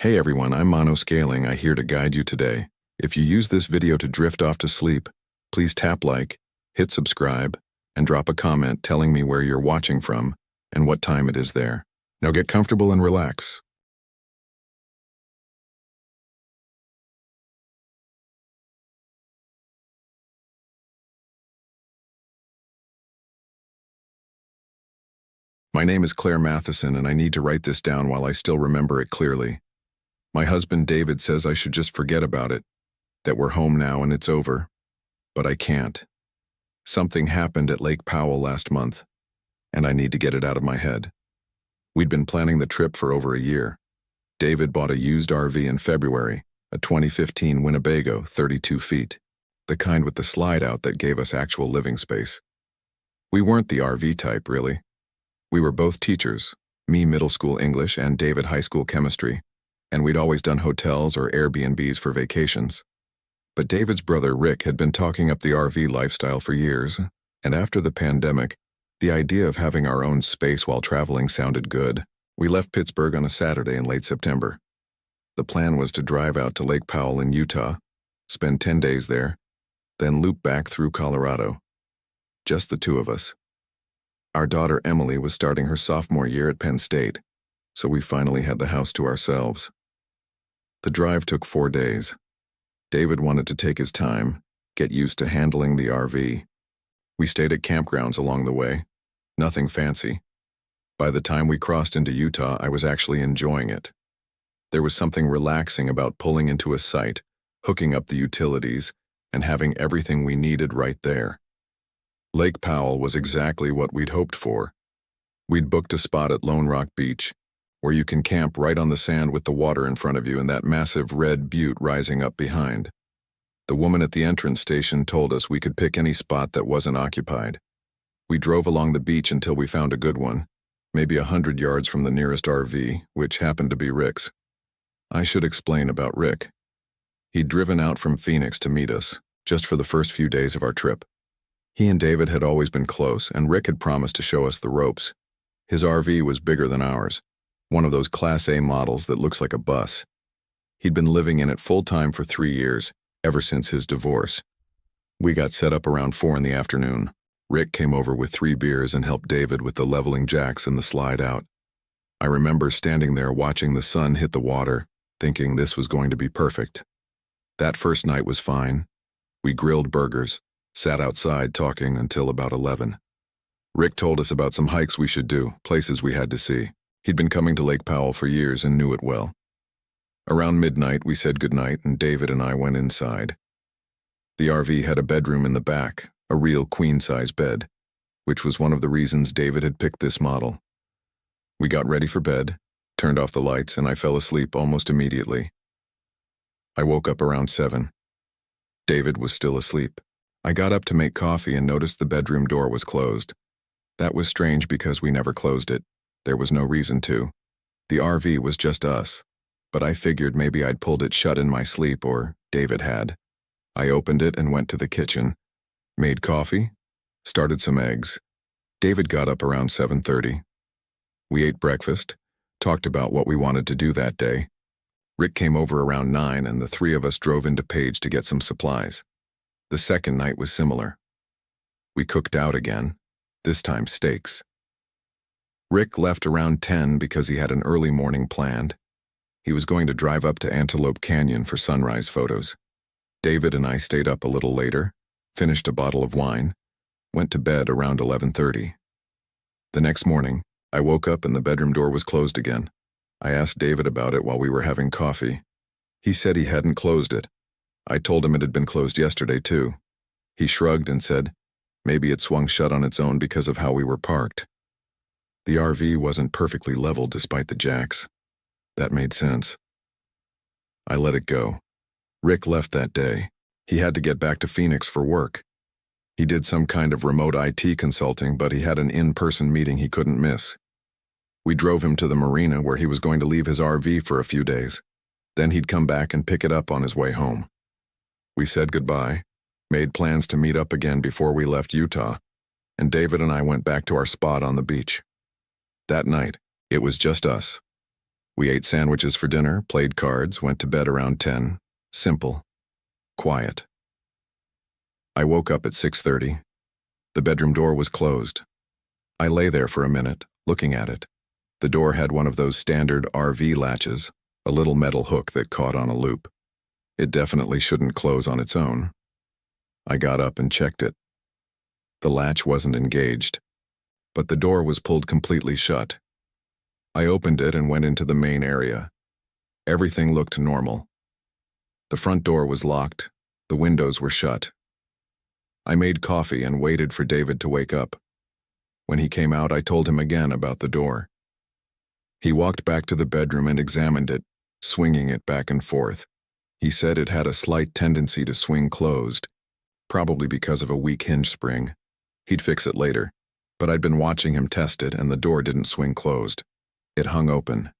Hey everyone, I'm Monoscaling. I'm here to guide you today. If you use this video to drift off to sleep, please tap like, hit subscribe, and drop a comment telling me where you're watching from and what time it is there. Now get comfortable and relax. My name is Claire Matheson, and I need to write this down while I still remember it clearly. My husband David says I should just forget about it, that we're home now and it's over. But I can't. Something happened at Lake Powell last month, and I need to get it out of my head. We'd been planning the trip for over a year. David bought a used RV in February, a 2015 Winnebago, 32 feet, the kind with the slide-out that gave us actual living space. We weren't the RV type, really. We were both teachers, me middle school English and David high school chemistry, and we'd always done hotels or Airbnbs for vacations. But David's brother Rick had been talking up the RV lifestyle for years, and after the pandemic, the idea of having our own space while traveling sounded good. We left Pittsburgh on a Saturday in late September. The plan was to drive out to Lake Powell in Utah, spend 10 days there, then loop back through Colorado. Just the two of us. Our daughter Emily was starting her sophomore year at Penn State, so we finally had the house to ourselves. The drive took 4 days. David wanted to take his time, get used to handling the RV. We stayed at campgrounds along the way, nothing fancy. By the time we crossed into Utah, I was actually enjoying it. There was something relaxing about pulling into a site, hooking up the utilities, and having everything we needed right there. Lake Powell was exactly what we'd hoped for. We'd booked a spot at Lone Rock Beach, where you can camp right on the sand with the water in front of you and that massive red butte rising up behind. The woman at the entrance station told us we could pick any spot that wasn't occupied. We drove along the beach until we found a good one, maybe 100 yards from the nearest RV, which happened to be Rick's. I should explain about Rick. He'd driven out from Phoenix to meet us, just for the first few days of our trip. He and David had always been close, and Rick had promised to show us the ropes. His RV was bigger than ours, one of those Class A models that looks like a bus. He'd been living in it full-time for 3 years, ever since his divorce. We got set up around 4 in the afternoon. Rick came over with 3 beers and helped David with the leveling jacks and the slide out. I remember standing there watching the sun hit the water, thinking this was going to be perfect. That first night was fine. We grilled burgers, sat outside talking until about 11. Rick told us about some hikes we should do, places we had to see. He'd been coming to Lake Powell for years and knew it well. Around midnight, we said goodnight and David and I went inside. The RV had a bedroom in the back, a real queen-size bed, which was one of the reasons David had picked this model. We got ready for bed, turned off the lights, and I fell asleep almost immediately. I woke up around 7. David was still asleep. I got up to make coffee and noticed the bedroom door was closed. That was strange because we never closed it. There was no reason to. The RV was just us, but I figured maybe I'd pulled it shut in my sleep or David had. I opened it and went to the kitchen, made coffee, started some eggs. David got up around 7:30. We ate breakfast, talked about what we wanted to do that day. Rick came over around 9 and the 3 of us drove into Page to get some supplies. The second night was similar. We cooked out again, this time steaks. Rick left around 10 because he had an early morning planned. He was going to drive up to Antelope Canyon for sunrise photos. David and I stayed up a little later, finished a bottle of wine, went to bed around 11:30. The next morning, I woke up and the bedroom door was closed again. I asked David about it while we were having coffee. He said he hadn't closed it. I told him it had been closed yesterday too. He shrugged and said, maybe it swung shut on its own because of how we were parked. The RV wasn't perfectly level despite the jacks. That made sense. I let it go. Rick left that day. He had to get back to Phoenix for work. He did some kind of remote IT consulting, but he had an in-person meeting he couldn't miss. We drove him to the marina where he was going to leave his RV for a few days. Then he'd come back and pick it up on his way home. We said goodbye, made plans to meet up again before we left Utah, and David and I went back to our spot on the beach. That night, it was just us. We ate sandwiches for dinner, played cards, went to bed around 10. Simple. Quiet. I woke up at 6:30. The bedroom door was closed. I lay there for a minute, looking at it. The door had one of those standard RV latches, a little metal hook that caught on a loop. It definitely shouldn't close on its own. I got up and checked it. The latch wasn't engaged, but the door was pulled completely shut. I opened it and went into the main area. Everything looked normal. The front door was locked. The windows were shut. I made coffee and waited for David to wake up. When he came out, I told him again about the door. He walked back to the bedroom and examined it, swinging it back and forth. He said it had a slight tendency to swing closed, probably because of a weak hinge spring. He'd fix it later, but I'd been watching him test it and the door didn't swing closed. It hung open.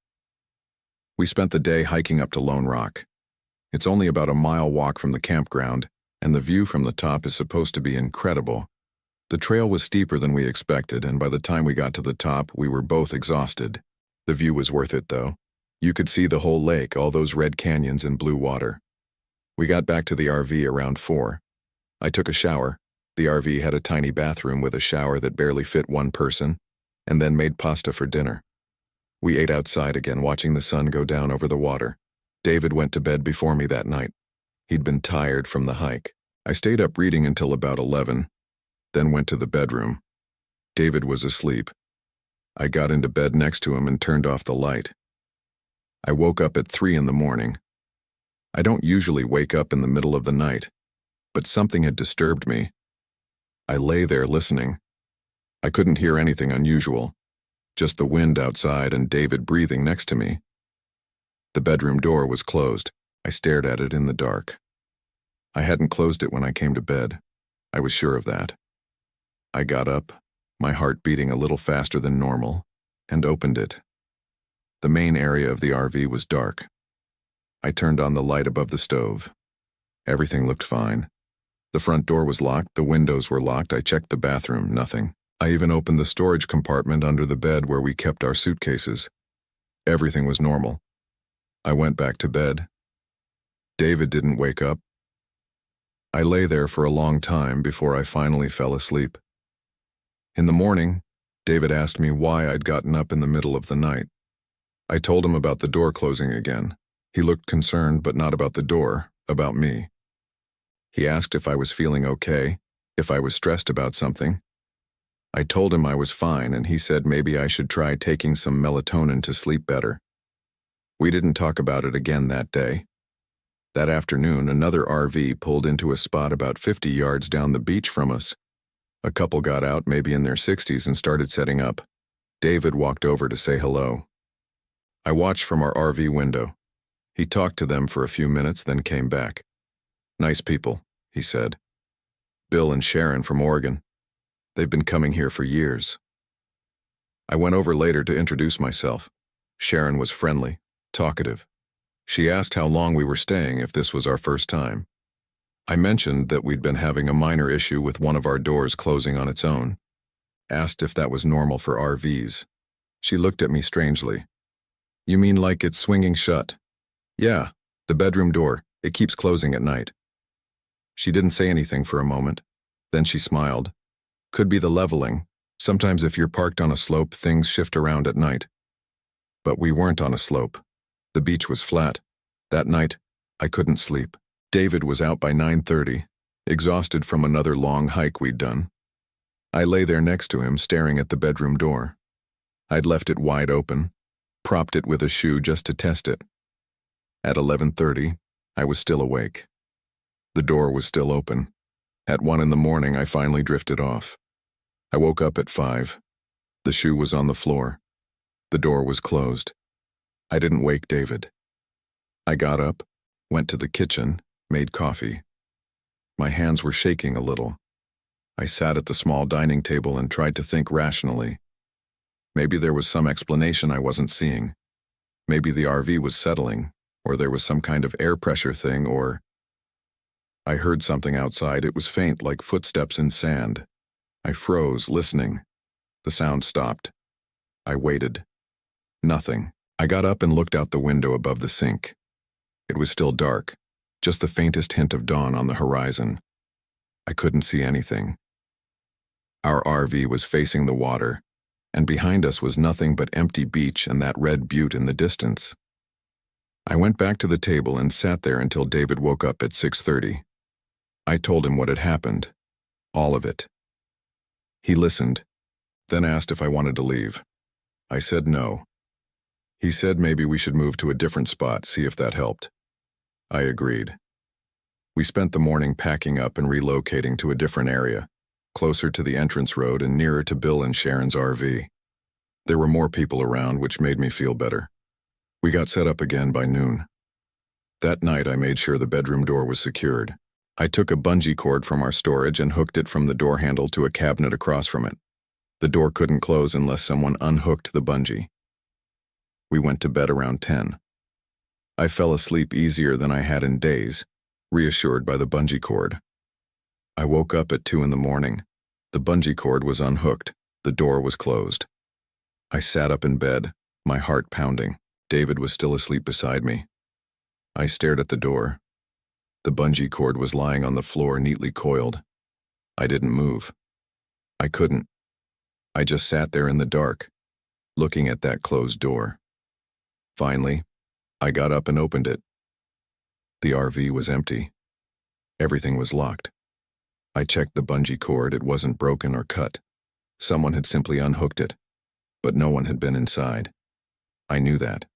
We spent the day hiking up to Lone Rock. It's only about a mile walk from the campground, and the view from the top is supposed to be incredible. The trail was steeper than we expected, and by the time we got to the top, we were both exhausted. The view was worth it, though. You could see the whole lake, all those red canyons and blue water. We got back to the RV around 4. I took a shower. The RV had a tiny bathroom with a shower that barely fit one person, and then made pasta for dinner. We ate outside again, watching the sun go down over the water. David went to bed before me that night. He'd been tired from the hike. I stayed up reading until about 11, then went to the bedroom. David was asleep. I got into bed next to him and turned off the light. I woke up at 3 in the morning. I don't usually wake up in the middle of the night, but something had disturbed me. I lay there listening. I couldn't hear anything unusual, just the wind outside and David breathing next to me. The bedroom door was closed. I stared at it in the dark. I hadn't closed it when I came to bed. I was sure of that. I got up, my heart beating a little faster than normal, and opened it. The main area of the RV was dark. I turned on the light above the stove. Everything looked fine. The front door was locked, the windows were locked. I checked the bathroom, nothing. I even opened the storage compartment under the bed where we kept our suitcases. Everything was normal. I went back to bed. David didn't wake up. I lay there for a long time before I finally fell asleep. In the morning, David asked me why I'd gotten up in the middle of the night. I told him about the door closing again. He looked concerned, but not about the door, about me. He asked if I was feeling okay, if I was stressed about something. I told him I was fine, and he said maybe I should try taking some melatonin to sleep better. We didn't talk about it again that day. That afternoon, another RV pulled into a spot about 50 yards down the beach from us. A couple got out, maybe in their 60s, and started setting up. David walked over to say hello. I watched from our RV window. He talked to them for a few minutes, then came back. "Nice people," he said. "Bill and Sharon from Oregon. They've been coming here for years." I went over later to introduce myself. Sharon was friendly, talkative. She asked how long we were staying, if this was our first time. I mentioned that we'd been having a minor issue with one of our doors closing on its own. Asked if that was normal for RVs. She looked at me strangely. "You mean like it's swinging shut?" "Yeah, the bedroom door. It keeps closing at night." She didn't say anything for a moment. Then she smiled. "Could be the leveling. Sometimes if you're parked on a slope, things shift around at night." But we weren't on a slope. The beach was flat. That night, I couldn't sleep. David was out by 9:30, exhausted from another long hike we'd done. I lay there next to him, staring at the bedroom door. I'd left it wide open, propped it with a shoe just to test it. At 11:30, I was still awake. The door was still open. At 1 in the morning, I finally drifted off. I woke up at 5. The shoe was on the floor. The door was closed. I didn't wake David. I got up, went to the kitchen, made coffee. My hands were shaking a little. I sat at the small dining table and tried to think rationally. Maybe there was some explanation I wasn't seeing. Maybe the RV was settling, or there was some kind of air pressure thing, or... I heard something outside. It was faint, like footsteps in sand. I froze, listening. The sound stopped. I waited. Nothing. I got up and looked out the window above the sink. It was still dark, just the faintest hint of dawn on the horizon. I couldn't see anything. Our RV was facing the water, and behind us was nothing but empty beach and that red butte in the distance. I went back to the table and sat there until David woke up at 6:30. I told him what had happened, all of it. He listened, then asked if I wanted to leave. I said no. He said maybe we should move to a different spot, see if that helped. I agreed. We spent the morning packing up and relocating to a different area, closer to the entrance road and nearer to Bill and Sharon's RV. There were more people around, which made me feel better. We got set up again by noon. That night I made sure the bedroom door was secured. I took a bungee cord from our storage and hooked it from the door handle to a cabinet across from it. The door couldn't close unless someone unhooked the bungee. We went to bed around 10. I fell asleep easier than I had in days, reassured by the bungee cord. I woke up at 2 in the morning. The bungee cord was unhooked. The door was closed. I sat up in bed, my heart pounding. David was still asleep beside me. I stared at the door. The bungee cord was lying on the floor, neatly coiled. I didn't move. I couldn't. I just sat there in the dark, looking at that closed door. Finally, I got up and opened it. The RV was empty. Everything was locked. I checked the bungee cord. It wasn't broken or cut. Someone had simply unhooked it, but no one had been inside. I knew that.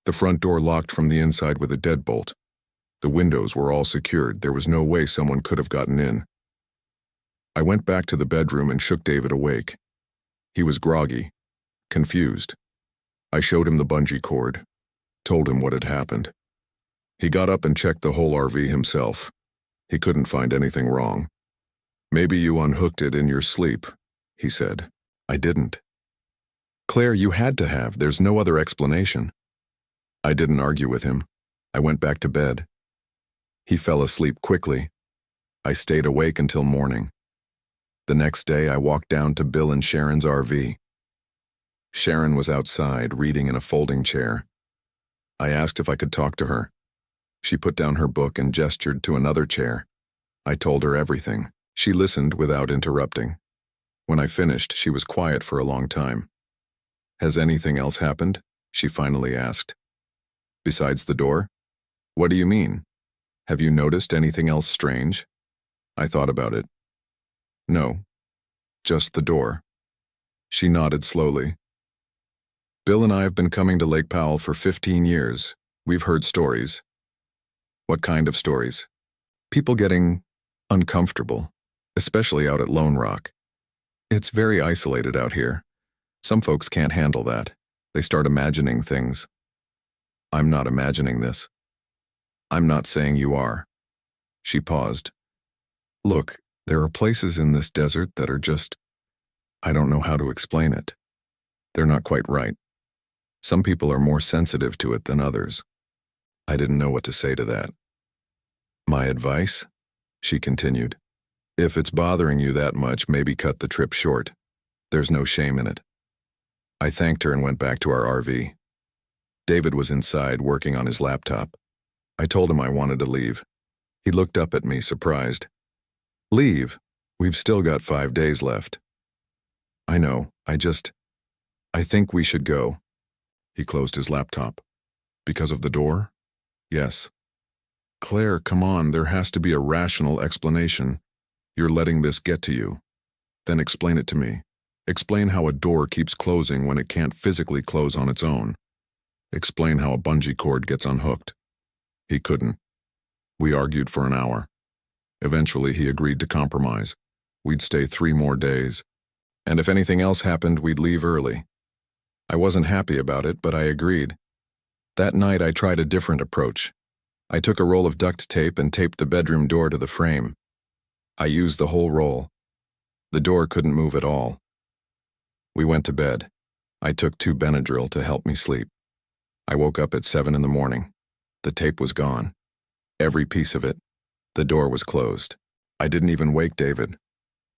The front door locked from the inside with a deadbolt. The windows were all secured. There was no way someone could have gotten in. I went back to the bedroom and shook David awake. He was groggy, confused. I showed him the bungee cord, told him what had happened. He got up and checked the whole RV himself. He couldn't find anything wrong. "Maybe you unhooked it in your sleep," he said. I didn't. "Claire, you had to have. There's no other explanation." I didn't argue with him. I went back to bed. He fell asleep quickly. I stayed awake until morning. The next day, I walked down to Bill and Sharon's RV. Sharon was outside, reading in a folding chair. I asked if I could talk to her. She put down her book and gestured to another chair. I told her everything. She listened without interrupting. When I finished, she was quiet for a long time. "Has anything else happened?" she finally asked. "Besides the door?" "What do you mean? Have you noticed anything else strange?" I thought about it. "No, just the door." She nodded slowly. "Bill and I have been coming to Lake Powell for 15 years. We've heard stories." "What kind of stories?" "People getting uncomfortable, especially out at Lone Rock. It's very isolated out here. Some folks can't handle that. They start imagining things." "I'm not imagining this." "I'm not saying you are." She paused. "Look, there are places in this desert that are just, I don't know how to explain it. They're not quite right. Some people are more sensitive to it than others." I didn't know what to say to that. "My advice?" she continued. "If it's bothering you that much, maybe cut the trip short. There's no shame in it." I thanked her and went back to our RV. David was inside working on his laptop. I told him I wanted to leave. He looked up at me, surprised. "Leave? We've still got 5 days left." "I know, I think we should go." He closed his laptop. "Because of the door?" "Yes." "Claire, come on, there has to be a rational explanation. You're letting this get to you. Then explain it to me. Explain how a door keeps closing when it can't physically close on its own. Explain how a bungee cord gets unhooked." He couldn't. We argued for an hour. Eventually, he agreed to compromise. We'd stay 3 more days. And if anything else happened, we'd leave early. I wasn't happy about it, but I agreed. That night, I tried a different approach. I took a roll of duct tape and taped the bedroom door to the frame. I used the whole roll. The door couldn't move at all. We went to bed. I took 2 Benadryl to help me sleep. I woke up at 7 in the morning. The tape was gone. Every piece of it. The door was closed. I didn't even wake David.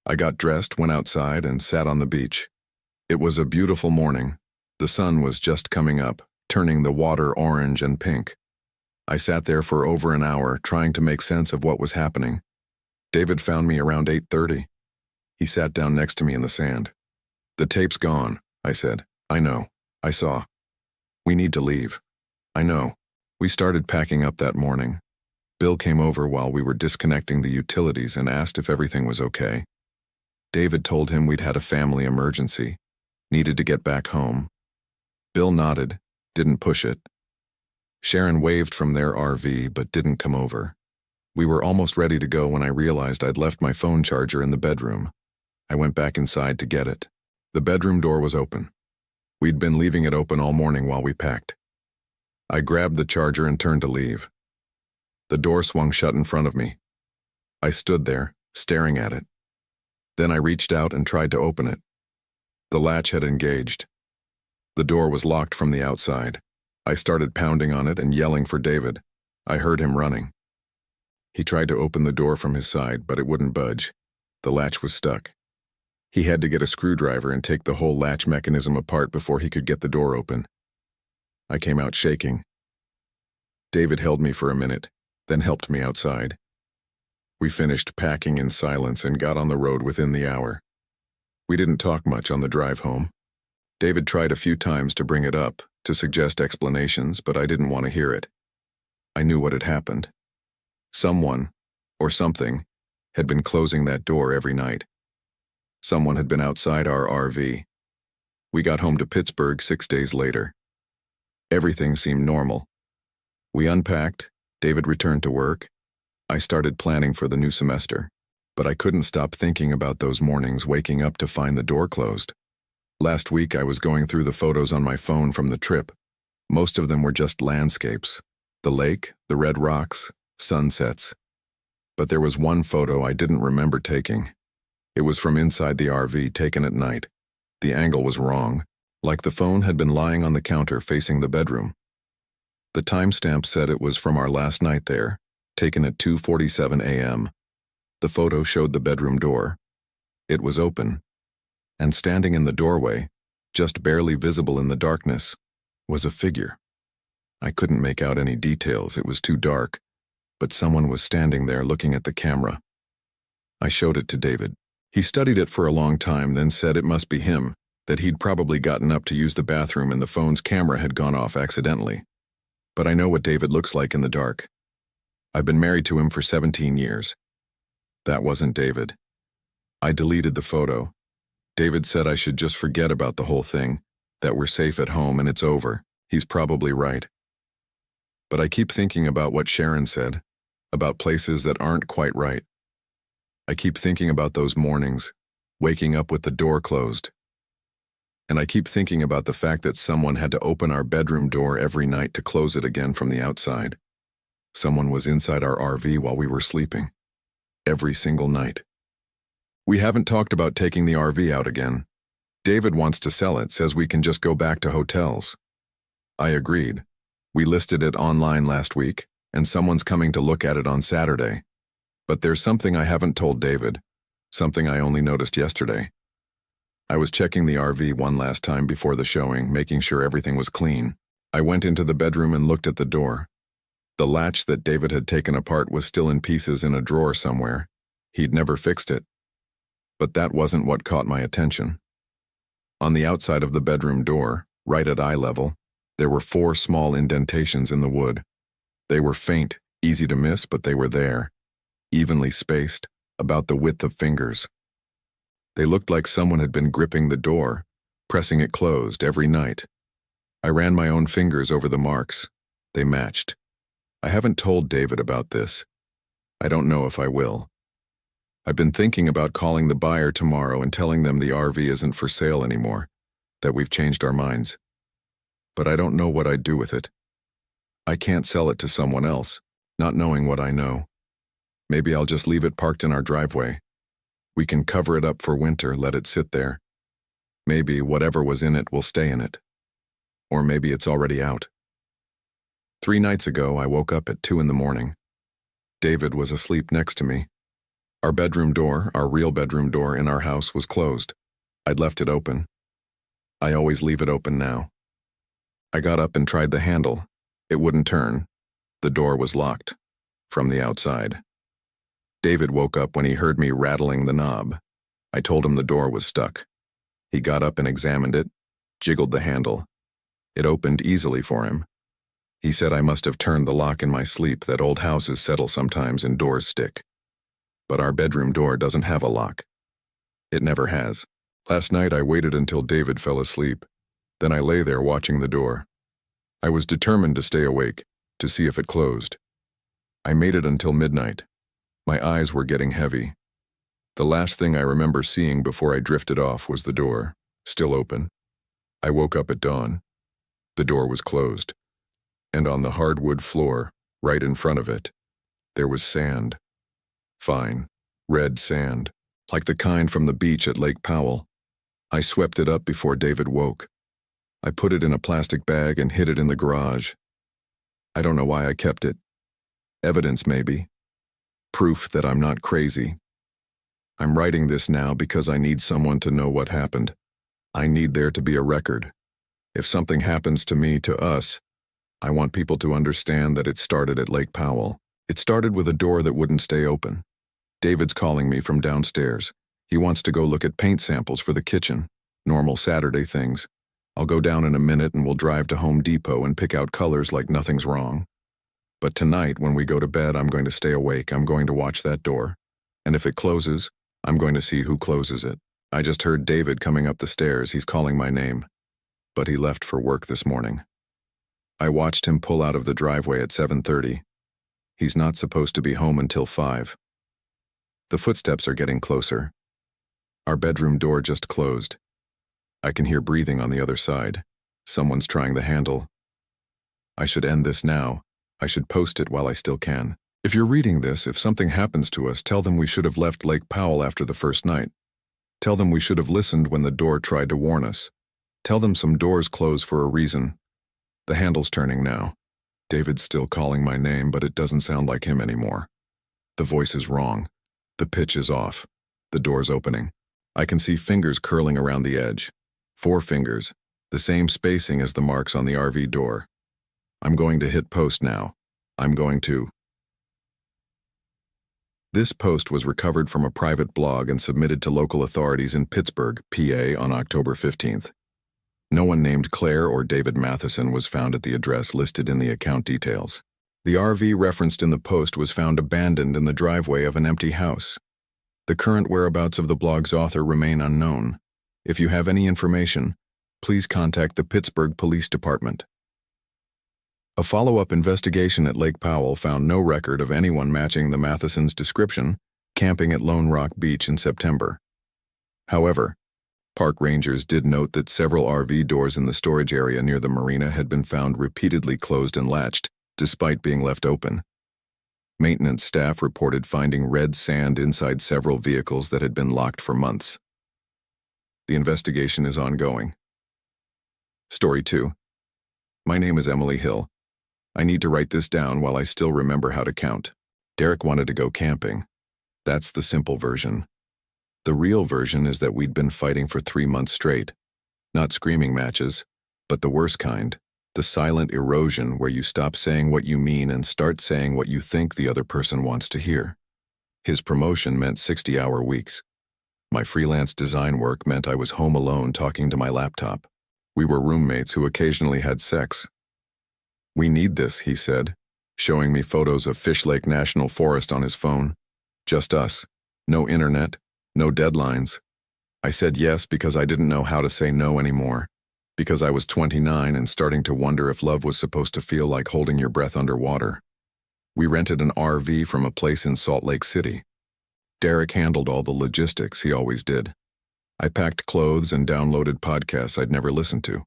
I got dressed, went outside, and sat on the beach. It was a beautiful morning. The sun was just coming up, turning the water orange and pink. I sat there for over an hour, trying to make sense of what was happening. David found me around 8:30. He sat down next to me in the sand. "The tape's gone," I said. "I know. I saw. We need to leave." "I know." We started packing up that morning. Bill came over while we were disconnecting the utilities and asked if everything was okay. David told him we'd had a family emergency, needed to get back home. Bill nodded, didn't push it. Sharon waved from their RV but didn't come over. We were almost ready to go when I realized I'd left my phone charger in the bedroom. I went back inside to get it. The bedroom door was open. We'd been leaving it open all morning while we packed. I grabbed the charger and turned to leave. The door swung shut in front of me. I stood there, staring at it. Then I reached out and tried to open it. The latch had engaged. The door was locked from the outside. I started pounding on it and yelling for David. I heard him running. He tried to open the door from his side, but it wouldn't budge. The latch was stuck. He had to get a screwdriver and take the whole latch mechanism apart before he could get the door open. I came out shaking. David held me for a minute, then helped me outside. We finished packing in silence and got on the road within the hour. We didn't talk much on the drive home. David tried a few times to bring it up, to suggest explanations, but I didn't want to hear it. I knew what had happened. Someone, or something, had been closing that door every night. Someone had been outside our RV. We got home to Pittsburgh 6 days later. Everything seemed normal. We unpacked, David returned to work. I started planning for the new semester, but I couldn't stop thinking about those mornings waking up to find the door closed. Last week I was going through the photos on my phone from the trip. Most of them were just landscapes. The lake, the red rocks, sunsets. But there was one photo I didn't remember taking. It was from inside the RV, taken at night. The angle was wrong, like the phone had been lying on the counter facing the bedroom. The timestamp said it was from our last night there, taken at 2:47 a.m. The photo showed the bedroom door. It was open, and standing in the doorway, just barely visible in the darkness, was a figure. I couldn't make out any details, it was too dark, but someone was standing there looking at the camera. I showed it to David. He studied it for a long time, then said it must be him, that he'd probably gotten up to use the bathroom and the phone's camera had gone off accidentally. But I know what David looks like in the dark. I've been married to him for 17 years. That wasn't David. I deleted the photo. David said I should just forget about the whole thing, that we're safe at home and it's over. He's probably right. But I keep thinking about what Sharon said, about places that aren't quite right. I keep thinking about those mornings, waking up with the door closed. And I keep thinking about the fact that someone had to open our bedroom door every night to close it again from the outside. Someone was inside our RV while we were sleeping. Every single night. We haven't talked about taking the RV out again. David wants to sell it, says we can just go back to hotels. I agreed. We listed it online last week, and someone's coming to look at it on Saturday. But there's something I haven't told David, something I only noticed yesterday. I was checking the RV one last time before the showing, making sure everything was clean. I went into the bedroom and looked at the door. The latch that David had taken apart was still in pieces in a drawer somewhere. He'd never fixed it. But that wasn't what caught my attention. On the outside of the bedroom door, right at eye level, there were 4 small indentations in the wood. They were faint, easy to miss, but they were there, evenly spaced, about the width of fingers. They looked like someone had been gripping the door, pressing it closed every night. I ran my own fingers over the marks. They matched. I haven't told David about this. I don't know if I will. I've been thinking about calling the buyer tomorrow and telling them the RV isn't for sale anymore, that we've changed our minds. But I don't know what I'd do with it. I can't sell it to someone else, not knowing what I know. Maybe I'll just leave it parked in our driveway. We can cover it up for winter, let it sit there. Maybe whatever was in it will stay in it. Or maybe it's already out. 3 nights ago, I woke up at 2 in the morning. David was asleep next to me. Our bedroom door, our real bedroom door in our house, was closed. I'd left it open. I always leave it open now. I got up and tried the handle. It wouldn't turn. The door was locked. From the outside. David woke up when he heard me rattling the knob. I told him the door was stuck. He got up and examined it, jiggled the handle. It opened easily for him. He said I must have turned the lock in my sleep, that old houses settle sometimes and doors stick. But our bedroom door doesn't have a lock. It never has. Last night I waited until David fell asleep. Then I lay there watching the door. I was determined to stay awake, to see if it closed. I made it until midnight. My eyes were getting heavy. The last thing I remember seeing before I drifted off was the door, still open. I woke up at dawn. The door was closed. And on the hardwood floor, right in front of it, there was sand. Fine, red sand, like the kind from the beach at Lake Powell. I swept it up before David woke. I put it in a plastic bag and hid it in the garage. I don't know why I kept it. Evidence, maybe. Proof that I'm not crazy. I'm writing this now because I need someone to know what happened. I need there to be a record. If something happens to me, to us, I want people to understand that it started at Lake Powell. It started with a door that wouldn't stay open. David's calling me from downstairs. He wants to go look at paint samples for the kitchen. Normal Saturday things. I'll go down in a minute and we'll drive to Home Depot and pick out colors like nothing's wrong. But tonight, when we go to bed, I'm going to stay awake. I'm going to watch that door. And if it closes, I'm going to see who closes it. I just heard David coming up the stairs. He's calling my name. But he left for work this morning. I watched him pull out of the driveway at 7:30. He's not supposed to be home until 5. The footsteps are getting closer. Our bedroom door just closed. I can hear breathing on the other side. Someone's trying the handle. I should end this now. I should post it while I still can. If you're reading this, if something happens to us, tell them we should have left Lake Powell after the first night. Tell them we should have listened when the door tried to warn us. Tell them some doors close for a reason. The handle's turning now. David's still calling my name, but it doesn't sound like him anymore. The voice is wrong. The pitch is off. The door's opening. I can see fingers curling around the edge. 4 fingers, the same spacing as the marks on the RV door. I'm going to hit post now. I'm going to. This post was recovered from a private blog and submitted to local authorities in Pittsburgh, PA on October 15th. No one named Claire or David Matheson was found at the address listed in the account details. The RV referenced in the post was found abandoned in the driveway of an empty house. The current whereabouts of the blog's author remain unknown. If you have any information, please contact the Pittsburgh Police Department. A follow-up investigation at Lake Powell found no record of anyone matching the Mathesons' description camping at Lone Rock Beach in September. However, park rangers did note that several RV doors in the storage area near the marina had been found repeatedly closed and latched, despite being left open. Maintenance staff reported finding red sand inside several vehicles that had been locked for months. The investigation is ongoing. Story 2. My name is Emily Hill. I need to write this down while I still remember how to count. Derek wanted to go camping. That's the simple version. The real version is that we'd been fighting for 3 months straight. Not screaming matches, but the worst kind. The silent erosion where you stop saying what you mean and start saying what you think the other person wants to hear. His promotion meant 60-hour weeks. My freelance design work meant I was home alone talking to my laptop. We were roommates who occasionally had sex. "We need this," he said, showing me photos of Fish Lake National Forest on his phone. Just us. No internet. No deadlines. I said yes because I didn't know how to say no anymore. Because I was 29 and starting to wonder if love was supposed to feel like holding your breath underwater. We rented an RV from a place in Salt Lake City. Derek handled all the logistics, he always did. I packed clothes and downloaded podcasts I'd never listened to.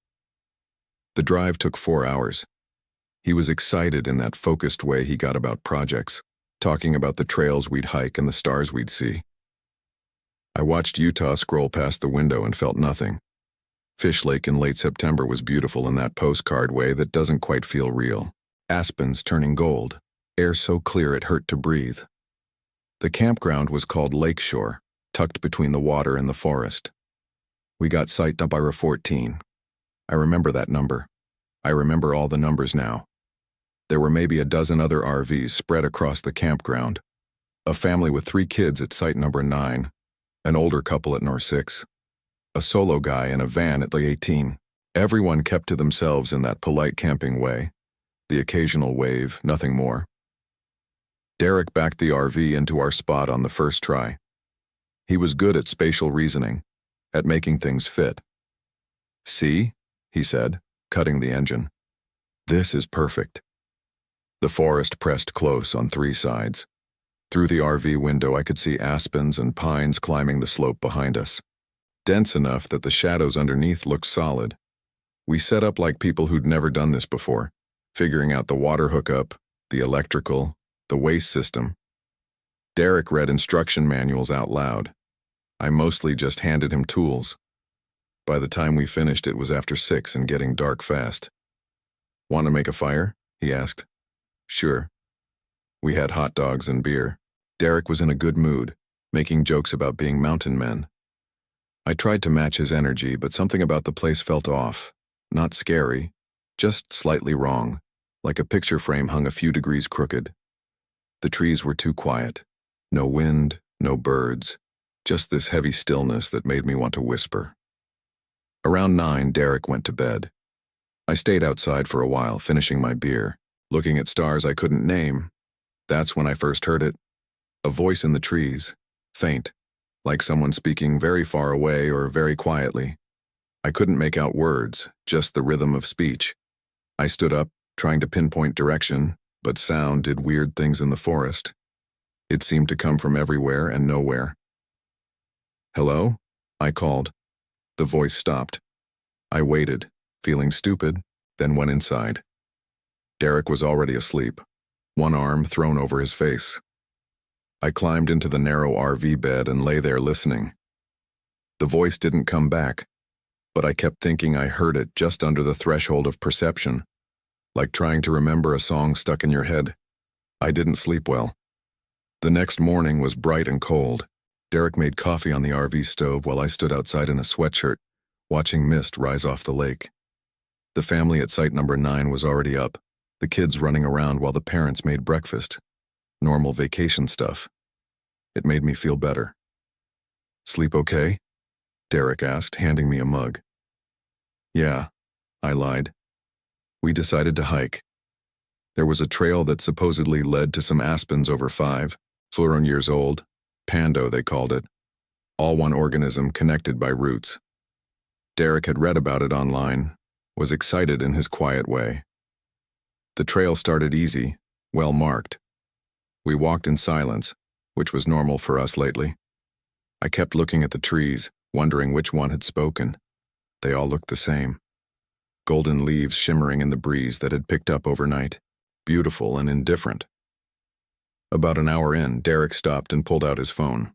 The drive took 4 hours. He was excited in that focused way he got about projects, talking about the trails we'd hike and the stars we'd see. I watched Utah scroll past the window and felt nothing. Fish Lake in late September was beautiful in that postcard way that doesn't quite feel real. Aspens turning gold, air so clear it hurt to breathe. The campground was called Lakeshore, tucked between the water and the forest. We got site number 14. I remember that number. I remember all the numbers now. There were maybe a dozen other RVs spread across the campground. A family with 3 kids at site number 9, an older couple at Nor 6, a solo guy in a van at the 18. Everyone kept to themselves in that polite camping way. The occasional wave, nothing more. Derek backed the RV into our spot on the first try. He was good at spatial reasoning, at making things fit. "See?" he said, cutting the engine. "This is perfect." The forest pressed close on 3 sides. Through the RV window I could see aspens and pines climbing the slope behind us, dense enough that the shadows underneath looked solid. We set up like people who'd never done this before, figuring out the water hookup, the electrical, the waste system. Derek read instruction manuals out loud. I mostly just handed him tools. By the time we finished, it was after 6 and getting dark fast. "Want to make a fire?" he asked. "Sure." We had hot dogs and beer. Derek was in a good mood, making jokes about being mountain men. I tried to match his energy, but something about the place felt off. Not scary, just slightly wrong, like a picture frame hung a few degrees crooked. The trees were too quiet. No wind, no birds, just this heavy stillness that made me want to whisper. Around 9, Derek went to bed. I stayed outside for a while, finishing my beer, looking at stars I couldn't name. That's when I first heard it. A voice in the trees, faint, like someone speaking very far away or very quietly. I couldn't make out words, just the rhythm of speech. I stood up, trying to pinpoint direction, but sound did weird things in the forest. It seemed to come from everywhere and nowhere. "Hello?" I called. The voice stopped. I waited, feeling stupid, then went inside. Derek was already asleep, one arm thrown over his face. I climbed into the narrow RV bed and lay there listening. The voice didn't come back, but I kept thinking I heard it just under the threshold of perception, like trying to remember a song stuck in your head. I didn't sleep well. The next morning was bright and cold. Derek made coffee on the RV stove while I stood outside in a sweatshirt, watching mist rise off the lake. The family at site number 9 was already up, the kids running around while the parents made breakfast. Normal vacation stuff. It made me feel better. "Sleep okay?" Derek asked, handing me a mug. "Yeah," I lied. We decided to hike. There was a trail that supposedly led to some aspens over 5, 4 years old. Pando, they called it. All one organism connected by roots. Derek had read about it online, was excited in his quiet way. The trail started easy, well marked. We walked in silence, which was normal for us lately. I kept looking at the trees, wondering which one had spoken. They all looked the same. Golden leaves shimmering in the breeze that had picked up overnight, beautiful and indifferent. About an hour in, Derek stopped and pulled out his phone.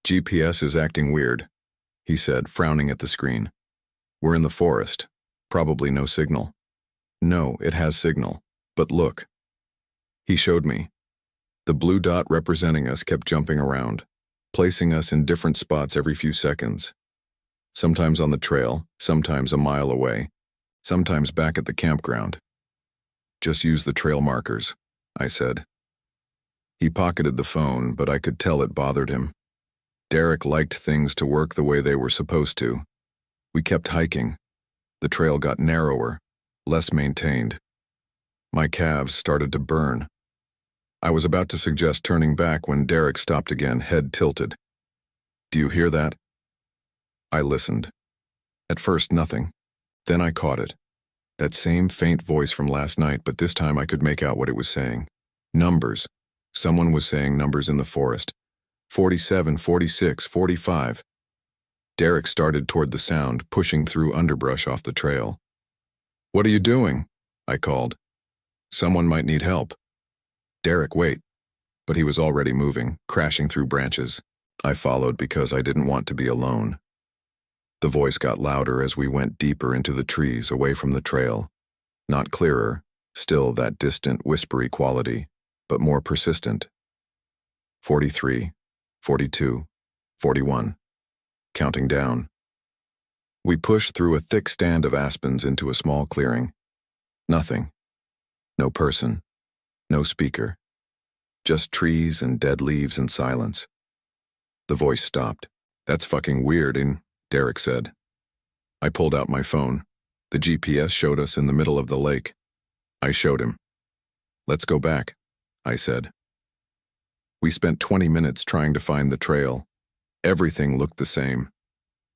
"GPS is acting weird," he said, frowning at the screen. "We're in the forest. Probably no signal." "No, it has signal. But look." He showed me. The blue dot representing us kept jumping around, placing us in different spots every few seconds. Sometimes on the trail, sometimes a mile away, sometimes back at the campground. "Just use the trail markers," I said. He pocketed the phone, but I could tell it bothered him. Derek liked things to work the way they were supposed to. We kept hiking. The trail got narrower, less maintained. My calves started to burn. I was about to suggest turning back when Derek stopped again, head tilted. "Do you hear that?" I listened. At first, nothing. Then I caught it. That same faint voice from last night, but this time I could make out what it was saying. Numbers. Someone was saying numbers in the forest. 47, 46, 45. Derek started toward the sound, pushing through underbrush off the trail. "What are you doing?" I called. "Someone might need help." "Derek, wait." But he was already moving, crashing through branches. I followed because I didn't want to be alone. The voice got louder as we went deeper into the trees, away from the trail. Not clearer, still that distant, whispery quality, but more persistent. 43, 42, 41. Counting down. We pushed through a thick stand of aspens into a small clearing. Nothing. No person. No speaker. Just trees and dead leaves and silence. The voice stopped. "That's fucking weird, Derek said. I pulled out my phone. The GPS showed us in the middle of the lake. I showed him. "Let's go back," I said. We spent 20 minutes trying to find the trail. Everything looked the same.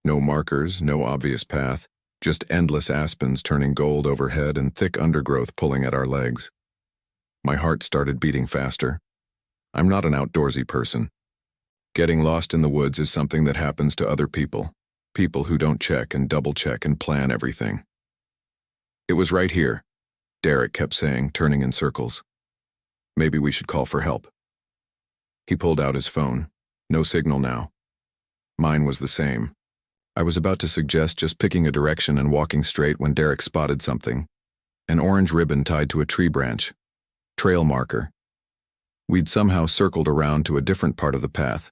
No markers, no obvious path, just endless aspens turning gold overhead and thick undergrowth pulling at our legs. My heart started beating faster. I'm not an outdoorsy person. Getting lost in the woods is something that happens to other people who don't check and double-check and plan everything. "It was right here," Derek kept saying, turning in circles. "Maybe we should call for help." He pulled out his phone. No signal now. Mine was the same. I was about to suggest just picking a direction and walking straight when Derek spotted something. An orange ribbon tied to a tree branch. Trail marker. We'd somehow circled around to a different part of the path.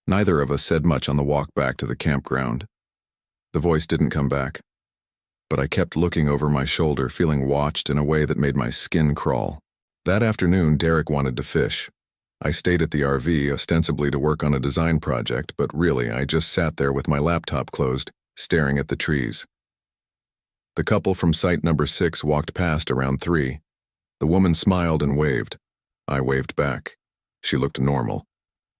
Neither of us said much on the walk back to the campground. The voice didn't come back. But I kept looking over my shoulder, feeling watched in a way that made my skin crawl. That afternoon, Derek wanted to fish. I stayed at the RV ostensibly to work on a design project, but really I just sat there with my laptop closed, staring at the trees. The couple from site number 6 walked past around 3. The woman smiled and waved. I waved back. She looked normal.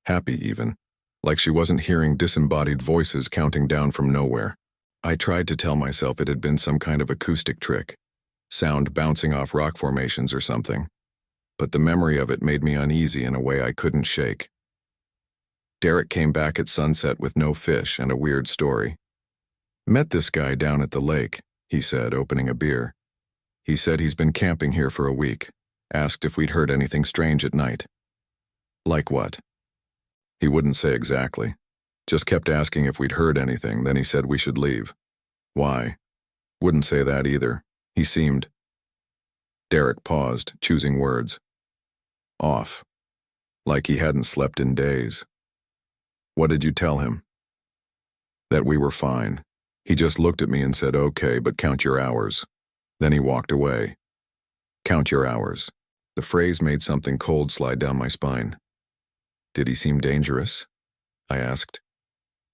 Happy even. Like she wasn't hearing disembodied voices counting down from nowhere. I tried to tell myself it had been some kind of acoustic trick. Sound bouncing off rock formations or something. But the memory of it made me uneasy in a way I couldn't shake. Derek came back at sunset with no fish and a weird story. "Met this guy down at the lake," he said, opening a beer. "He said he's been camping here for a week. Asked if we'd heard anything strange at night." "Like what?" He wouldn't say exactly. Just kept asking if we'd heard anything, then he said we should leave. "Why?" Wouldn't say that either. He seemed... Derek paused, choosing words. Off. Like he hadn't slept in days. "What did you tell him?" "That we were fine. He just looked at me and said, 'Okay, but count your hours.' Then he walked away." Count your hours. The phrase made something cold slide down my spine. "Did he seem dangerous?" I asked.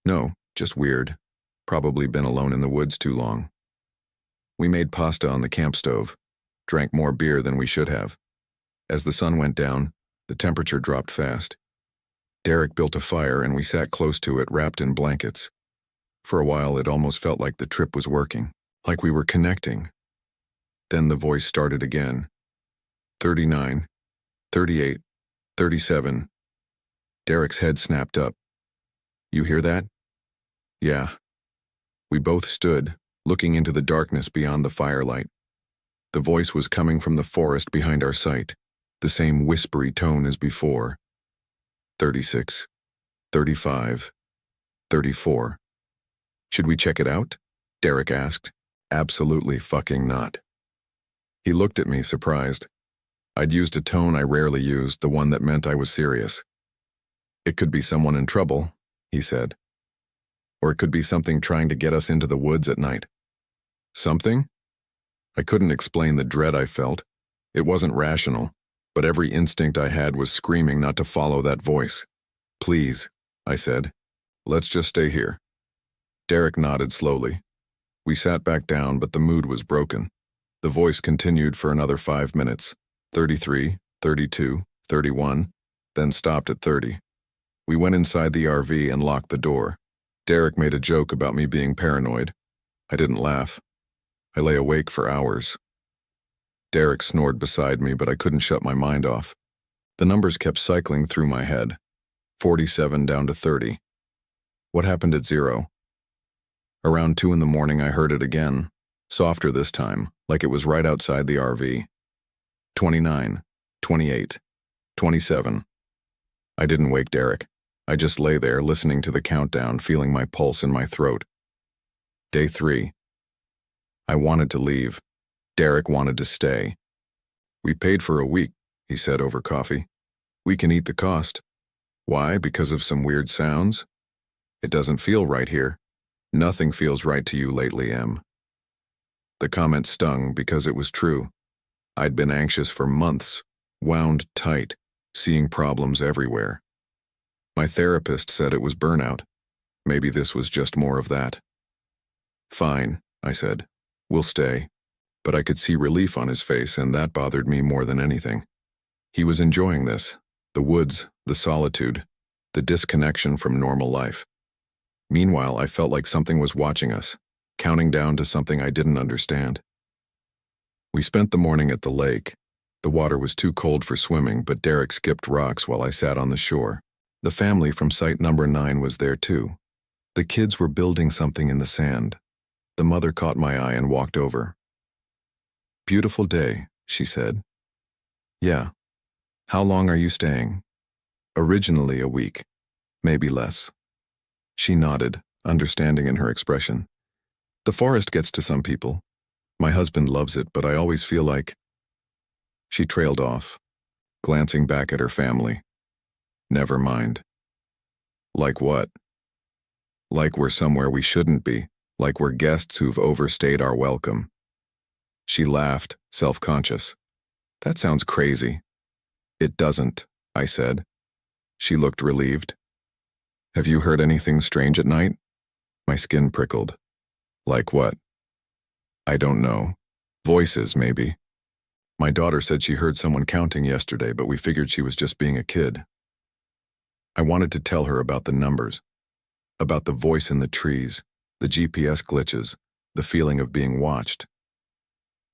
"No, just weird. Probably been alone in the woods too long." We made pasta on the camp stove. Drank more beer than we should have. As the sun went down, the temperature dropped fast. Derek built a fire and we sat close to it, wrapped in blankets. For a while, it almost felt like the trip was working, like we were connecting. Then the voice started again. 39, 38, 37. Derek's head snapped up. "You hear that?" "Yeah." We both stood, looking into the darkness beyond the firelight. The voice was coming from the forest behind our site, the same whispery tone as before. 36, 35, 34. "Should we check it out?" Derek asked. "Absolutely fucking not." He looked at me, surprised. I'd used a tone I rarely used, the one that meant I was serious. "It could be someone in trouble," he said. "Or it could be something trying to get us into the woods at night." "Something?" I couldn't explain the dread I felt. It wasn't rational, but every instinct I had was screaming not to follow that voice. "Please," I said. "Let's just stay here." Derek nodded slowly. We sat back down, but the mood was broken. The voice continued for another 5 minutes. 33, 32, 31, then stopped at 30. We went inside the RV and locked the door. Derek made a joke about me being paranoid. I didn't laugh. I lay awake for hours. Derek snored beside me, but I couldn't shut my mind off. The numbers kept cycling through my head. 47 down to 30. What happened at 0? Around 2 in the morning I heard it again, softer this time, like it was right outside the RV. 29, 28, 27. I didn't wake Derek. I just lay there listening to the countdown, feeling my pulse in my throat. Day 3. I wanted to leave. Derek wanted to stay. "We paid for a week," he said over coffee. "We can eat the cost." "Why? Because of some weird sounds?" "It doesn't feel right here." Nothing feels right to you lately, Em. The comment stung because it was true. I'd been anxious for months, wound tight, seeing problems everywhere. My therapist said it was burnout. Maybe this was just more of that. Fine, I said. We'll stay. But I could see relief on his face, and that bothered me more than anything. He was enjoying this, the woods, the solitude, the disconnection from normal life. Meanwhile, I felt like something was watching us, counting down to something I didn't understand. We spent the morning at the lake. The water was too cold for swimming, but Derek skipped rocks while I sat on the shore. The family from site number 9 was there too. The kids were building something in the sand. The mother caught my eye and walked over. "Beautiful day," she said. "Yeah. How long are you staying?" "Originally a week. Maybe less." She nodded, understanding in her expression. "The forest gets to some people. My husband loves it, but I always feel like—" She trailed off, glancing back at her family. "Never mind." "Like what?" "Like we're somewhere we shouldn't be, like we're guests who've overstayed our welcome." She laughed, self-conscious. "That sounds crazy." "It doesn't," I said. She looked relieved. "Have you heard anything strange at night?" My skin prickled. "Like what?" "I don't know. Voices, maybe. My daughter said she heard someone counting yesterday, but we figured she was just being a kid." I wanted to tell her about the numbers, about the voice in the trees, the GPS glitches, the feeling of being watched.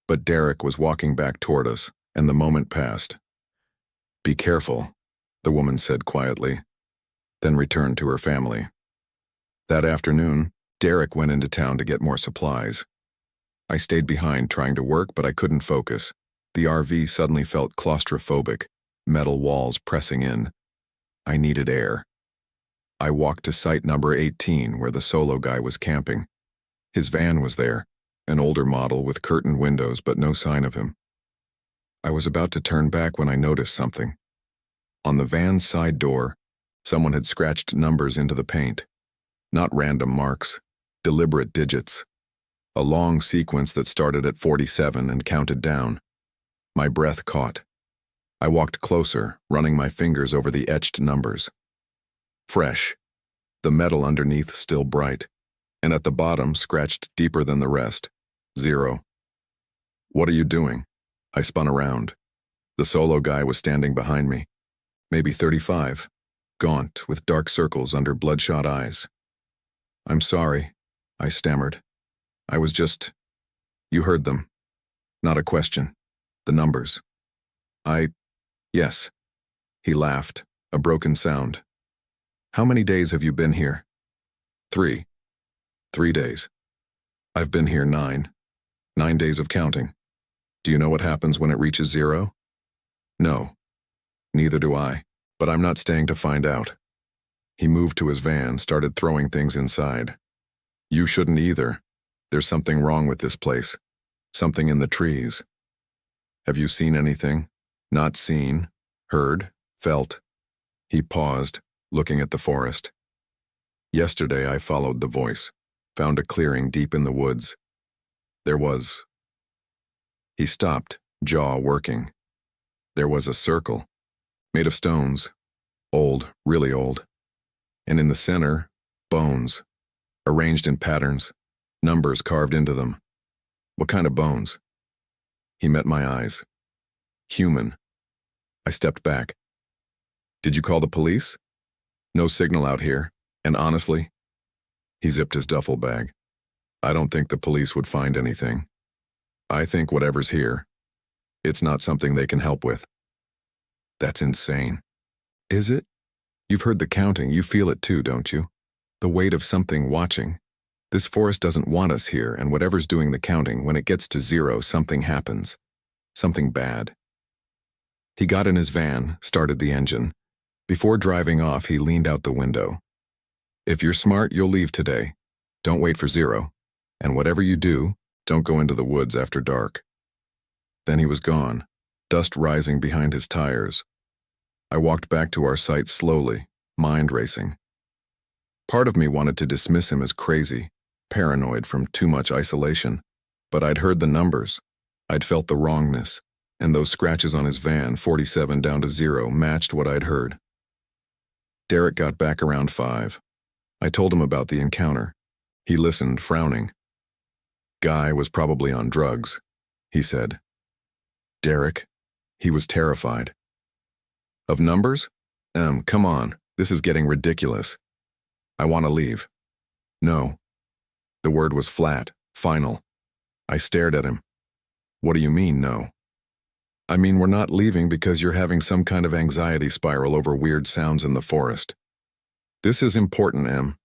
But Derek was walking back toward us, and the moment passed. "Be careful," the woman said quietly, then returned to her family. That afternoon, Derek went into town to get more supplies. I stayed behind trying to work, but I couldn't focus. The RV suddenly felt claustrophobic, metal walls pressing in. I needed air. I walked to site number 18 where the solo guy was camping. His van was there, an older model with curtained windows but no sign of him. I was about to turn back when I noticed something. On the van's side door, someone had scratched numbers into the paint. Not random marks, deliberate digits. A long sequence that started at 47 and counted down. My breath caught. I walked closer, running my fingers over the etched numbers. Fresh. The metal underneath still bright. And at the bottom, scratched deeper than the rest. 0. "What are you doing?" I spun around. The solo guy was standing behind me. Maybe 35. Gaunt, with dark circles under bloodshot eyes. "I'm sorry," I stammered. "I was just—" "You heard them. Not a question. The numbers." "Yes." He laughed, a broken sound. "How many days have you been here?" 3. 3 days. I've been here 9. 9 days of counting. Do you know what happens when it reaches 0? No. Neither do I, but I'm not staying to find out. He moved to his van, started throwing things inside. You shouldn't either. There's something wrong with this place. Something in the trees. Have you seen anything? Not seen, heard, felt. He paused, looking at the forest. Yesterday I followed the voice, found a clearing deep in the woods. There was... He stopped, jaw working. There was a circle, made of stones, old, really old. And in the center, bones, arranged in patterns, numbers carved into them. What kind of bones? He met my eyes. Human. I stepped back. Did you call the police? No signal out here, and honestly, he zipped his duffel bag. I don't think the police would find anything. I think whatever's here, it's not something they can help with. That's insane. Is it? You've heard the counting, you feel it too, don't you? The weight of something watching. This forest doesn't want us here, and whatever's doing the counting, when it gets to 0, something happens. Something bad. He got in his van, started the engine. Before driving off, he leaned out the window. If you're smart, you'll leave today. Don't wait for 0. And whatever you do, don't go into the woods after dark. Then he was gone, dust rising behind his tires. I walked back to our site slowly, mind racing. Part of me wanted to dismiss him as crazy, paranoid from too much isolation. But I'd heard the numbers. I'd felt the wrongness, and those scratches on his van, 47 down to 0, matched what I'd heard. Derek got back around 5. I told him about the encounter. He listened, frowning. Guy was probably on drugs, he said. Derek? He was terrified. Of numbers? Come on, this is getting ridiculous. I want to leave. No. The word was flat, final. I stared at him. What do you mean, no? I mean, we're not leaving because you're having some kind of anxiety spiral over weird sounds in the forest. This is important, Em.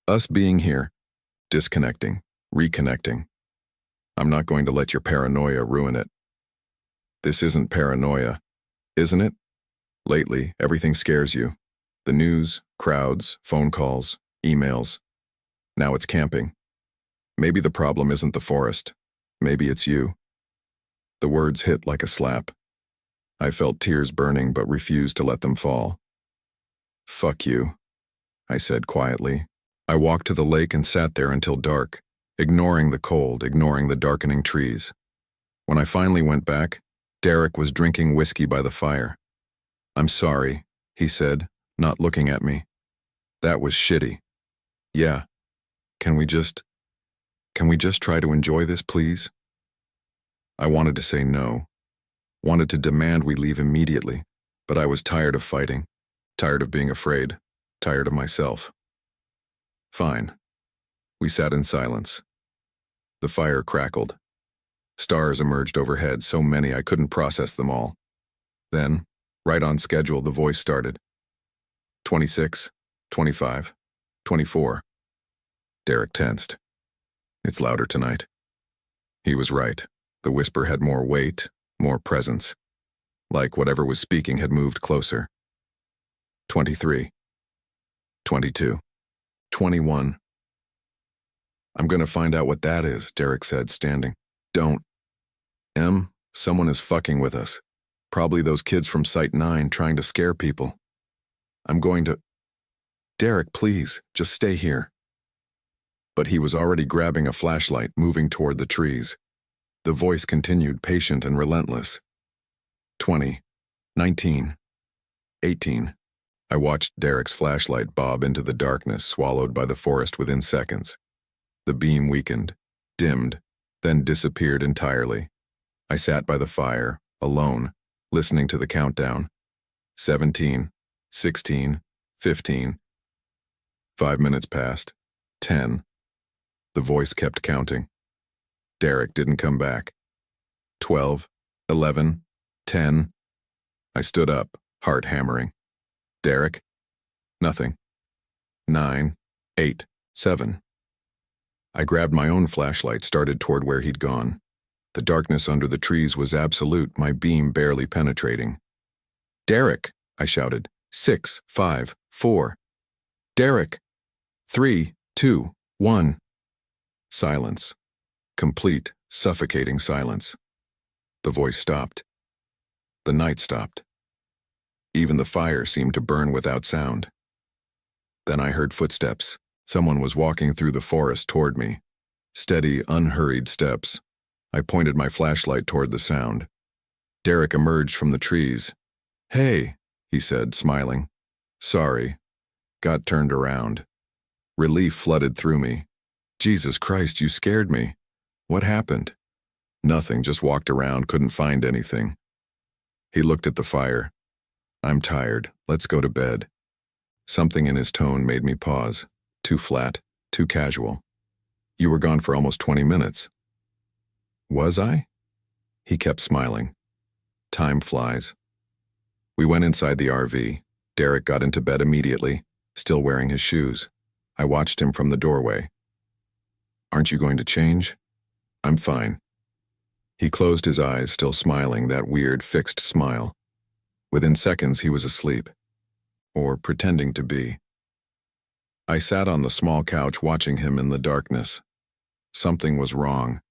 Us being here, disconnecting, reconnecting. I'm not going to let your paranoia ruin it. This isn't paranoia, isn't it? Lately, everything scares you. The news, crowds, phone calls, emails. Now it's camping. Maybe the problem isn't the forest. Maybe it's you. The words hit like a slap. I felt tears burning but refused to let them fall. Fuck you, I said quietly. I walked to the lake and sat there until dark, ignoring the cold, ignoring the darkening trees. When I finally went back, Derek was drinking whiskey by the fire. I'm sorry, he said, not looking at me. That was shitty. Yeah. Can we just try to enjoy this, please? I wanted to say no, wanted to demand we leave immediately, but I was tired of fighting, tired of being afraid, tired of myself. Fine. We sat in silence. The fire crackled. Stars emerged overhead, so many I couldn't process them all. Then, right on schedule, the voice started. 26, 25, 24. Derek tensed. It's louder tonight. He was right. The whisper had more weight, more presence. Like whatever was speaking had moved closer. 23. 22. 21. I'm going to find out what that is, Derek said, standing. Don't. Em, someone is fucking with us. Probably those kids from Site 9 trying to scare people. I'm going to... Derek, please, just stay here. But he was already grabbing a flashlight, moving toward the trees. The voice continued, patient and relentless. 20. 19. 18. I watched Derek's flashlight bob into the darkness, swallowed by the forest within seconds. The beam weakened, dimmed, then disappeared entirely. I sat by the fire, alone, listening to the countdown. 17, 16, 15. 5 minutes passed. 10. The voice kept counting. Derek didn't come back. 12, 11, 10. I stood up, heart hammering. Derek? Nothing. 9, 8, 7. I grabbed my own flashlight, started toward where he'd gone. The darkness under the trees was absolute, my beam barely penetrating. Derek, I shouted. 6, 5, 4. Derek! 3, 2, 1. Silence. Complete, suffocating silence. The voice stopped. The night stopped. Even the fire seemed to burn without sound. Then I heard footsteps. Someone was walking through the forest toward me. Steady, unhurried steps. I pointed my flashlight toward the sound. Derek emerged from the trees. Hey, he said, smiling. Sorry. Got turned around. Relief flooded through me. Jesus Christ, you scared me. What happened? Nothing, just walked around, couldn't find anything. He looked at the fire. I'm tired, let's go to bed. Something in his tone made me pause. Too flat, too casual. You were gone for almost 20 minutes. Was I? He kept smiling. Time flies. We went inside the RV. Derek got into bed immediately, still wearing his shoes. I watched him from the doorway. Aren't you going to change? I'm fine. He closed his eyes, still smiling, that weird, fixed smile. Within seconds, he was asleep. Or pretending to be. I sat on the small couch watching him in the darkness. Something was wrong.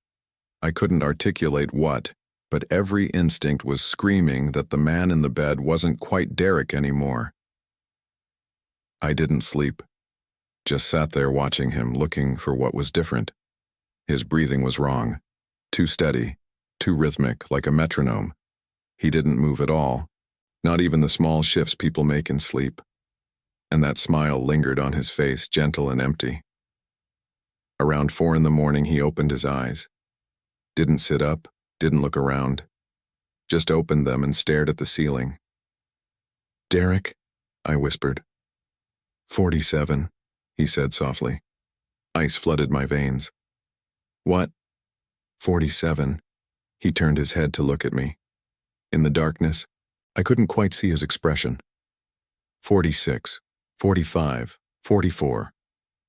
I couldn't articulate what, but every instinct was screaming that the man in the bed wasn't quite Derek anymore. I didn't sleep. Just sat there watching him, looking for what was different. His breathing was wrong. Too steady, too rhythmic, like a metronome. He didn't move at all, not even the small shifts people make in sleep. And that smile lingered on his face, gentle and empty. Around 4 a.m, he opened his eyes. Didn't sit up, didn't look around. Just opened them and stared at the ceiling. "Derek," I whispered. 47, he said softly. Ice flooded my veins. "What?" 47. He turned his head to look at me. In the darkness, I couldn't quite see his expression. 46, 45, 44.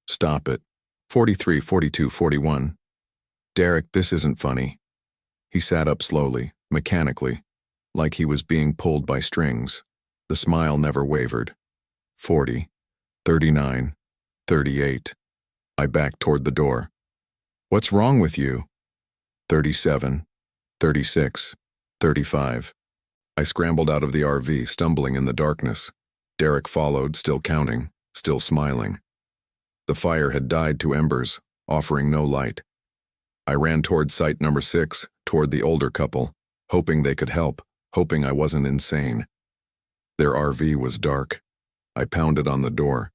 Stop it. 43, 42, 41. "Derek, this isn't funny." He sat up slowly, mechanically, like he was being pulled by strings. The smile never wavered. 40, 39, 38. I backed toward the door. "What's wrong with you?" 37, 36, 35. I scrambled out of the RV, stumbling in the darkness. Derek followed, still counting, still smiling. The fire had died to embers, offering no light. I ran toward site number 6, toward the older couple, hoping they could help, hoping I wasn't insane. Their RV was dark. I pounded on the door.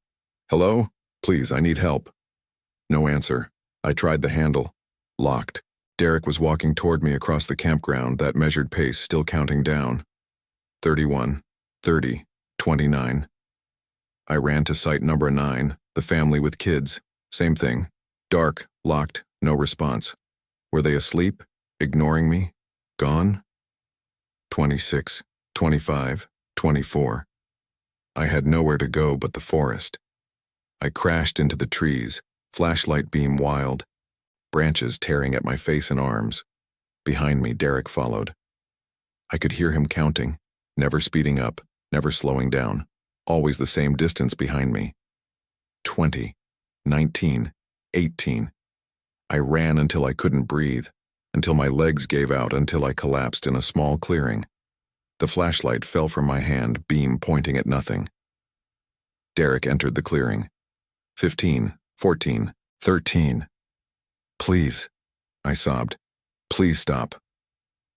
"Hello? Please, I need help." No answer. I tried the handle. Locked. Derek was walking toward me across the campground, that measured pace still counting down. 31, 30, 29. I ran to site number 9, the family with kids. Same thing. Dark, locked, no response. Were they asleep? Ignoring me? Gone? 26, 25, 24. I had nowhere to go but the forest. I crashed into the trees, flashlight beam wild, branches tearing at my face and arms. Behind me, Derek followed. I could hear him counting, never speeding up, never slowing down, always the same distance behind me. 20, 19, 18. I ran until I couldn't breathe, until my legs gave out, until I collapsed in a small clearing. The flashlight fell from my hand, beam pointing at nothing. Derek entered the clearing. 15, 14, 13. "Please," I sobbed. "Please stop."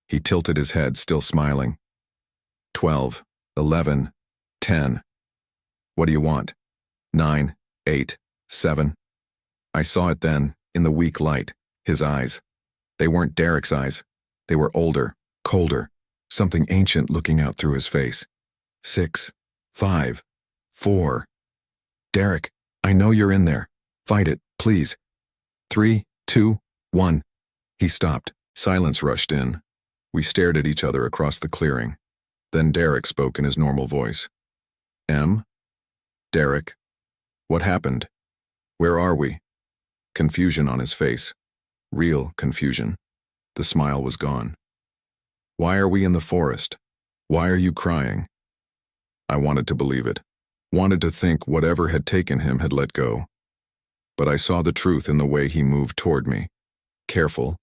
He tilted his head, still smiling. 12, 11, 10. "What do you want?" 9, 8, 7. I saw it then, in the weak light, his eyes. They weren't Derek's eyes. They were older, colder, something ancient looking out through his face. 6, 5, 4. "Derek, I know you're in there. Fight it, please." 3, 2, 1. He stopped. Silence rushed in. We stared at each other across the clearing. Then Derek spoke in his normal voice. "M? Derek? What happened? Where are we?" Confusion on his face. Real confusion. The smile was gone. "Why are we in the forest? Why are you crying?" I wanted to believe it. Wanted to think whatever had taken him had let go. But I saw the truth in the way he moved toward me. Careful,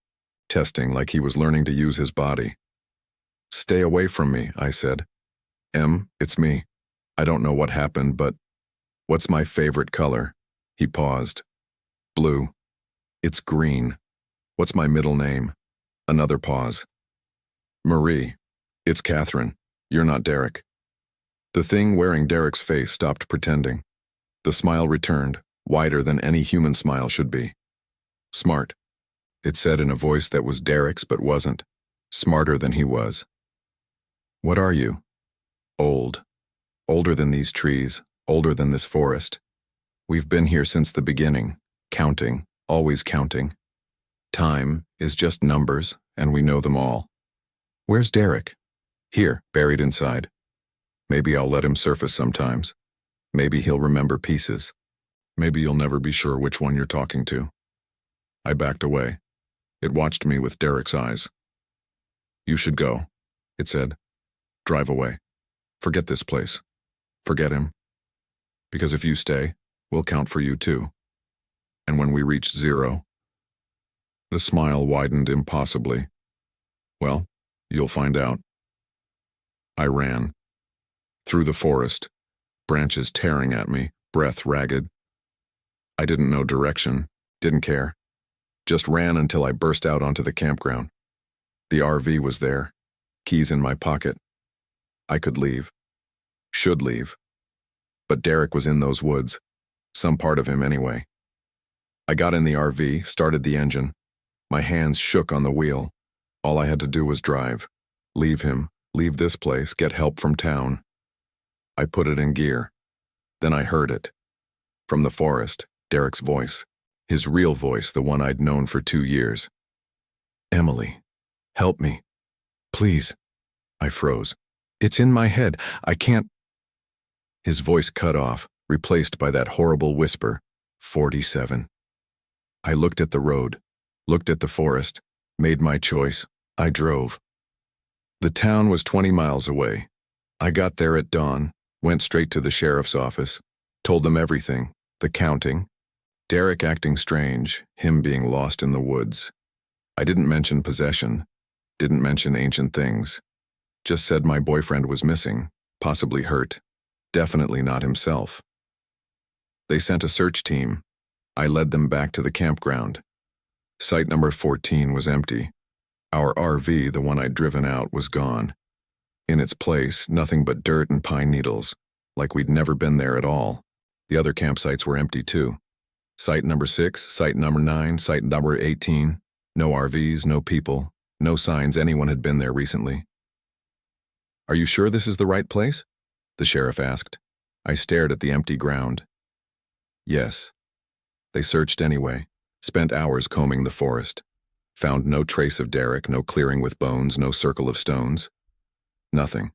testing like he was learning to use his body. "Stay away from me," I said. "M, it's me. I don't know what happened, but what's my favorite color?" He paused. "Blue." "It's green." "What's my middle name?" Another pause. "Marie." "It's Catherine. You're not Derek." The thing wearing Derek's face stopped pretending. The smile returned, wider than any human smile should be. "Smart," it said in a voice that was Derek's but wasn't. Smarter than he was. "What are you?" "Old. Older than these trees, older than this forest. We've been here since the beginning, counting, always counting. Time is just numbers, and we know them all." "Where's Derek?" "Here, buried inside. Maybe I'll let him surface sometimes. Maybe he'll remember pieces. Maybe you'll never be sure which one you're talking to." I backed away. It watched me with Derek's eyes. "You should go," it said. "Drive away. Forget this place. Forget him. Because if you stay, we'll count for you too. And when we reach 0, the smile widened impossibly. "Well, you'll find out." I ran. Through the forest, branches tearing at me, breath ragged. I didn't know direction, didn't care. Just ran until I burst out onto the campground. The RV was there, keys in my pocket. I could leave. Should leave. But Derek was in those woods, some part of him anyway. I got in the RV, started the engine. My hands shook on the wheel. All I had to do was drive. Leave him, leave this place, get help from town. I put it in gear. Then I heard it. From the forest, Derek's voice. His real voice, the one I'd known for 2 years. "Emily, help me. Please." I froze. "It's in my head. I can't." His voice cut off, replaced by that horrible whisper, 47. I looked at the road, looked at the forest, made my choice. I drove. The town was 20 miles away. I got there at dawn, went straight to the sheriff's office, told them everything, the counting, Derek acting strange, him being lost in the woods. I didn't mention possession, didn't mention ancient things, just said my boyfriend was missing, possibly hurt, definitely not himself. They sent a search team. I led them back to the campground. Site number 14 was empty. Our RV, the one I'd driven out, was gone. In its place, nothing but dirt and pine needles, like we'd never been there at all. The other campsites were empty too. Site number 6, site number 9, site number 18. No RVs, no people, no signs anyone had been there recently. "Are you sure this is the right place?" the sheriff asked. I stared at the empty ground. Yes. They searched anyway, spent hours combing the forest. Found no trace of Derek, no clearing with bones, no circle of stones. Nothing.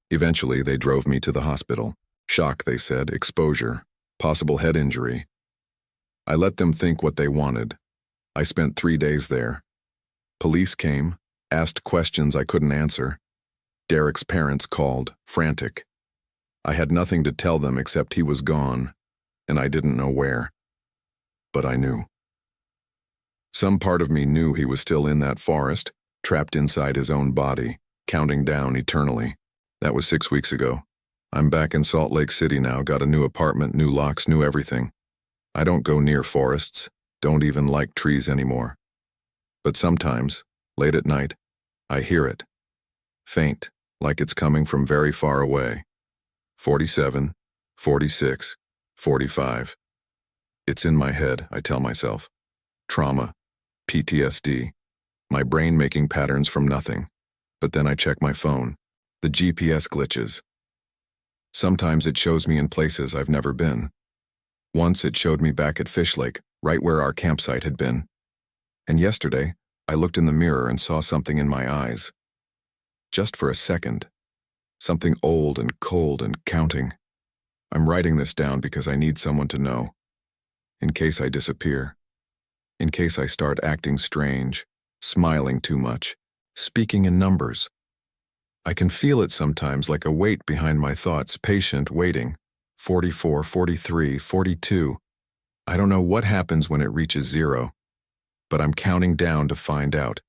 Eventually, they drove me to the hospital. Shock, they said, exposure, possible head injury. I let them think what they wanted. I spent 3 days there. Police came, asked questions I couldn't answer. Derek's parents called, frantic. I had nothing to tell them except he was gone, and I didn't know where. But I knew. Some part of me knew he was still in that forest, trapped inside his own body, counting down eternally. That was 6 weeks ago. I'm back in Salt Lake City now, got a new apartment, new locks, new everything. I don't go near forests, don't even like trees anymore. But sometimes, late at night, I hear it. Faint, like it's coming from very far away. 47, 46, 45. It's in my head, I tell myself. Trauma, PTSD, my brain making patterns from nothing. But then I check my phone. The GPS glitches. Sometimes it shows me in places I've never been. Once it showed me back at Fish Lake, right where our campsite had been. And yesterday, I looked in the mirror and saw something in my eyes. Just for a second. Something old and cold and counting. I'm writing this down because I need someone to know. In case I disappear. In case I start acting strange, smiling too much, speaking in numbers. I can feel it sometimes like a weight behind my thoughts, patient, waiting. 44, 43, 42. I don't know what happens when it reaches 0, but I'm counting down to find out.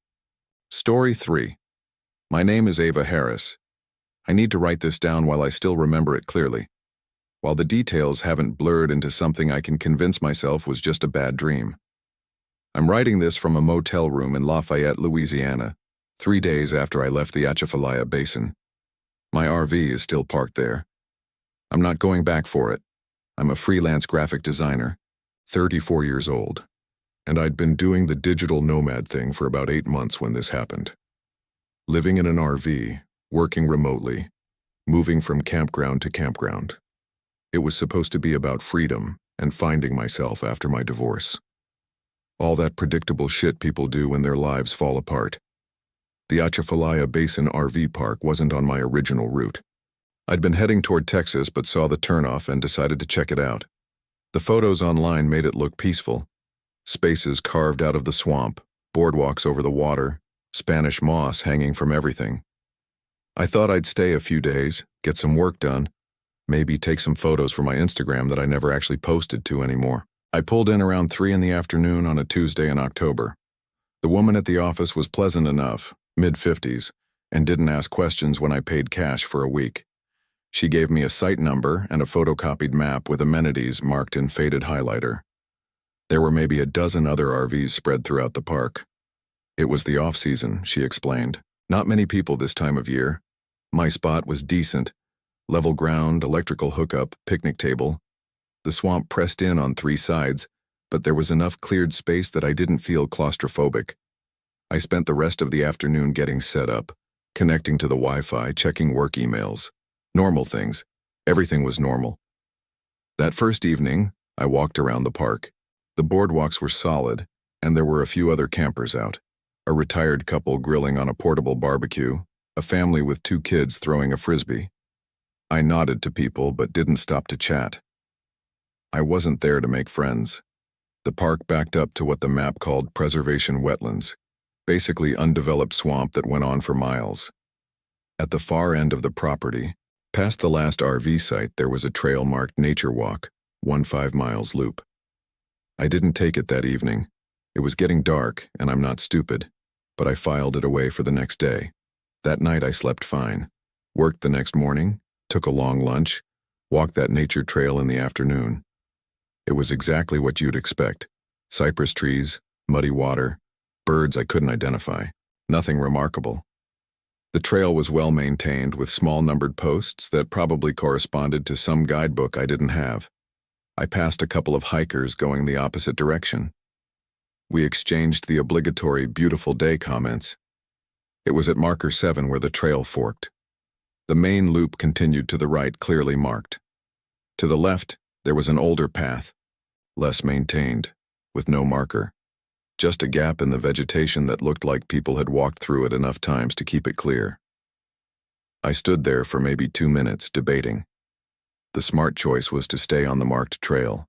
Story 3. My name is Ava Harris. I need to write this down while I still remember it clearly, while the details haven't blurred into something I can convince myself was just a bad dream. I'm writing this from a motel room in Lafayette, Louisiana, 3 days after I left the Atchafalaya Basin. My RV is still parked there. I'm not going back for it. I'm a freelance graphic designer, 34 years old, and I'd been doing the digital nomad thing for about 8 months when this happened. Living in an RV, working remotely, moving from campground to campground. It was supposed to be about freedom and finding myself after my divorce. All that predictable shit people do when their lives fall apart. The Atchafalaya Basin RV park wasn't on my original route. I'd been heading toward Texas but saw the turnoff and decided to check it out. The photos online made it look peaceful. Spaces carved out of the swamp, boardwalks over the water, Spanish moss hanging from everything. I thought I'd stay a few days, get some work done, maybe take some photos for my Instagram that I never actually posted to anymore. I pulled in around 3 in the afternoon on a Tuesday in October. The woman at the office was pleasant enough, mid-50s, and didn't ask questions when I paid cash for a week. She gave me a site number and a photocopied map with amenities marked in faded highlighter. There were maybe a dozen other RVs spread throughout the park. It was the off-season, she explained. Not many people this time of year. My spot was decent. Level ground, electrical hookup, picnic table. The swamp pressed in on 3 sides, but there was enough cleared space that I didn't feel claustrophobic. I spent the rest of the afternoon getting set up, connecting to the Wi-Fi, checking work emails. Normal things. Everything was normal. That first evening, I walked around the park. The boardwalks were solid, and there were a few other campers out. A retired couple grilling on a portable barbecue, a family with 2 kids throwing a frisbee. I nodded to people but didn't stop to chat. I wasn't there to make friends. The park backed up to what the map called preservation wetlands, basically undeveloped swamp that went on for miles. At the far end of the property, past the last RV site, there was a trail marked Nature Walk, 5 miles loop. I didn't take it that evening. It was getting dark, and I'm not stupid, but I filed it away for the next day. That night I slept fine, worked the next morning, took a long lunch, walked that nature trail in the afternoon. It was exactly what you'd expect. Cypress trees, muddy water, birds I couldn't identify. Nothing remarkable. The trail was well maintained with small numbered posts that probably corresponded to some guidebook I didn't have. I passed a couple of hikers going the opposite direction. We exchanged the obligatory beautiful day comments. It was at marker 7 where the trail forked. The main loop continued to the right, clearly marked. To the left, there was an older path, less maintained, with no marker. Just a gap in the vegetation that looked like people had walked through it enough times to keep it clear. I stood there for maybe 2 minutes, debating. The smart choice was to stay on the marked trail.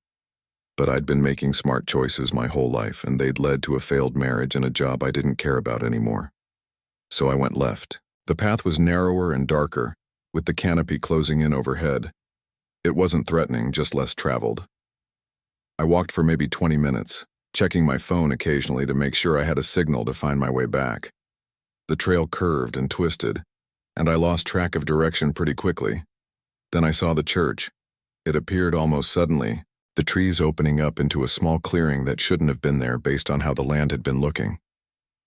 But I'd been making smart choices my whole life, and they'd led to a failed marriage and a job I didn't care about anymore. So I went left. The path was narrower and darker, with the canopy closing in overhead. It wasn't threatening, just less traveled. I walked for maybe 20 minutes, checking my phone occasionally to make sure I had a signal to find my way back. The trail curved and twisted, and I lost track of direction pretty quickly. Then I saw the church. It appeared almost suddenly, the trees opening up into a small clearing that shouldn't have been there based on how the land had been looking.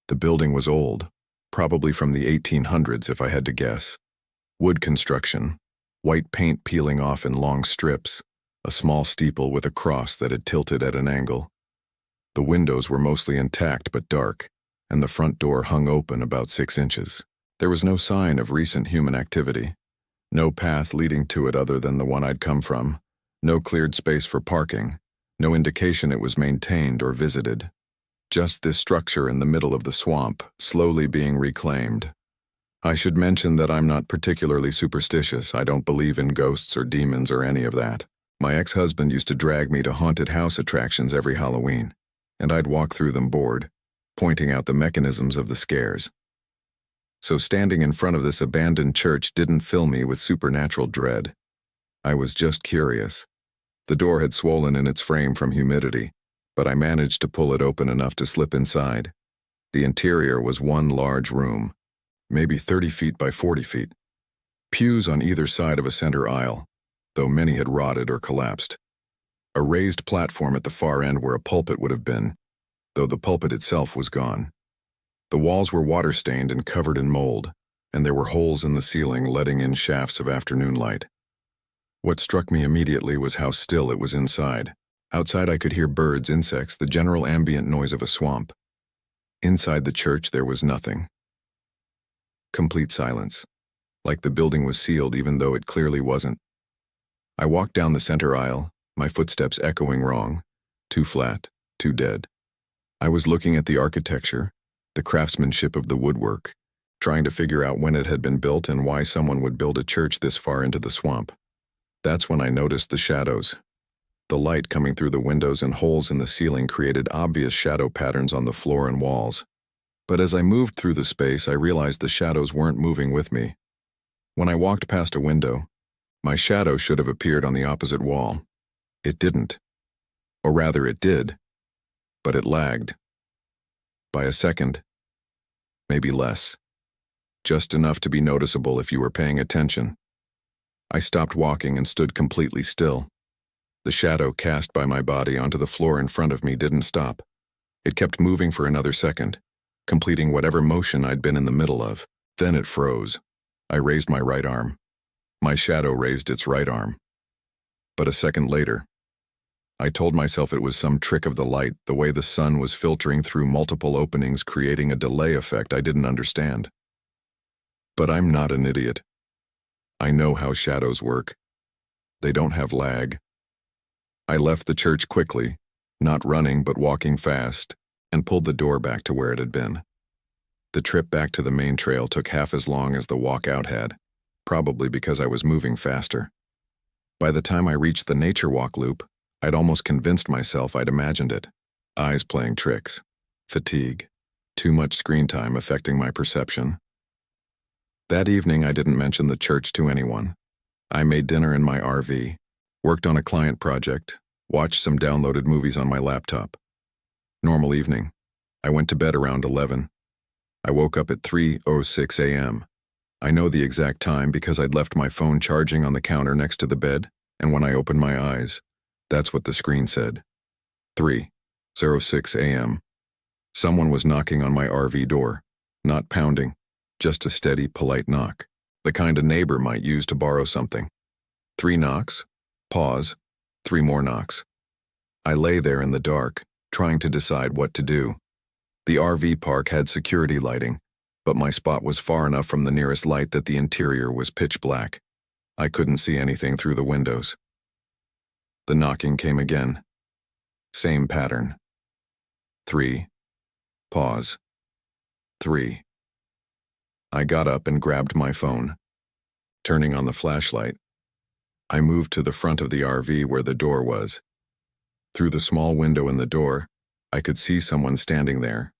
The building was old, probably from the 1800s if I had to guess. Wood construction, white paint peeling off in long strips, a small steeple with a cross that had tilted at an angle. The windows were mostly intact but dark, and the front door hung open about 6 inches. There was no sign of recent human activity. No path leading to it other than the one I'd come from. No cleared space for parking. No indication it was maintained or visited. Just this structure in the middle of the swamp, slowly being reclaimed. I should mention that I'm not particularly superstitious. I don't believe in ghosts or demons or any of that. My ex-husband used to drag me to haunted house attractions every Halloween, and I'd walk through them bored, pointing out the mechanisms of the scares. So standing in front of this abandoned church didn't fill me with supernatural dread. I was just curious. The door had swollen in its frame from humidity, but I managed to pull it open enough to slip inside. The interior was one large room, maybe 30 feet by 40 feet. Pews on either side of a center aisle, though many had rotted or collapsed. A raised platform at the far end where a pulpit would have been, though the pulpit itself was gone. The walls were water-stained and covered in mold, and there were holes in the ceiling letting in shafts of afternoon light. What struck me immediately was how still it was inside. Outside I could hear birds, insects, the general ambient noise of a swamp. Inside the church there was nothing. Complete silence, like the building was sealed even though it clearly wasn't. I walked down the center aisle, my footsteps echoing wrong, too flat, too dead. I was looking at the architecture, the craftsmanship of the woodwork, trying to figure out when it had been built and why someone would build a church this far into the swamp. That's when I noticed the shadows. The light coming through the windows and holes in the ceiling created obvious shadow patterns on the floor and walls. But as I moved through the space, I realized the shadows weren't moving with me. When I walked past a window, my shadow should have appeared on the opposite wall. It didn't. Or rather, it did, but it lagged. By a second, maybe less. Just enough to be noticeable if you were paying attention. I stopped walking and stood completely still. The shadow cast by my body onto the floor in front of me didn't stop. It kept moving for another second, completing whatever motion I'd been in the middle of. Then it froze. I raised my right arm. My shadow raised its right arm. But a second later, I told myself it was some trick of the light, the way the sun was filtering through multiple openings, creating a delay effect I didn't understand. But I'm not an idiot. I know how shadows work. They don't have lag. I left the church quickly, not running but walking fast, and pulled the door back to where it had been. The trip back to the main trail took half as long as the walk out had, probably because I was moving faster. By the time I reached the nature walk loop, I'd almost convinced myself I'd imagined it. Eyes playing tricks, fatigue, too much screen time affecting my perception. That evening I didn't mention the church to anyone. I made dinner in my RV, worked on a client project, watched some downloaded movies on my laptop. Normal evening. I went to bed around 11. I woke up at 3:06 a.m. I know the exact time because I'd left my phone charging on the counter next to the bed, and when I opened my eyes, that's what the screen said. 3:06 a.m. Someone was knocking on my RV door, not pounding, just a steady, polite knock, the kind a neighbor might use to borrow something. 3 knocks, pause, 3 more knocks. I lay there in the dark, trying to decide what to do. The RV park had security lighting, but my spot was far enough from the nearest light that the interior was pitch black. I couldn't see anything through the windows. The knocking came again. Same pattern. 3. Pause. 3. I got up and grabbed my phone. Turning on the flashlight, I moved to the front of the RV where the door was. Through the small window in the door, I could see someone standing there.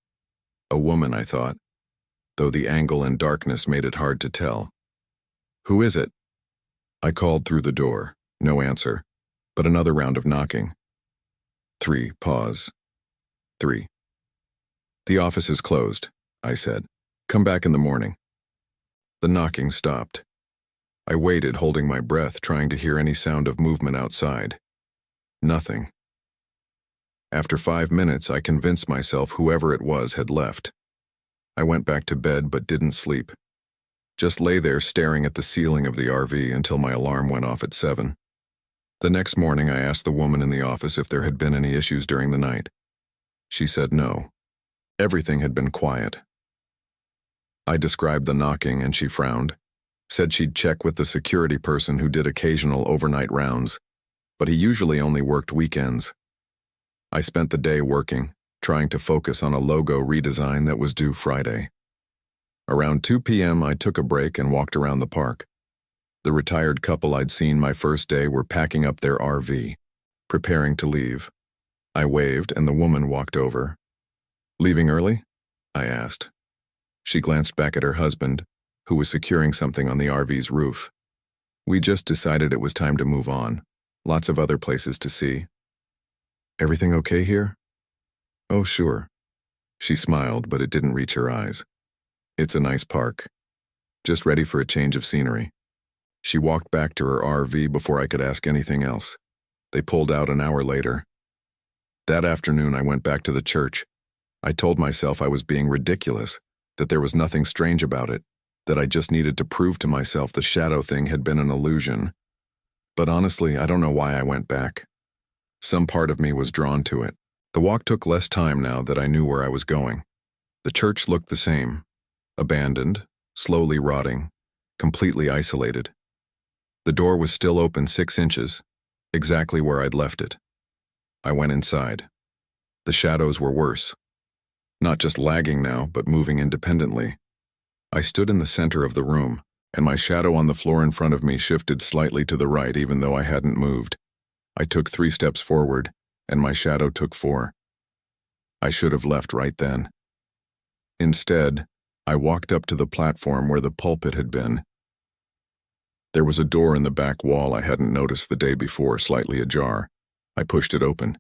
A woman, I thought, though the angle and darkness made it hard to tell. "Who is it?" I called through the door. No answer, but another round of knocking. 3. Pause. 3. "The office is closed," I said. "Come back in the morning." The knocking stopped. I waited, holding my breath, trying to hear any sound of movement outside. Nothing. After 5 minutes, I convinced myself whoever it was had left. I went back to bed but didn't sleep. Just lay there staring at the ceiling of the RV until my alarm went off at 7. The next morning, I asked the woman in the office if there had been any issues during the night. She said no. Everything had been quiet. I described the knocking and she frowned, said she'd check with the security person who did occasional overnight rounds, but he usually only worked weekends. I spent the day working, trying to focus on a logo redesign that was due Friday. Around 2 p.m., I took a break and walked around the park. The retired couple I'd seen my first day were packing up their RV, preparing to leave. I waved and the woman walked over. "Leaving early?" I asked. She glanced back at her husband, who was securing something on the RV's roof. "We just decided it was time to move on. Lots of other places to see." "Everything okay here?" "Oh, sure." She smiled, but it didn't reach her eyes. "It's a nice park. Just ready for a change of scenery." She walked back to her RV before I could ask anything else. They pulled out an hour later. That afternoon, I went back to the church. I told myself I was being ridiculous, that there was nothing strange about it, that I just needed to prove to myself the shadow thing had been an illusion. But honestly, I don't know why I went back. Some part of me was drawn to it. The walk took less time now that I knew where I was going. The church looked the same, abandoned, slowly rotting, completely isolated. The door was still open 6 inches, exactly where I'd left it. I went inside. The shadows were worse. Not just lagging now, but moving independently. I stood in the center of the room, and my shadow on the floor in front of me shifted slightly to the right even though I hadn't moved. I took 3 steps forward, and my shadow took 4. I should have left right then. Instead, I walked up to the platform where the pulpit had been. There was a door in the back wall I hadn't noticed the day before, slightly ajar. I pushed it open.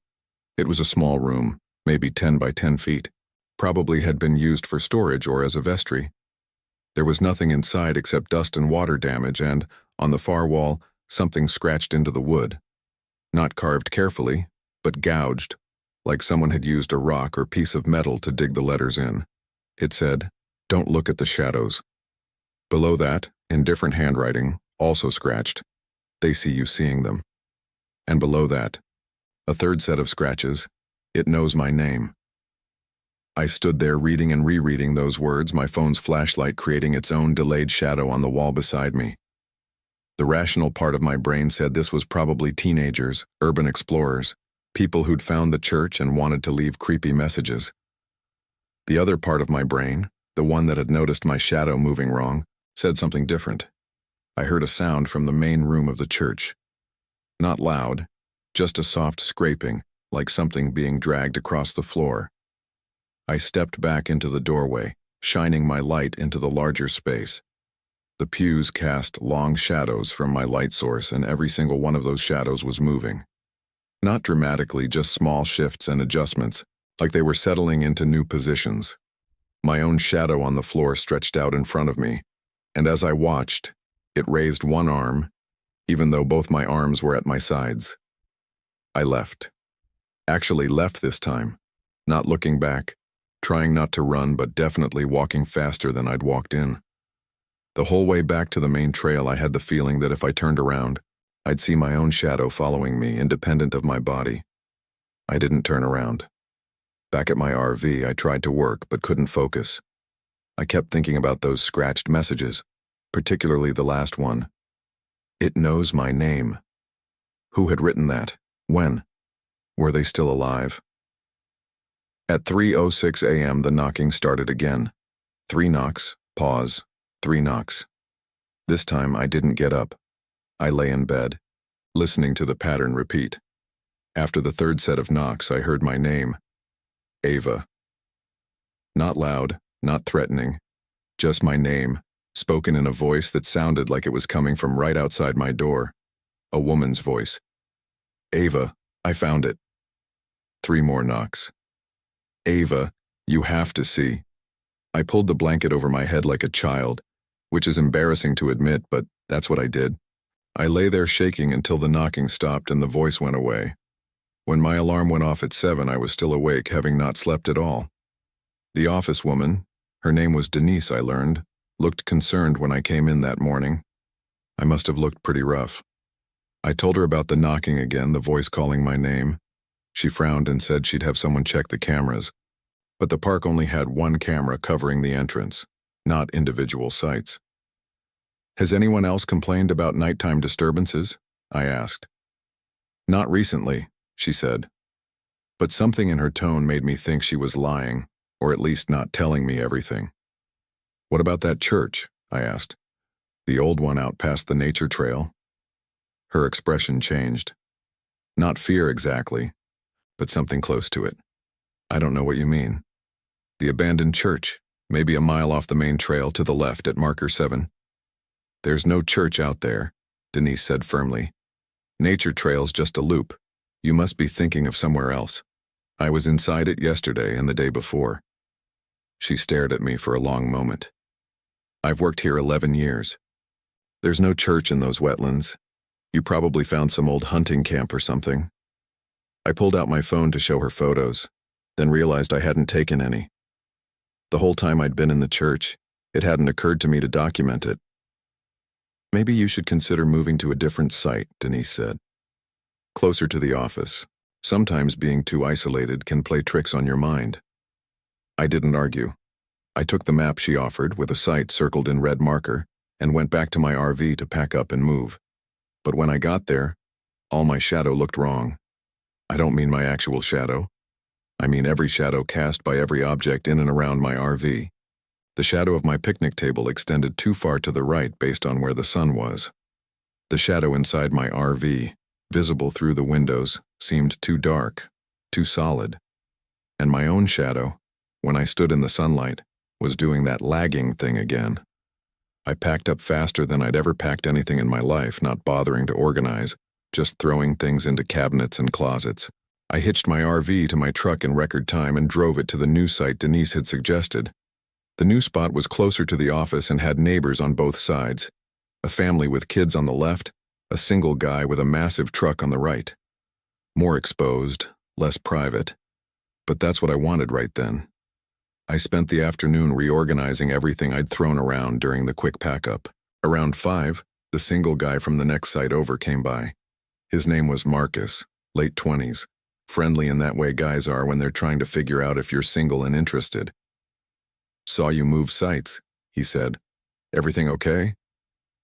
It was a small room, maybe 10 by 10 feet. Probably had been used for storage or as a vestry. There was nothing inside except dust and water damage and, On the far wall, something scratched into the wood. Not carved carefully, but gouged, like someone had used a rock or piece of metal to dig the letters in. It said, "Don't look at the shadows." Below that, in different handwriting, also scratched, "They see you seeing them." And below that, a third set of scratches, "It knows my name." I stood there reading and rereading those words, my phone's flashlight creating its own delayed shadow on the wall beside me. The rational part of my brain said this was probably teenagers, urban explorers, people who'd found the church and wanted to leave creepy messages. The other part of my brain, the one that had noticed my shadow moving wrong, said something different. I heard a sound from the main room of the church. Not loud, just a soft scraping, like something being dragged across the floor. I stepped back into the doorway, shining my light into the larger space. The pews cast long shadows from my light source, and every single one of those shadows was moving. Not dramatically, just small shifts and adjustments, like they were settling into new positions. My own shadow on the floor stretched out in front of me, and as I watched, it raised one arm, even though both my arms were at my sides. I left. Actually left this time, not looking back, trying not to run but definitely walking faster than I'd walked in. The whole way back to the main trail I had the feeling that if I turned around, I'd see my own shadow following me, independent of my body. I didn't turn around. Back at my RV, I tried to work but couldn't focus. I kept thinking about those scratched messages, particularly the last one. "It knows my name." Who had written that? When? Were they still alive? At 3:06 a.m. the knocking started again. 3 knocks, pause, 3 knocks. This time I didn't get up. I lay in bed, listening to the pattern repeat. After the third set of knocks, I heard my name. Ava. Not loud, not threatening, just my name, spoken in a voice that sounded like it was coming from right outside my door. A woman's voice. "Ava, I found it." 3 more knocks. "Ava, you have to see." I pulled the blanket over my head like a child, which is embarrassing to admit, but that's what I did. I lay there shaking until the knocking stopped and the voice went away. When my alarm went off at 7, I was still awake, having not slept at all. The office woman, her name was Denise, I learned, looked concerned when I came in that morning. I must have looked pretty rough. I told her about the knocking again, the voice calling my name. She frowned and said she'd have someone check the cameras. But the park only had one camera covering the entrance, not individual sites. "Has anyone else complained about nighttime disturbances?" I asked. "Not recently," she said. But something in her tone made me think she was lying, or at least not telling me everything. "What about that church?" I asked. "The old one out past the nature trail?" Her expression changed. Not fear exactly, but something close to it. "I don't know what you mean." "The abandoned church, maybe a mile off the main trail to the left at marker 7. "There's no church out there," Denise said firmly. "Nature trail's just a loop. You must be thinking of somewhere else. I was inside it yesterday and the day before." She stared at me for a long moment. "I've worked here 11 years. There's no church in those wetlands. You probably found some old hunting camp or something." I pulled out my phone to show her photos, then realized I hadn't taken any. The whole time I'd been in the church, it hadn't occurred to me to document it. "Maybe you should consider moving to a different site," Denise said. "Closer to the office. Sometimes being too isolated can play tricks on your mind." I didn't argue. I took the map she offered with a site circled in red marker and went back to my RV to pack up and move. But when I got there, all my shadow looked wrong. I don't mean my actual shadow. I mean every shadow cast by every object in and around my RV. The shadow of my picnic table extended too far to the right based on where the sun was. The shadow inside my RV, visible through the windows, seemed too dark, too solid. And my own shadow, when I stood in the sunlight, was doing that lagging thing again. I packed up faster than I'd ever packed anything in my life, not bothering to organize, just throwing things into cabinets and closets. I hitched my RV to my truck in record time and drove it to the new site Denise had suggested. The new spot was closer to the office and had neighbors on both sides. A family with kids on the left, a single guy with a massive truck on the right. More exposed, less private. But that's what I wanted right then. I spent the afternoon reorganizing everything I'd thrown around during the quick pack-up. Around 5, the single guy from the next site over came by. His name was Marcus, late 20s, friendly in that way guys are when they're trying to figure out if you're single and interested. "Saw you move sites," he said. "Everything okay?"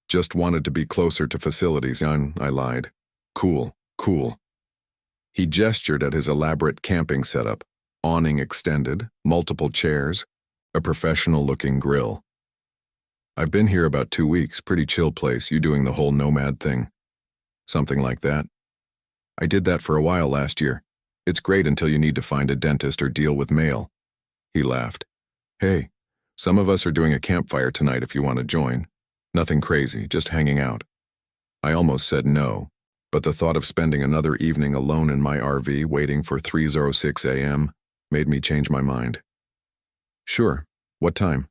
"Just wanted to be closer to facilities," I lied. "Cool, cool." He gestured at his elaborate camping setup, awning extended, multiple chairs, a professional-looking grill. "I've been here about 2 weeks, pretty chill place, you doing the whole nomad thing?" "Something like that. I did that for a while last year. It's great until you need to find a dentist or deal with mail." He laughed. "Hey, some of us are doing a campfire tonight if you want to join. Nothing crazy, just hanging out." I almost said no, but the thought of spending another evening alone in my RV waiting for 3:06 a.m. made me change my mind. "Sure, what time?"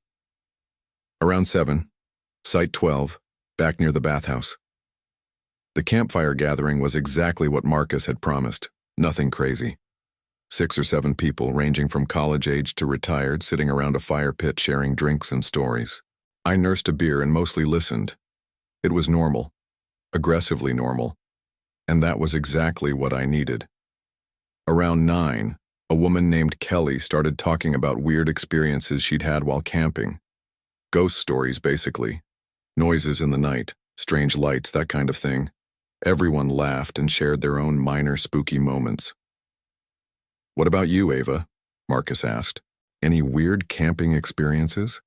"Around 7, Site 12, back near the bathhouse." The campfire gathering was exactly what Marcus had promised, nothing crazy. 6 or 7 people, ranging from college-age to retired, sitting around a fire pit sharing drinks and stories. I nursed a beer and mostly listened. It was normal, aggressively normal, and that was exactly what I needed. Around 9, a woman named Kelly started talking about weird experiences she'd had while camping. Ghost stories, basically. Noises in the night, strange lights, that kind of thing. Everyone laughed and shared their own minor spooky moments. "What about you, Ava?" Marcus asked. "Any weird camping experiences?"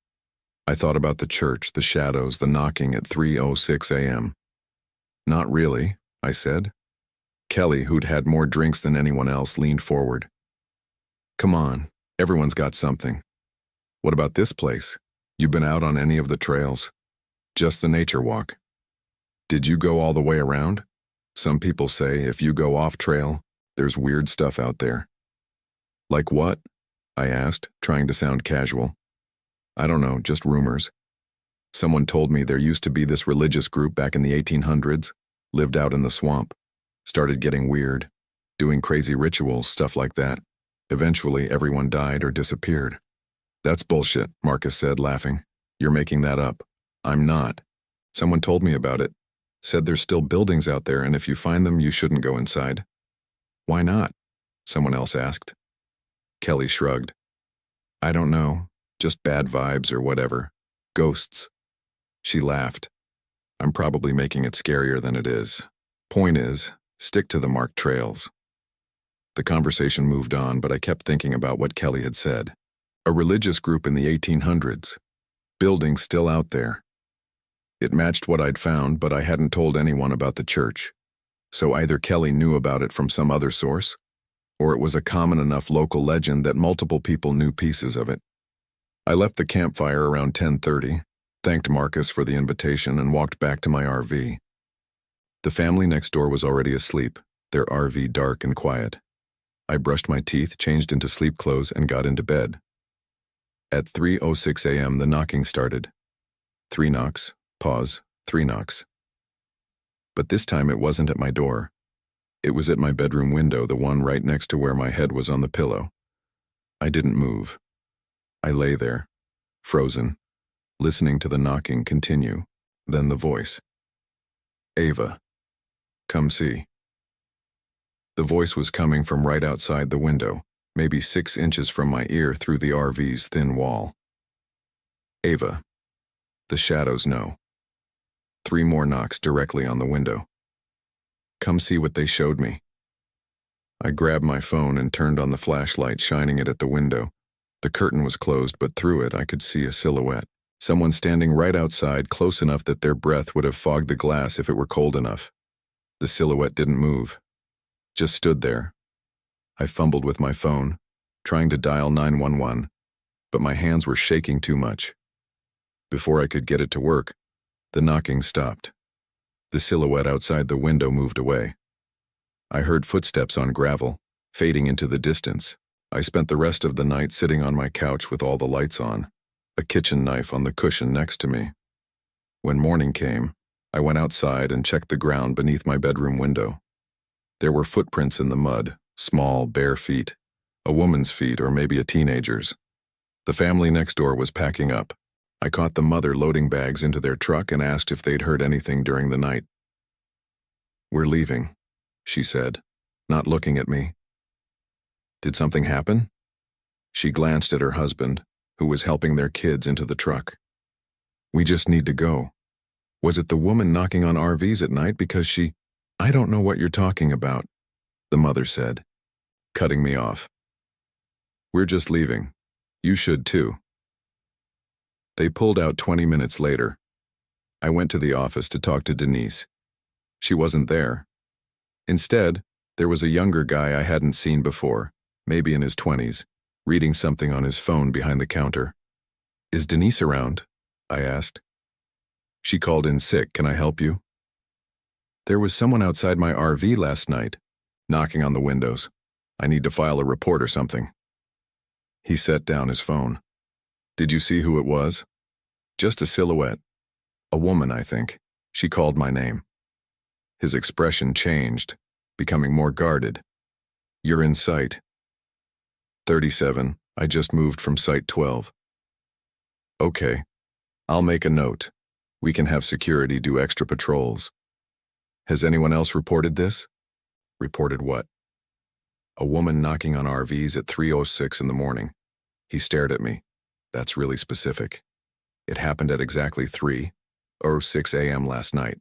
I thought about the church, the shadows, the knocking at 3:06 a.m. "Not really," I said. Kelly, who'd had more drinks than anyone else, leaned forward. "Come on, everyone's got something. What about this place? You been out on any of the trails?" "Just the nature walk." "Did you go all the way around? Some people say if you go off trail, there's weird stuff out there." "Like what?" I asked, trying to sound casual. "I don't know, just rumors. Someone told me there used to be this religious group back in the 1800s, lived out in the swamp, started getting weird, doing crazy rituals, stuff like that. Eventually, everyone died or disappeared." "That's bullshit," Marcus said, laughing. "You're making that up." "I'm not. Someone told me about it. Said there's still buildings out there, and if you find them, you shouldn't go inside." "Why not?" someone else asked. Kelly shrugged. "I don't know. Just bad vibes or whatever. Ghosts." She laughed. "I'm probably making it scarier than it is. Point is, stick to the marked trails." The conversation moved on, but I kept thinking about what Kelly had said. A religious group in the 1800s. Buildings still out there. It matched what I'd found, but I hadn't told anyone about the church. So either Kelly knew about it from some other source, or it was a common enough local legend that multiple people knew pieces of it. I left the campfire around 10:30, thanked Marcus for the invitation, and walked back to my RV. The family next door was already asleep, their RV dark and quiet. I brushed my teeth, changed into sleep clothes, and got into bed. At 3:06 a.m., the knocking started. 3 knocks, pause, 3 knocks. But this time it wasn't at my door. It was at my bedroom window, the one right next to where my head was on the pillow. I didn't move. I lay there, frozen, listening to the knocking continue, then the voice. "Ava, come see." The voice was coming from right outside the window, maybe 6 inches from my ear through the RV's thin wall. "Ava." The shadows know. 3 more knocks directly on the window. "Come see what they showed me." I grabbed my phone and turned on the flashlight, shining it at the window. The curtain was closed, but through it I could see a silhouette. Someone standing right outside, close enough that their breath would have fogged the glass if it were cold enough. The silhouette didn't move. Just stood there. I fumbled with my phone, trying to dial 911, but my hands were shaking too much. Before I could get it to work, the knocking stopped. The silhouette outside the window moved away. I heard footsteps on gravel, fading into the distance. I spent the rest of the night sitting on my couch with all the lights on, a kitchen knife on the cushion next to me. When morning came, I went outside and checked the ground beneath my bedroom window. There were footprints in the mud, small, bare feet, a woman's feet or maybe a teenager's. The family next door was packing up. I caught the mother loading bags into their truck and asked if they'd heard anything during the night. "We're leaving," she said, not looking at me. "Did something happen?" She glanced at her husband, who was helping their kids into the truck. "We just need to go. Was it the woman knocking on RVs at night because she—" "I don't know what you're talking about," the mother said, cutting me off. "We're just leaving. You should too." They pulled out 20 minutes later. I went to the office to talk to Denise. She wasn't there. Instead, there was a younger guy I hadn't seen before, maybe in his 20s, reading something on his phone behind the counter. "Is Denise around?" I asked. "She called in sick. Can I help you?" "There was someone outside my RV last night, knocking on the windows. I need to file a report or something." He set down his phone. "Did you see who it was?" "Just a silhouette. A woman, I think. She called my name." His expression changed, becoming more guarded. "You're in sight." 37. I just moved from Site 12. "Okay. I'll make a note. We can have security do extra patrols." "Has anyone else reported this?" "Reported what?" "A woman knocking on RVs at 3:06 in the morning." He stared at me. "That's really specific. It happened at exactly 3:06 a.m. last night,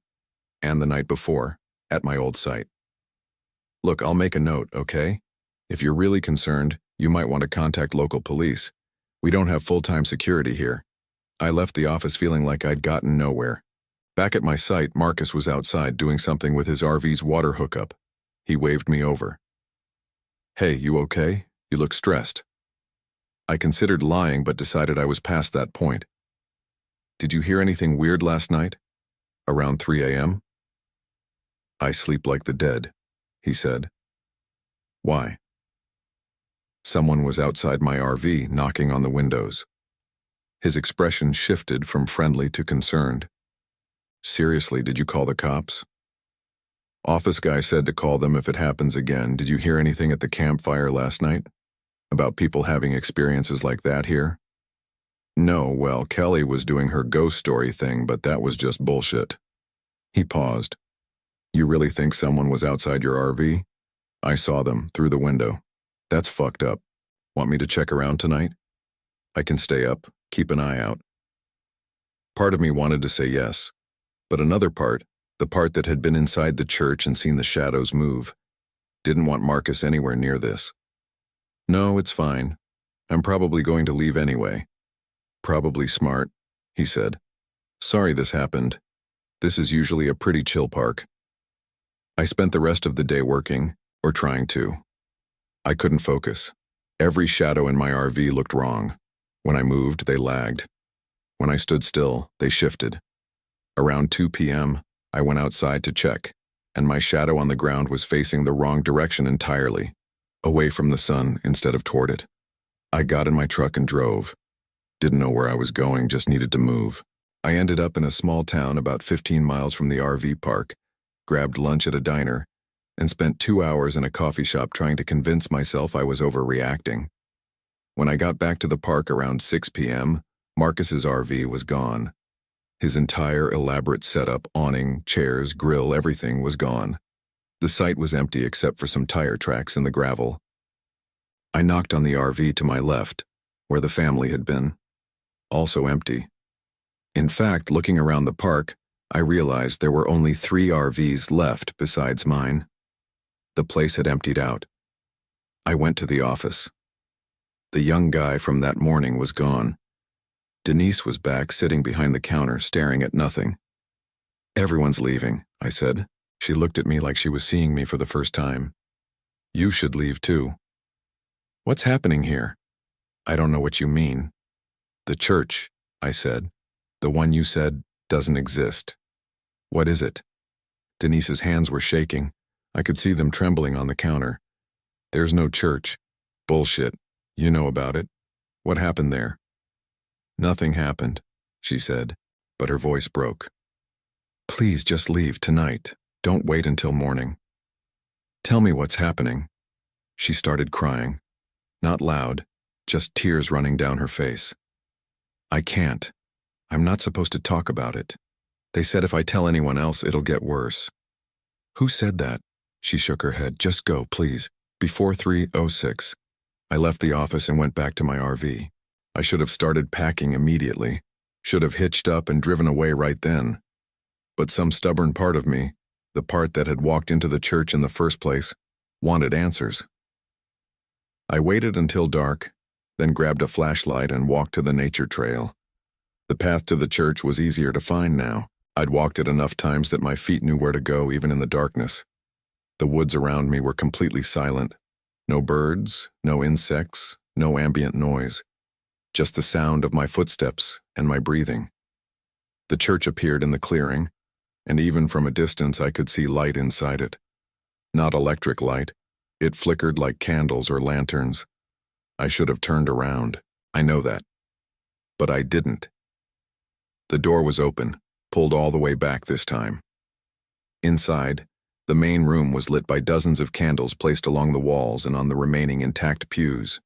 and the night before, at my old site." "Look, I'll make a note, okay? If you're really concerned, you might want to contact local police. We don't have full-time security here." I left the office feeling like I'd gotten nowhere. Back at my site, Marcus was outside doing something with his RV's water hookup. He waved me over. "Hey, you okay? You look stressed." I considered lying but decided I was past that point. "Did you hear anything weird last night? Around 3 a.m.? "I sleep like the dead," he said. "Why?" "Someone was outside my RV knocking on the windows." His expression shifted from friendly to concerned. "Seriously, did you call the cops?" "Office guy said to call them if it happens again. Did you hear anything at the campfire last night? About people having experiences like that here?" "No, well, Kelly was doing her ghost story thing, but that was just bullshit." He paused. "You really think someone was outside your RV?" "I saw them, through the window." "That's fucked up. Want me to check around tonight?" "I can stay up, keep an eye out." Part of me wanted to say yes, but another part, the part that had been inside the church and seen the shadows move, didn't want Marcus anywhere near this. "No, it's fine. I'm probably going to leave anyway." "Probably smart," he said. "Sorry this happened. This is usually a pretty chill park." I spent the rest of the day working, or trying to. I couldn't focus. Every shadow in my RV looked wrong. When I moved, they lagged. When I stood still, they shifted. Around 2 p.m., I went outside to check, and my shadow on the ground was facing the wrong direction entirely, away from the sun instead of toward it. I got in my truck and drove. Didn't know where I was going, just needed to move. I ended up in a small town about 15 miles from the RV park, grabbed lunch at a diner, and spent 2 hours in a coffee shop trying to convince myself I was overreacting. When I got back to the park around 6 p.m., Marcus's RV was gone. His entire elaborate setup, awning, chairs, grill, everything was gone. The site was empty except for some tire tracks in the gravel. I knocked on the RV to my left, where the family had been. Also empty. In fact, looking around the park, I realized there were only 3 RVs left besides mine. The place had emptied out. I went to the office. The young guy from that morning was gone. Denise was back, sitting behind the counter, staring at nothing. "Everyone's leaving," I said. She looked at me like she was seeing me for the first time. "You should leave too." "What's happening here?" "I don't know what you mean." "The church," I said. "The one you said doesn't exist." "What is it?" Denise's hands were shaking. I could see them trembling on the counter. "There's no church." "Bullshit. You know about it. What happened there?" "Nothing happened," she said, but her voice broke. Please just leave tonight. Don't wait until morning. Tell me what's happening. She started crying. Not loud, just tears running down her face. I can't. I'm not supposed to talk about it. They said if I tell anyone else, it'll get worse. Who said that? She shook her head. Just go, please. Before 3:06. I left the office and went back to my RV. I should have started packing immediately. Should have hitched up and driven away right then. But some stubborn part of me, the part that had walked into the church in the first place, wanted answers. I waited until dark, then grabbed a flashlight and walked to the nature trail. The path to the church was easier to find now. I'd walked it enough times that my feet knew where to go even in the darkness. The woods around me were completely silent. No birds, no insects, no ambient noise. Just the sound of my footsteps and my breathing. The church appeared in the clearing, and even from a distance I could see light inside it. Not electric light. It flickered like candles or lanterns. I should have turned around. I know that. But I didn't. The door was open, pulled all the way back this time. Inside, the main room was lit by dozens of candles placed along the walls and on the remaining intact pews.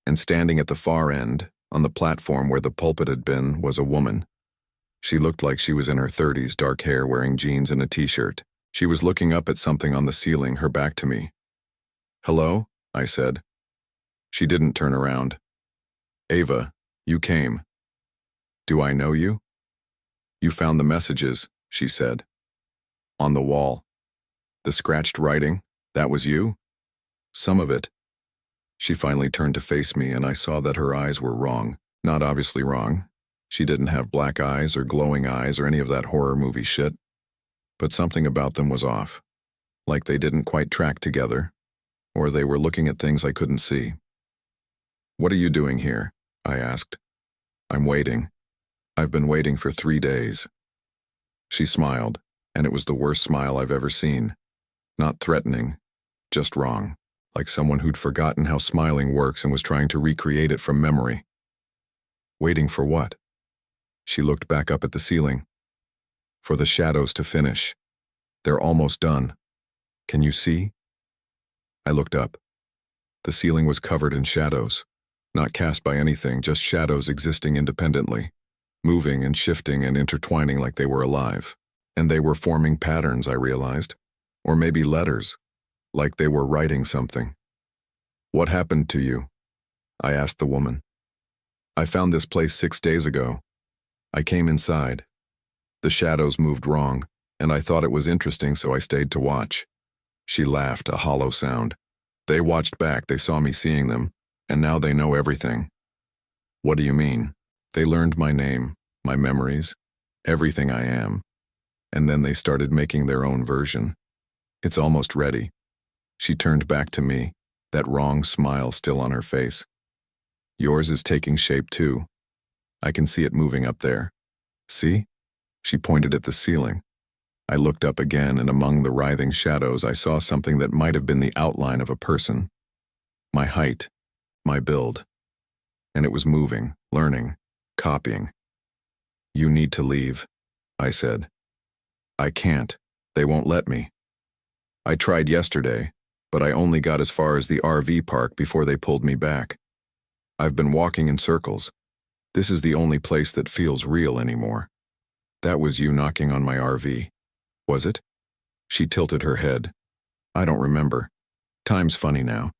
And standing at the far end, on the platform where the pulpit had been, was a woman. She looked like she was in her 30s, dark hair, wearing jeans and a t-shirt. She was looking up at something on the ceiling, her back to me. Hello? I said. She didn't turn around. Ava, you came. Do I know you? You found the messages, she said. On the wall. The scratched writing, that was you? Some of it. She finally turned to face me and I saw that her eyes were wrong. Not obviously wrong. She didn't have black eyes or glowing eyes or any of that horror movie shit. But something about them was off. Like they didn't quite track together. Or they were looking at things I couldn't see. What are you doing here? I asked. I'm waiting. I've been waiting for 3 days. She smiled, and it was the worst smile I've ever seen. Not threatening, just wrong, like someone who'd forgotten how smiling works and was trying to recreate it from memory. Waiting for what? She looked back up at the ceiling. For the shadows to finish. They're almost done. Can you see? I looked up. The ceiling was covered in shadows, not cast by anything, just shadows existing independently, moving and shifting and intertwining like they were alive. And they were forming patterns, I realized. Or maybe letters, like they were writing something. What happened to you? I asked the woman. I found this place 6 days ago. I came inside. The shadows moved wrong, and I thought it was interesting, so I stayed to watch. She laughed, a hollow sound. They watched back, they saw me seeing them, and now they know everything. What do you mean? They learned my name, my memories, everything I am. And then they started making their own version. It's almost ready. She turned back to me, that wrong smile still on her face. Yours is taking shape too. I can see it moving up there. See? She pointed at the ceiling. I looked up again, and among the writhing shadows I saw something that might have been the outline of a person. My height, my build. And it was moving, learning, copying. You need to leave, I said. I can't. They won't let me. I tried yesterday, but I only got as far as the RV park before they pulled me back. I've been walking in circles. This is the only place that feels real anymore. That was you knocking on my RV. Was it? She tilted her head. I don't remember. Time's funny now.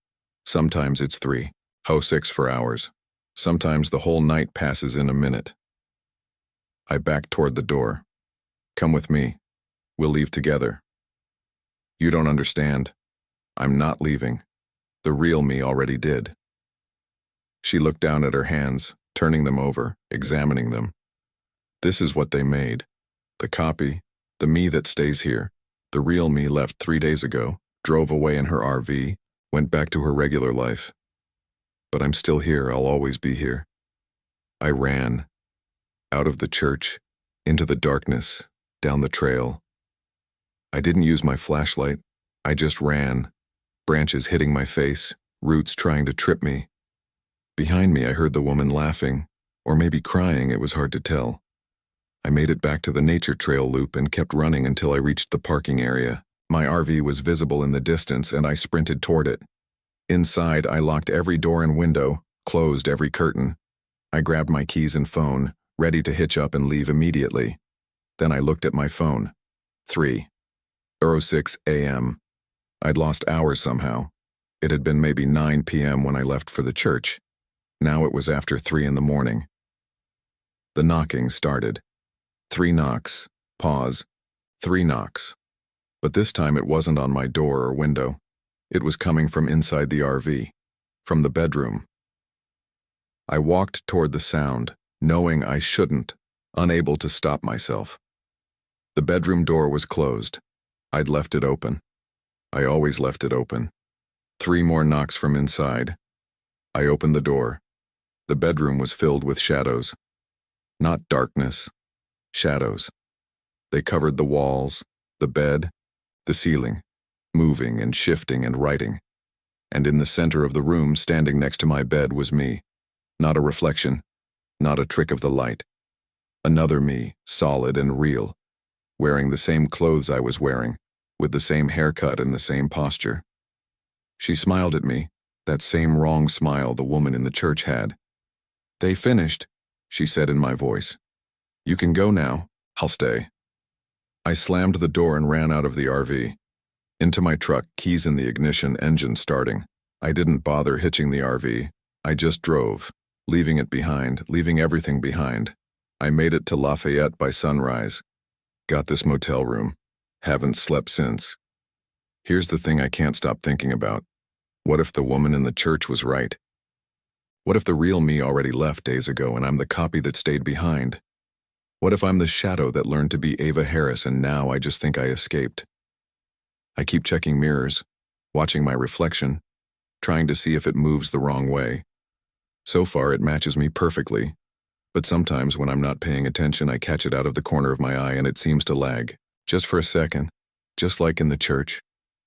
Sometimes it's 3:06 for hours. Sometimes the whole night passes in a minute. I backed toward the door. Come with me. We'll leave together. You don't understand. I'm not leaving. The real me already did. She looked down at her hands, turning them over, examining them. This is what they made. The copy, the me that stays here. The real me left 3 days ago, drove away in her RV, went back to her regular life. But I'm still here, I'll always be here. I ran. Out of the church, into the darkness, down the trail. I didn't use my flashlight. I just ran, branches hitting my face, roots trying to trip me. Behind me I heard the woman laughing, or maybe crying, it was hard to tell. I made it back to the nature trail loop and kept running until I reached the parking area. My RV was visible in the distance and I sprinted toward it. Inside, I locked every door and window, closed every curtain. I grabbed my keys and phone, ready to hitch up and leave immediately. Then I looked at my phone. 3:06 a.m. I'd lost hours somehow. It had been maybe 9 p.m. when I left for the church. Now it was after 3 in the morning. The knocking started. 3 knocks, pause, 3 knocks. But this time it wasn't on my door or window. It was coming from inside the RV, from the bedroom. I walked toward the sound, knowing I shouldn't, unable to stop myself. The bedroom door was closed. I'd left it open. I always left it open. 3 more knocks from inside. I opened the door. The bedroom was filled with shadows. Not darkness, shadows. They covered the walls, the bed, the ceiling, moving and shifting and writing. And in the center of the room, standing next to my bed, was me. Not a reflection, not a trick of the light. Another me, solid and real, wearing the same clothes I was wearing, with the same haircut and the same posture. She smiled at me, that same wrong smile the woman in the church had. "They finished," she said in my voice. "You can go now. I'll stay." I slammed the door and ran out of the RV. Into my truck, keys in the ignition, engine starting. I didn't bother hitching the RV. I just drove, leaving it behind, leaving everything behind. I made it to Lafayette by sunrise. Got this motel room. Haven't slept since. Here's the thing I can't stop thinking about. What if the woman in the church was right? What if the real me already left days ago and I'm the copy that stayed behind? What if I'm the shadow that learned to be Ava Harris and now I just think I escaped? I keep checking mirrors, watching my reflection, trying to see if it moves the wrong way. So far, it matches me perfectly, but sometimes when I'm not paying attention, I catch it out of the corner of my eye and it seems to lag, just for a second, just like in the church.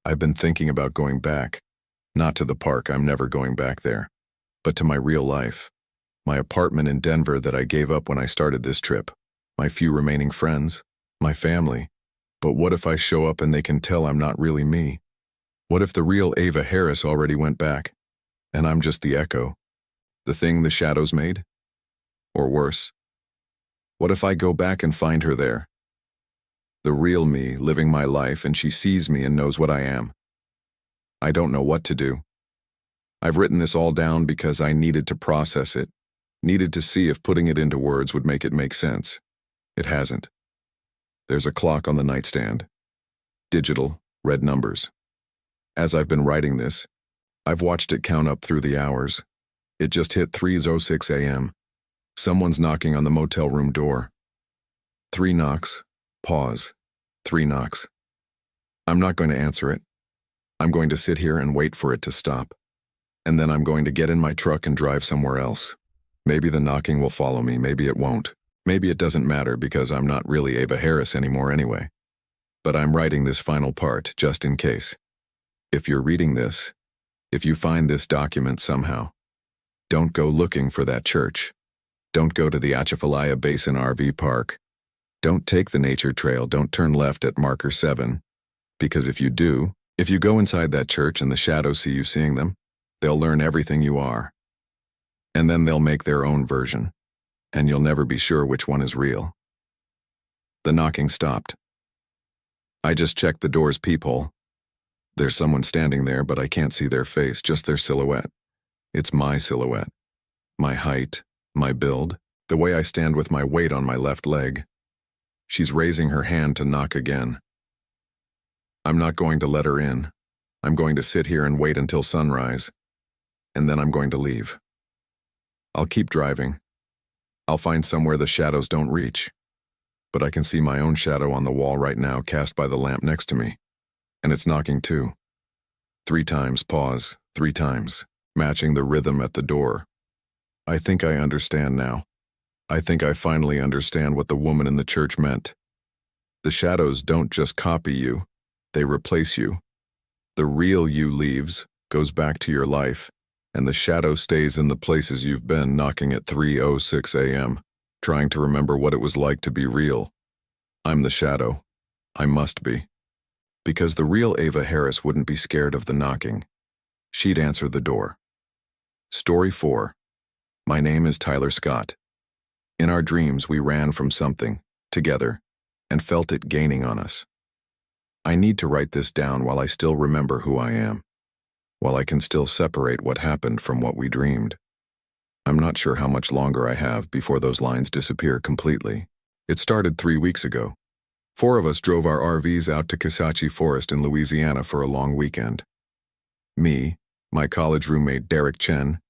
I've been thinking about going back, not to the park, I'm never going back there, but to my real life, my apartment in Denver that I gave up when I started this trip, my few remaining friends, my family. But what if I show up and they can tell I'm not really me? What if the real Ava Harris already went back, and I'm just the echo, the thing the shadows made? Or worse, what if I go back and find her there? The real me living my life and she sees me and knows what I am. I don't know what to do. I've written this all down because I needed to process it, needed to see if putting it into words would make it make sense. It hasn't. There's a clock on the nightstand. Digital, red numbers. As I've been writing this, I've watched it count up through the hours. It just hit 3:06 a.m. Someone's knocking on the motel room door. 3 knocks, pause, 3 knocks. I'm not going to answer it. I'm going to sit here and wait for it to stop. And then I'm going to get in my truck and drive somewhere else. Maybe the knocking will follow me, maybe it won't. Maybe it doesn't matter because I'm not really Ava Harris anymore anyway. But I'm writing this final part just in case. If you're reading this, if you find this document somehow, don't go looking for that church. Don't go to the Atchafalaya Basin RV Park. Don't take the nature trail, don't turn left at marker 7. Because if you do, if you go inside that church and the shadows see you seeing them, they'll learn everything you are. And then they'll make their own version. And you'll never be sure which one is real. The knocking stopped. I just checked the door's peephole. There's someone standing there, but I can't see their face, just their silhouette. It's my silhouette. My height, my build, the way I stand with my weight on my left leg. She's raising her hand to knock again. I'm not going to let her in. I'm going to sit here and wait until sunrise. And then I'm going to leave. I'll keep driving. I'll find somewhere the shadows don't reach. But I can see my own shadow on the wall right now cast by the lamp next to me. And it's knocking too. 3 times, pause, 3 times, matching the rhythm at the door. I think I understand now. I think I finally understand what the woman in the church meant. The shadows don't just copy you, they replace you. The real you leaves, goes back to your life, and the shadow stays in the places you've been knocking at 3:06 a.m., trying to remember what it was like to be real. I'm the shadow. I must be. Because the real Ava Harris wouldn't be scared of the knocking. She'd answer the door. Story 4. My name is Tyler Scott. In our dreams, we ran from something, together, and felt it gaining on us. I need to write this down while I still remember who I am, while I can still separate what happened from what we dreamed. I'm not sure how much longer I have before those lines disappear completely. It started 3 weeks ago. 4 of us drove our RVs out to Kisatchie Forest in Louisiana for a long weekend. Me, my college roommate Derek Chen,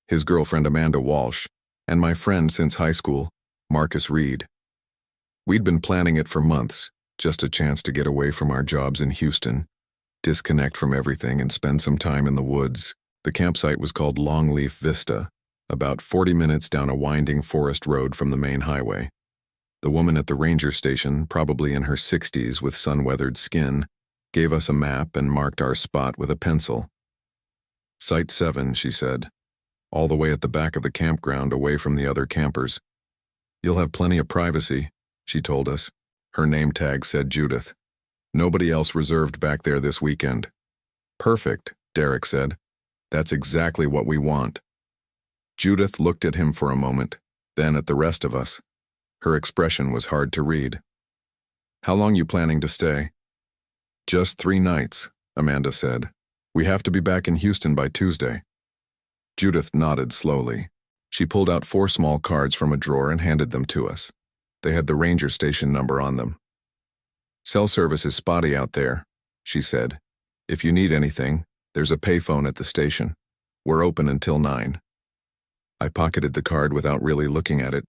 his girlfriend Amanda Walsh, and my friend since high school, Marcus Reed. We'd been planning it for months, just a chance to get away from our jobs in Houston, disconnect from everything and spend some time in the woods. The campsite was called Longleaf Vista, about 40 minutes down a winding forest road from the main highway. The woman at the ranger station, probably in her 60s with sun-weathered skin, gave us a map and marked our spot with a pencil. Site 7, she said, all the way at the back of the campground away from the other campers. You'll have plenty of privacy, she told us. Her name tag said Judith. Nobody else reserved back there this weekend. Perfect, Derek said. That's exactly what we want. Judith looked at him for a moment, then at the rest of us. Her expression was hard to read. How long you planning to stay? Just 3 nights, Amanda said. We have to be back in Houston by Tuesday. Judith nodded slowly. She pulled out 4 small cards from a drawer and handed them to us. They had the ranger station number on them. Cell service is spotty out there, she said. If you need anything, there's a payphone at the station. We're open until 9. I pocketed the card without really looking at it.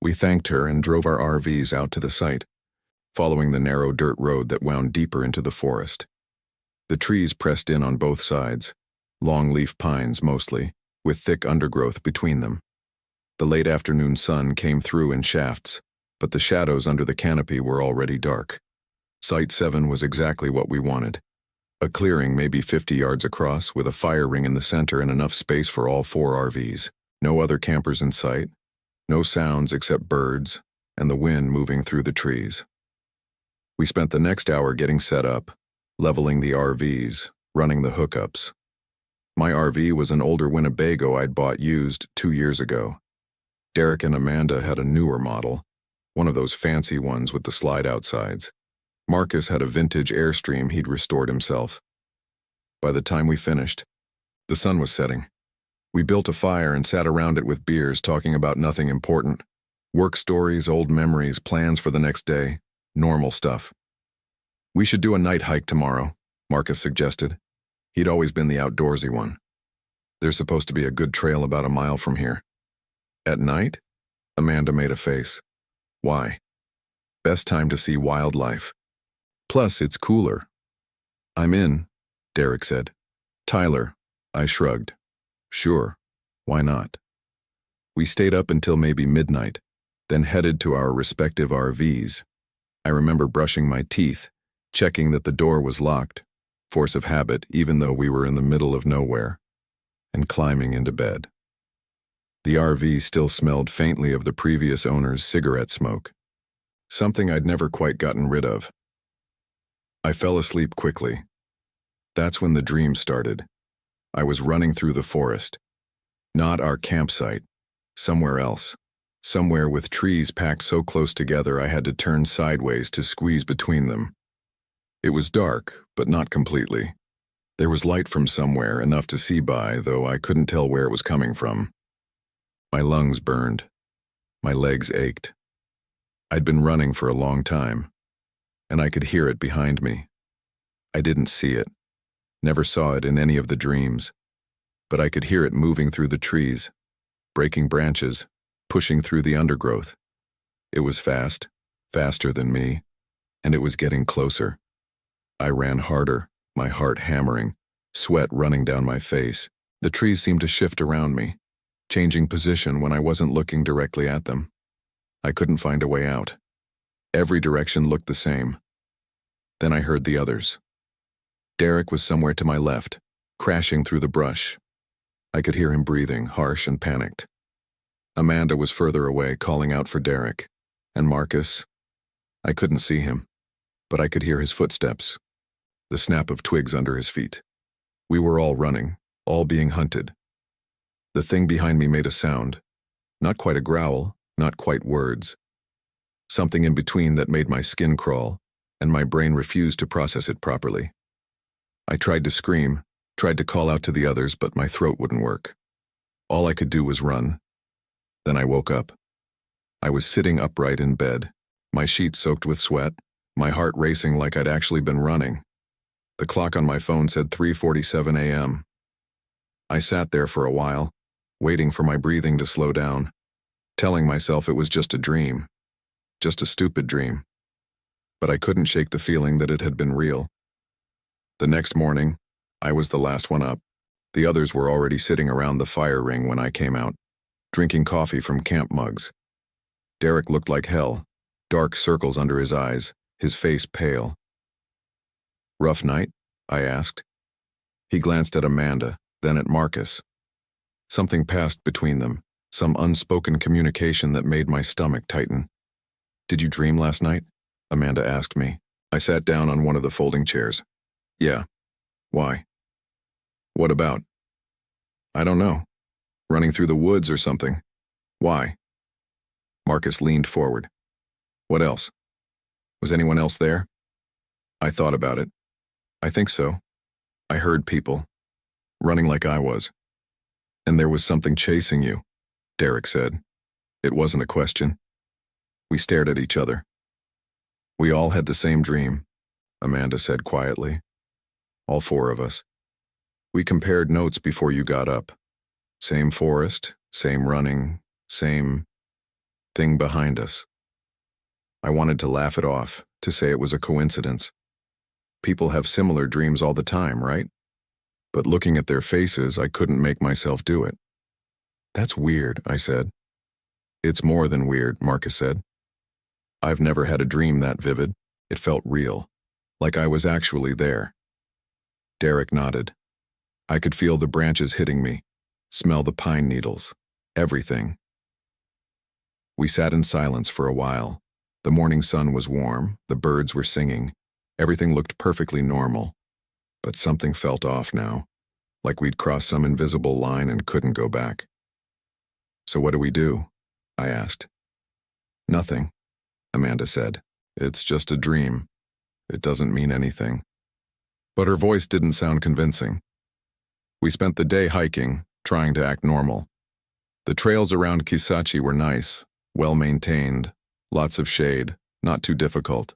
We thanked her and drove our RVs out to the site, following the narrow dirt road that wound deeper into the forest. The trees pressed in on both sides, longleaf pines mostly, with thick undergrowth between them. The late afternoon sun came through in shafts, but the shadows under the canopy were already dark. Site 7 was exactly what we wanted. A clearing maybe 50 yards across with a fire ring in the center and enough space for all 4 RVs. No other campers in sight. No sounds except birds and the wind moving through the trees. We spent the next hour getting set up, leveling the RVs, running the hookups. My RV was an older Winnebago I'd bought used 2 years ago. Derek and Amanda had a newer model, one of those fancy ones with the slide-out sides. Marcus had a vintage Airstream he'd restored himself. By the time we finished, the sun was setting. We built a fire and sat around it with beers talking about nothing important. Work stories, old memories, plans for the next day, normal stuff. We should do a night hike tomorrow, Marcus suggested. He'd always been the outdoorsy one. There's supposed to be a good trail about a mile from here. At night? Amanda made a face. Why? Best time to see wildlife. Plus, it's cooler. I'm in, Derek said. Tyler, I shrugged. Sure, why not? We stayed up until maybe midnight, then headed to our respective RVs. I remember brushing my teeth, checking that the door was locked, force of habit even though we were in the middle of nowhere, and climbing into bed. The RV still smelled faintly of the previous owner's cigarette smoke, something I'd never quite gotten rid of. I fell asleep quickly. That's when the dream started. I was running through the forest. Not our campsite. Somewhere else. Somewhere with trees packed so close together I had to turn sideways to squeeze between them. It was dark, but not completely. There was light from somewhere, enough to see by, though I couldn't tell where it was coming from. My lungs burned. My legs ached. I'd been running for a long time, and I could hear it behind me. I didn't see it. Never saw it in any of the dreams, but I could hear it moving through the trees, breaking branches, pushing through the undergrowth. It was fast, faster than me, and it was getting closer. I ran harder, my heart hammering, sweat running down my face. The trees seemed to shift around me, changing position when I wasn't looking directly at them. I couldn't find a way out. Every direction looked the same. Then I heard the others. Derek was somewhere to my left, crashing through the brush. I could hear him breathing, harsh and panicked. Amanda was further away, calling out for Derek. And Marcus? I couldn't see him, but I could hear his footsteps, the snap of twigs under his feet. We were all running, all being hunted. The thing behind me made a sound, not quite a growl, not quite words. Something in between that made my skin crawl, and my brain refused to process it properly. I tried to scream, tried to call out to the others, but my throat wouldn't work. All I could do was run. Then I woke up. I was sitting upright in bed, my sheets soaked with sweat, my heart racing like I'd actually been running. The clock on my phone said 3:47 a.m. I sat there for a while, waiting for my breathing to slow down, telling myself it was just a dream, just a stupid dream. But I couldn't shake the feeling that it had been real. The next morning, I was the last one up. The others were already sitting around the fire ring when I came out, drinking coffee from camp mugs. Derek looked like hell, dark circles under his eyes, his face pale. "Rough night?" I asked. He glanced at Amanda, then at Marcus. Something passed between them, some unspoken communication that made my stomach tighten. "Did you dream last night?" Amanda asked me. I sat down on one of the folding chairs. "Yeah. Why?" "What about?" "I don't know. Running through the woods or something." "Why?" Marcus leaned forward. "What else? Was anyone else there?" I thought about it. "I think so. I heard people. Running like I was." "And there was something chasing you," Derek said. It wasn't a question. We stared at each other. "We all had the same dream," Amanda said quietly. "All four of us. We compared notes before you got up. Same forest, same running, same thing behind us." I wanted to laugh it off, to say it was a coincidence. People have similar dreams all the time, right? But looking at their faces, I couldn't make myself do it. "That's weird," I said. "It's more than weird," Marcus said. "I've never had a dream that vivid. It felt real, like I was actually there." Derek nodded. I could feel the branches hitting me, smell the pine needles, everything. We sat in silence for a while. The morning sun was warm, the birds were singing, everything looked perfectly normal. But something felt off now, like we'd crossed some invisible line and couldn't go back. "So what do we do?" I asked. "Nothing," Amanda said. "It's just a dream. It doesn't mean anything." But her voice didn't sound convincing. We spent the day hiking, trying to act normal. The trails around Kisachi were nice, well-maintained, lots of shade, not too difficult.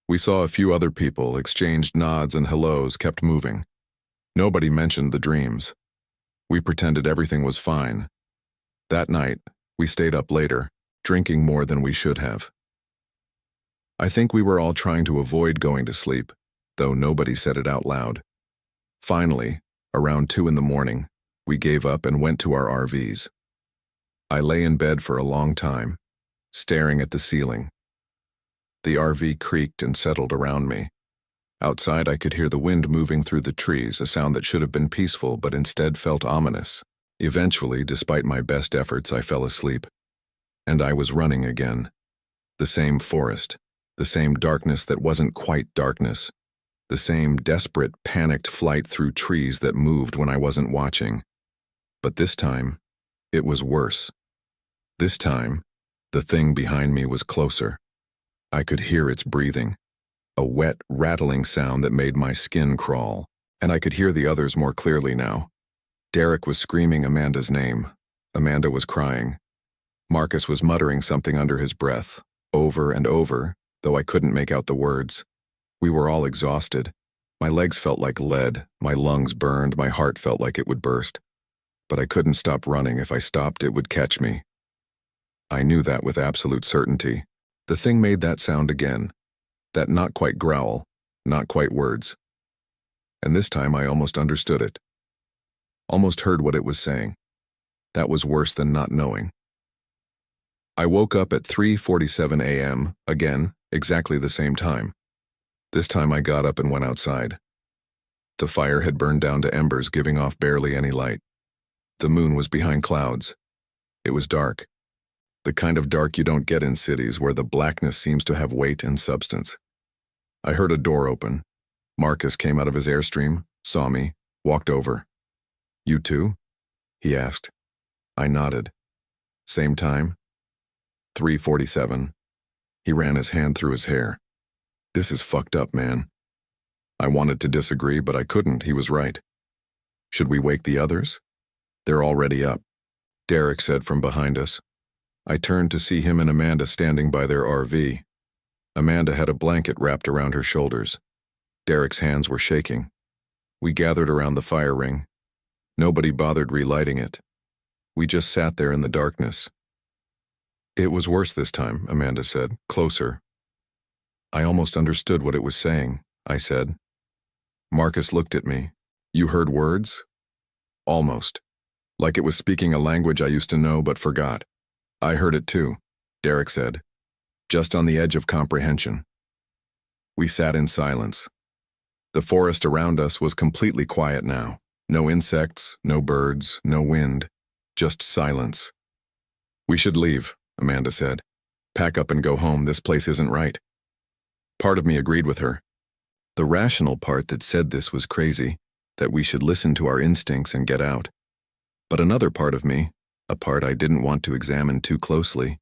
We saw a few other people, exchanged nods and hellos, kept moving. Nobody mentioned the dreams. We pretended everything was fine. That night, we stayed up later, drinking more than we should have. I think we were all trying to avoid going to sleep, though nobody said it out loud. Finally, around 2 in the morning, we gave up and went to our RVs. I lay in bed for a long time, staring at the ceiling. The RV creaked and settled around me. Outside, I could hear the wind moving through the trees, a sound that should have been peaceful but instead felt ominous. Eventually, despite my best efforts, I fell asleep. And I was running again. The same forest, the same darkness that wasn't quite darkness, the same desperate, panicked flight through trees that moved when I wasn't watching. But this time, it was worse. This time, the thing behind me was closer. I could hear its breathing, a wet, rattling sound that made my skin crawl, and I could hear the others more clearly now. Derek was screaming Amanda's name. Amanda was crying. Marcus was muttering something under his breath, over and over, though I couldn't make out the words. We were all exhausted. My legs felt like lead, my lungs burned, my heart felt like it would burst. But I couldn't stop running. If I stopped, it would catch me. I knew that with absolute certainty. The thing made that sound again. That not quite growl, not quite words. And this time I almost understood it. Almost heard what it was saying. That was worse than not knowing. I woke up at 3:47 a.m., again, exactly the same time. This time I got up and went outside. The fire had burned down to embers, giving off barely any light. The moon was behind clouds. It was dark. The kind of dark you don't get in cities where the blackness seems to have weight and substance. I heard a door open. Marcus came out of his Airstream, saw me, walked over. "You too?" he asked. I nodded. "Same time?" 3:47. He ran his hand through his hair. "This is fucked up, man." I wanted to disagree, but I couldn't. He was right. "Should we wake the others?" "They're already up," Derek said from behind us. I turned to see him and Amanda standing by their RV. Amanda had a blanket wrapped around her shoulders. Derek's hands were shaking. We gathered around the fire ring. Nobody bothered relighting it. We just sat there in the darkness. "It was worse this time," Amanda said, "closer." I almost understood what it was saying, I said. Marcus looked at me. "You heard words?" "Almost. Like it was speaking a language I used to know but forgot." "I heard it too," Derek said. "Just on the edge of comprehension." We sat in silence. The forest around us was completely quiet now. No insects, no birds, no wind, just silence. "We should leave," Amanda said. "Pack up and go home. This place isn't right." Part of me agreed with her. The rational part that said this was crazy, that we should listen to our instincts and get out. But another part of me, a part I didn't want to examine too closely,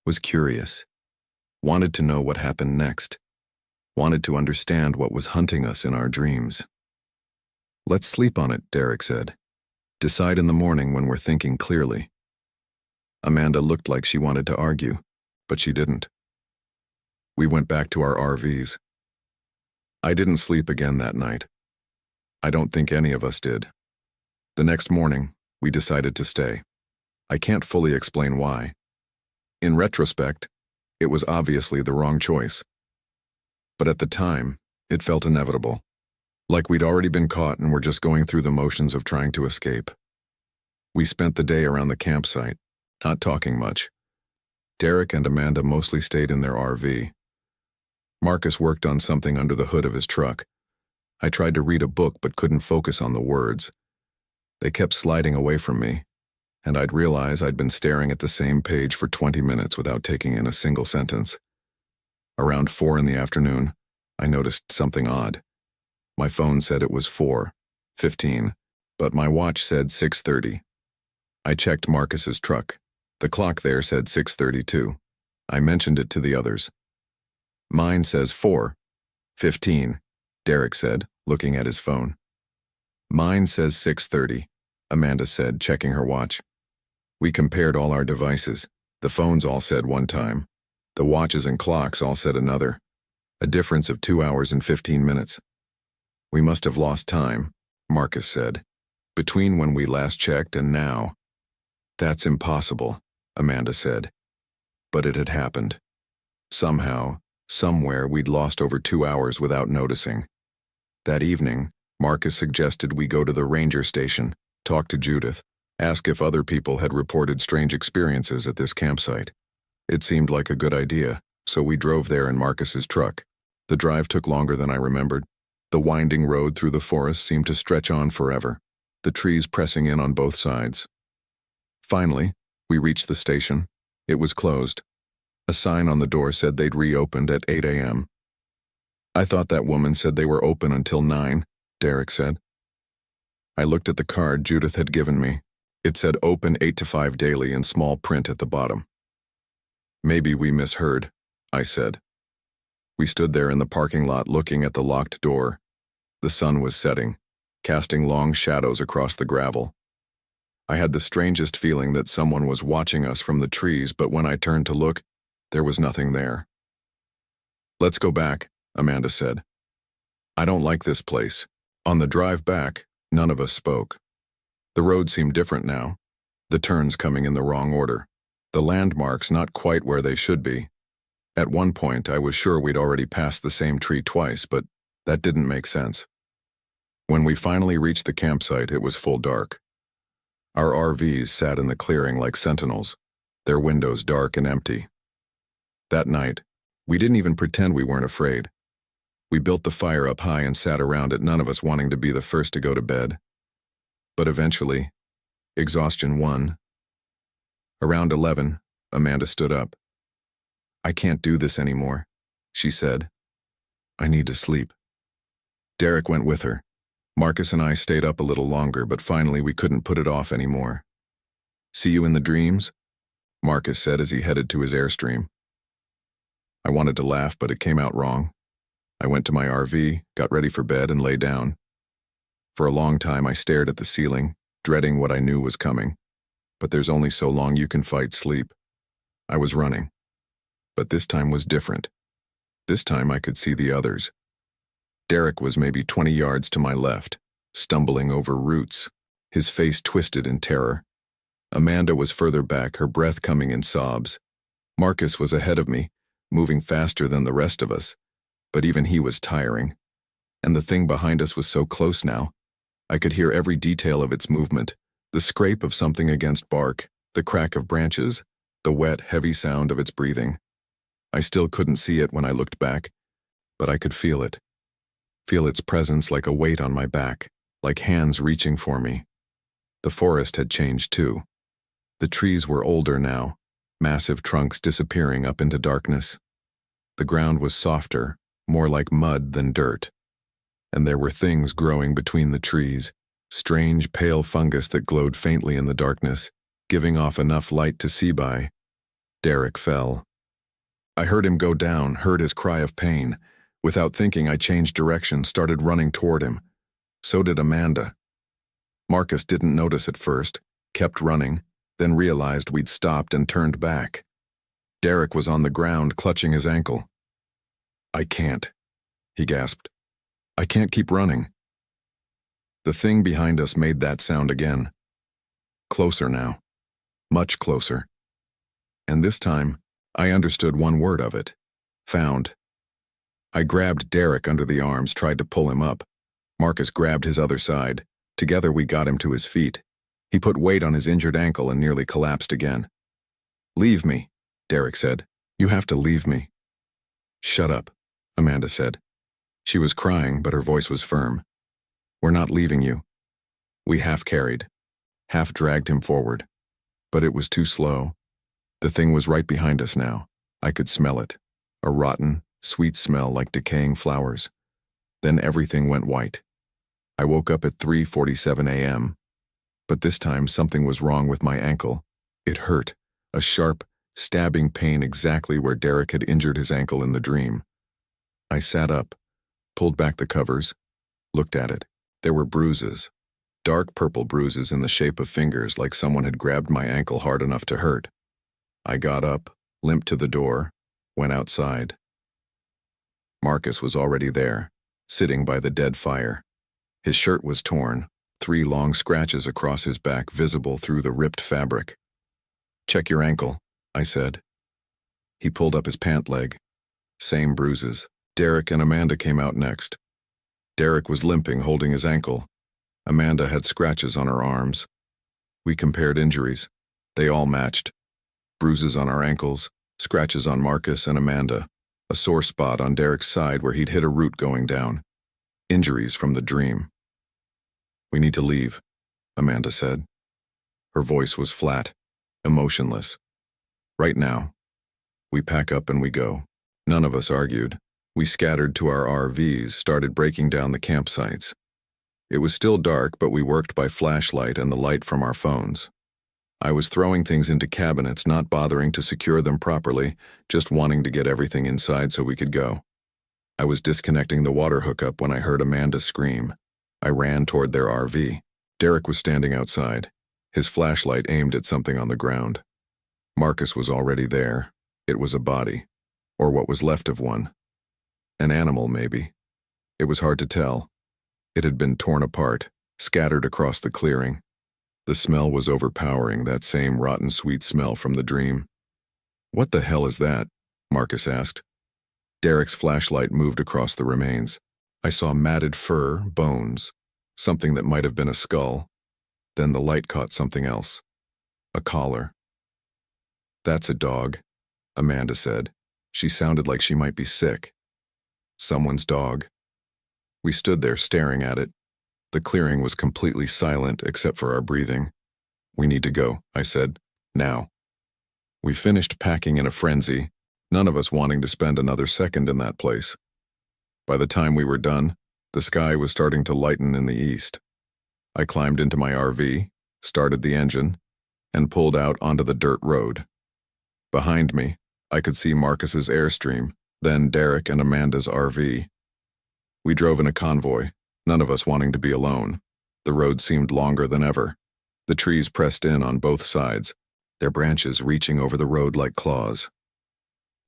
was curious. Wanted to know what happened next. Wanted to understand what was hunting us in our dreams. "Let's sleep on it," Derek said. "Decide in the morning when we're thinking clearly." Amanda looked like she wanted to argue, but she didn't. We went back to our RVs. I didn't sleep again that night. I don't think any of us did. The next morning, we decided to stay. I can't fully explain why. In retrospect, it was obviously the wrong choice. But at the time, it felt inevitable. Like we'd already been caught and were just going through the motions of trying to escape. We spent the day around the campsite, not talking much. Derek and Amanda mostly stayed in their RV. Marcus worked on something under the hood of his truck. I tried to read a book but couldn't focus on the words. They kept sliding away from me, and I'd realize I'd been staring at the same page for 20 minutes without taking in a single sentence. Around 4 in the afternoon, I noticed something odd. My phone said it was 4:15, but my watch said 6:30. I checked Marcus's truck. The clock there said 6:32. I mentioned it to the others. "Mine says 4:15, Derek said, looking at his phone. "Mine says 6:30, Amanda said, checking her watch. We compared all our devices. The phones all said one time. The watches and clocks all said another. A difference of 2 hours and 15 minutes. "We must have lost time," Marcus said, "between when we last checked and now." "That's impossible," Amanda said. But it had happened. Somehow, somewhere, we'd lost over 2 hours without noticing. That evening, Marcus suggested we go to the ranger station, talk to Judith, ask if other people had reported strange experiences at this campsite. It seemed like a good idea, so we drove there in Marcus's truck. The drive took longer than I remembered. The winding road through the forest seemed to stretch on forever, the trees pressing in on both sides. Finally, we reached the station. It was closed. A sign on the door said they'd reopened at 8 a.m. "I thought that woman said they were open until 9, Derek said. I looked at the card Judith had given me. It said open 8 to 5 daily in small print at the bottom. "Maybe we misheard," I said. We stood there in the parking lot looking at the locked door. The sun was setting, casting long shadows across the gravel. I had the strangest feeling that someone was watching us from the trees, but when I turned to look, there was nothing there. "Let's go back," Amanda said. "I don't like this place." On the drive back, none of us spoke. The road seemed different now, the turns coming in the wrong order, the landmarks not quite where they should be. At one point, I was sure we'd already passed the same tree twice, but that didn't make sense. When we finally reached the campsite, it was full dark. Our RVs sat in the clearing like sentinels, their windows dark and empty. That night, we didn't even pretend we weren't afraid. We built the fire up high and sat around it, none of us wanting to be the first to go to bed. But eventually, exhaustion won. Around 11, Amanda stood up. "I can't do this anymore," she said. "I need to sleep." Derek went with her. Marcus and I stayed up a little longer, but finally we couldn't put it off anymore. "See you in the dreams?" Marcus said as he headed to his Airstream. I wanted to laugh, but it came out wrong. I went to my RV, got ready for bed, and lay down. For a long time I stared at the ceiling, dreading what I knew was coming. But there's only so long you can fight sleep. I was running. But this time was different. This time I could see the others. Derek was maybe 20 yards to my left, stumbling over roots, his face twisted in terror. Amanda was further back, her breath coming in sobs. Marcus was ahead of me, moving faster than the rest of us, but even he was tiring. And the thing behind us was so close now. I could hear every detail of its movement, the scrape of something against bark, the crack of branches, the wet, heavy sound of its breathing. I still couldn't see it when I looked back, but I could feel it. Feel its presence like a weight on my back, like hands reaching for me. The forest had changed too. The trees were older now, massive trunks disappearing up into darkness. The ground was softer, more like mud than dirt. And there were things growing between the trees, strange pale fungus that glowed faintly in the darkness, giving off enough light to see by. Derek fell. I heard him go down, heard his cry of pain. Without thinking, I changed direction, started running toward him. So did Amanda. Marcus didn't notice at first, kept running, then realized we'd stopped and turned back. Derek was on the ground, clutching his ankle. "I can't," he gasped. "I can't keep running." The thing behind us made that sound again. Closer now. Much closer. And this time, I understood one word of it. Found. I grabbed Derek under the arms, tried to pull him up. Marcus grabbed his other side. Together we got him to his feet. He put weight on his injured ankle and nearly collapsed again. "Leave me," Derek said. "You have to leave me." "Shut up," Amanda said. She was crying, but her voice was firm. "We're not leaving you." We half carried, half dragged him forward. But it was too slow. The thing was right behind us now. I could smell it. A rotten, sweet smell like decaying flowers. Then everything went white. I woke up at 3:47 a.m. But this time something was wrong with my ankle. It hurt, a sharp, stabbing pain exactly where Derek had injured his ankle in the dream. I sat up, pulled back the covers, looked at it. There were bruises, dark purple bruises in the shape of fingers like someone had grabbed my ankle hard enough to hurt. I got up, limped to the door, went outside. Marcus was already there, sitting by the dead fire. His shirt was torn, 3 long scratches across his back visible through the ripped fabric. "Check your ankle," I said. He pulled up his pant leg. Same bruises. Derek and Amanda came out next. Derek was limping, holding his ankle. Amanda had scratches on her arms. We compared injuries. They all matched. Bruises on our ankles, scratches on Marcus and Amanda, a sore spot on Derek's side where he'd hit a root going down. Injuries from the dream. "We need to leave," Amanda said. Her voice was flat, emotionless. "Right now. We pack up and we go." None of us argued. We scattered to our RVs, started breaking down the campsites. It was still dark, but we worked by flashlight and the light from our phones. I was throwing things into cabinets, not bothering to secure them properly, just wanting to get everything inside so we could go. I was disconnecting the water hookup when I heard Amanda scream. I ran toward their RV. Derek was standing outside, his flashlight aimed at something on the ground. Marcus was already there. It was a body, or what was left of one. An animal, maybe. It was hard to tell. It had been torn apart, scattered across the clearing. The smell was overpowering, that same rotten sweet smell from the dream. "What the hell is that?" Marcus asked. Derek's flashlight moved across the remains. I saw matted fur, bones, something that might have been a skull. Then the light caught something else. A collar. "That's a dog," Amanda said. She sounded like she might be sick. Someone's dog. We stood there staring at it. The clearing was completely silent except for our breathing. "We need to go," I said. "Now." We finished packing in a frenzy, none of us wanting to spend another second in that place. By the time we were done, the sky was starting to lighten in the east. I climbed into my RV, started the engine, and pulled out onto the dirt road. Behind me, I could see Marcus's Airstream, then Derek and Amanda's RV. We drove in a convoy, none of us wanting to be alone. The road seemed longer than ever. The trees pressed in on both sides, their branches reaching over the road like claws.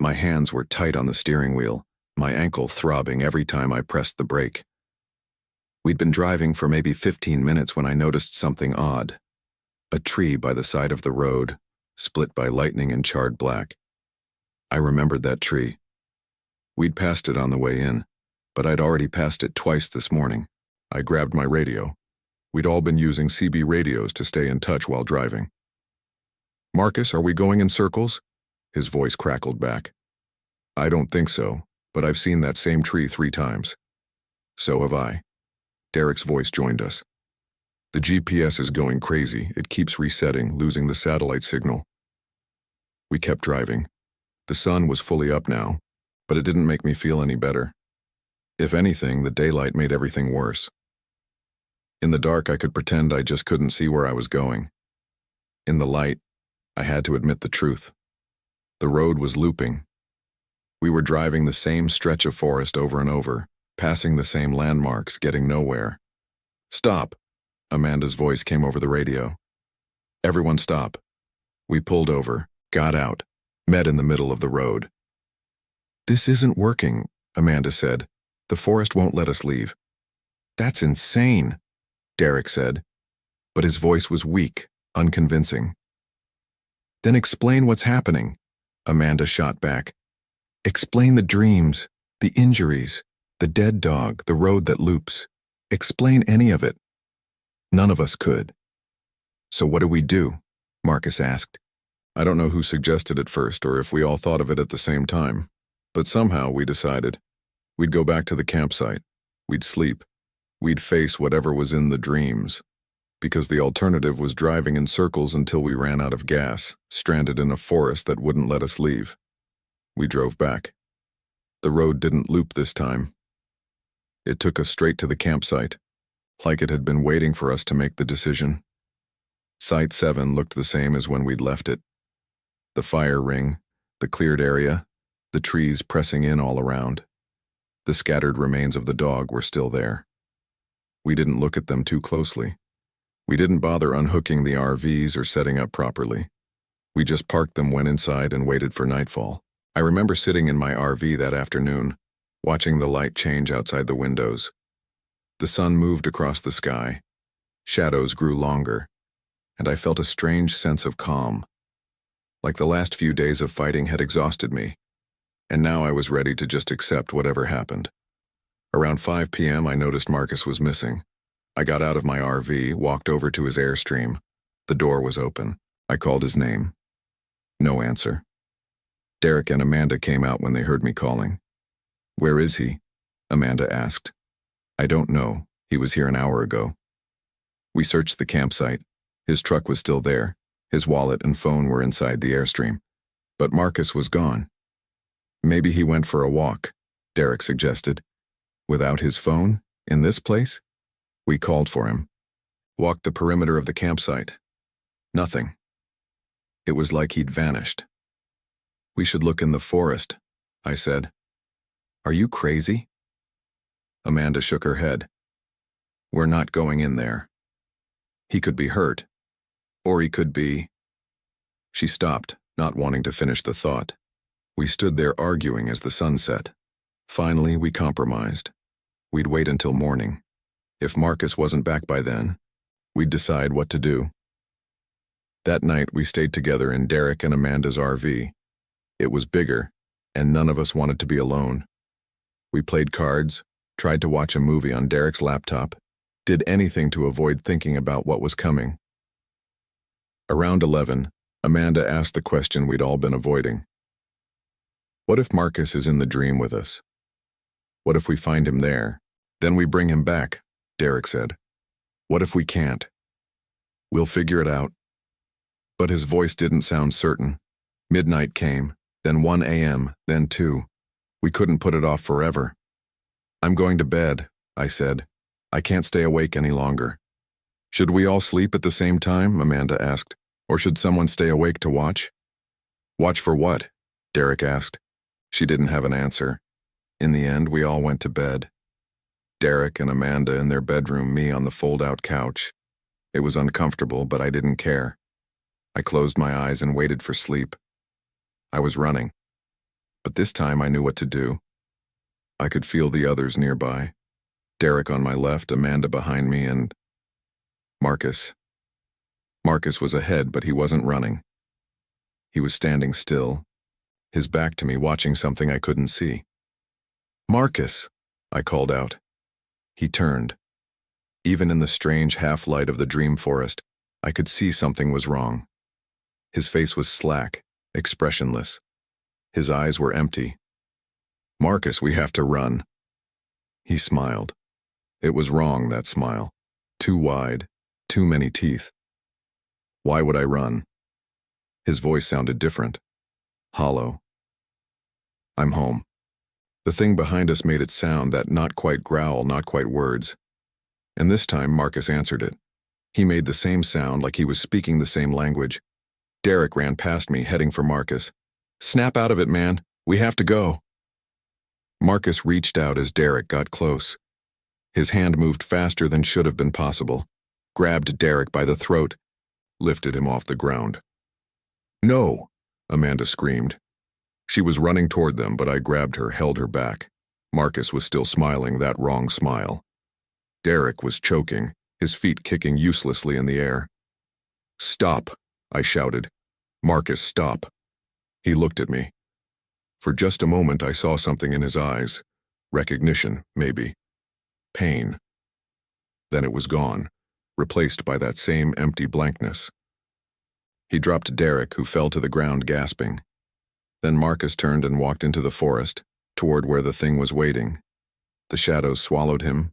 My hands were tight on the steering wheel, my ankle throbbing every time I pressed the brake. We'd been driving for maybe 15 minutes when I noticed something odd. A tree by the side of the road, split by lightning and charred black. I remembered that tree. We'd passed it on the way in, but I'd already passed it twice this morning. I grabbed my radio. We'd all been using CB radios to stay in touch while driving. "Marcus, are we going in circles?" His voice crackled back. "I don't think so, but I've seen that same tree 3 times. "So have I." Derek's voice joined us. "The GPS is going crazy. It keeps resetting, losing the satellite signal." We kept driving. The sun was fully up now, but it didn't make me feel any better. If anything, the daylight made everything worse. In the dark, I could pretend I just couldn't see where I was going. In the light, I had to admit the truth. The road was looping. We were driving the same stretch of forest over and over, passing the same landmarks, getting nowhere. "Stop!" Amanda's voice came over the radio. "Everyone stop." We pulled over, got out, met in the middle of the road. "This isn't working," Amanda said. "The forest won't let us leave." "That's insane," Derek said, but his voice was weak, unconvincing. "Then explain what's happening," Amanda shot back. "Explain the dreams, the injuries, the dead dog, the road that loops. Explain any of it." None of us could. "So what do we do?" Marcus asked. I don't know who suggested it first or if we all thought of it at the same time, but somehow we decided. We'd go back to the campsite. We'd sleep. We'd face whatever was in the dreams, because the alternative was driving in circles until we ran out of gas, stranded in a forest that wouldn't let us leave. We drove back. The road didn't loop this time. It took us straight to the campsite, like it had been waiting for us to make the decision. Site 7 looked the same as when we'd left it. The fire ring, the cleared area, the trees pressing in all around. The scattered remains of the dog were still there. We didn't look at them too closely. We didn't bother unhooking the RVs or setting up properly. We just parked them, went inside, and waited for nightfall. I remember sitting in my RV that afternoon, watching the light change outside the windows. The sun moved across the sky. Shadows grew longer, and I felt a strange sense of calm. Like the last few days of fighting had exhausted me, and now I was ready to just accept whatever happened. Around 5 p.m., I noticed Marcus was missing. I got out of my RV, walked over to his Airstream. The door was open. I called his name. No answer. Derek and Amanda came out when they heard me calling. "Where is he?" Amanda asked. "I don't know. He was here an hour ago." We searched the campsite. His truck was still there. His wallet and phone were inside the Airstream. But Marcus was gone. "Maybe he went for a walk," Derek suggested. "Without his phone? In this place?" We called for him. Walked the perimeter of the campsite. Nothing. It was like he'd vanished. "We should look in the forest," I said. "Are you crazy?" Amanda shook her head. "We're not going in there. He could be hurt. Or he could be—" She stopped, not wanting to finish the thought. We stood there arguing as the sun set. Finally, we compromised. We'd wait until morning. If Marcus wasn't back by then, we'd decide what to do. That night, we stayed together in Derek and Amanda's RV. It was bigger, and none of us wanted to be alone. We played cards, tried to watch a movie on Derek's laptop, did anything to avoid thinking about what was coming. Around 11, Amanda asked the question we'd all been avoiding. "What if Marcus is in the dream with us? What if we find him there? Then we bring him back," Derek said. "What if we can't?" "We'll figure it out." But his voice didn't sound certain. Midnight came, then 1 a.m., then 2. We couldn't put it off forever. "I'm going to bed," I said. "I can't stay awake any longer." "Should we all sleep at the same time?" Amanda asked. "Or should someone stay awake to watch?" "Watch for what?" Derek asked. She didn't have an answer. In the end, we all went to bed. Derek and Amanda in their bedroom, me on the fold-out couch. It was uncomfortable, but I didn't care. I closed my eyes and waited for sleep. I was running. But this time I knew what to do. I could feel the others nearby. Derek on my left, Amanda behind me, and Marcus. Marcus was ahead, but he wasn't running. He was standing still, his back to me, watching something I couldn't see. "Marcus," I called out. He turned. Even in the strange half-light of the dream forest, I could see something was wrong. His face was slack, expressionless. His eyes were empty. "Marcus, we have to run." He smiled. It was wrong, that smile. Too wide, too many teeth. "Why would I run?" His voice sounded different, hollow. "I'm home." The thing behind us made it sound, that not quite growl, not quite words. And this time Marcus answered it. He made the same sound, like he was speaking the same language. Derek ran past me, heading for Marcus. "Snap out of it, man. We have to go." Marcus reached out as Derek got close. His hand moved faster than should have been possible, grabbed Derek by the throat, lifted him off the ground. "No!" Amanda screamed. She was running toward them, but I grabbed her, held her back. Marcus was still smiling, that wrong smile. Derek was choking, his feet kicking uselessly in the air. "Stop!" I shouted. "Marcus, stop!" He looked at me. For just a moment I saw something in his eyes. Recognition, maybe. Pain. Then it was gone, replaced by that same empty blankness. He dropped Derek, who fell to the ground gasping. Then Marcus turned and walked into the forest, toward where the thing was waiting. The shadows swallowed him,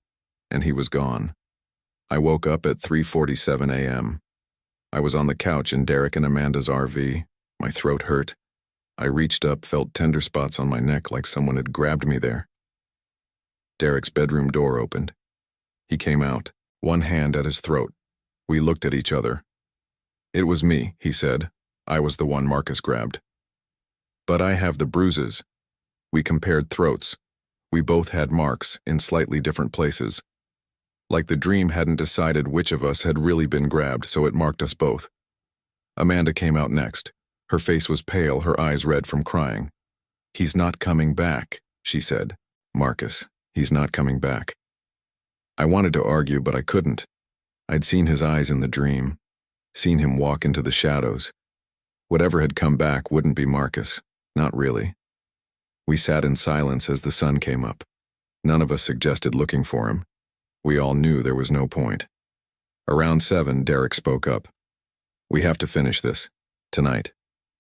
and he was gone. I woke up at 3:47 a.m. I was on the couch in Derek and Amanda's RV. My throat hurt. I reached up, felt tender spots on my neck like someone had grabbed me there. Derek's bedroom door opened. He came out, one hand at his throat. We looked at each other. "It was me," he said. "I was the one Marcus grabbed. But I have the bruises." We compared throats. We both had marks in slightly different places. Like the dream hadn't decided which of us had really been grabbed, so it marked us both. Amanda came out next. Her face was pale, her eyes red from crying. "He's not coming back," she said. "Marcus, he's not coming back." I wanted to argue, but I couldn't. I'd seen his eyes in the dream, seen him walk into the shadows. Whatever had come back wouldn't be Marcus, not really. We sat in silence as the sun came up. None of us suggested looking for him. We all knew there was no point. Around 7, Derek spoke up. "We have to finish this. Tonight.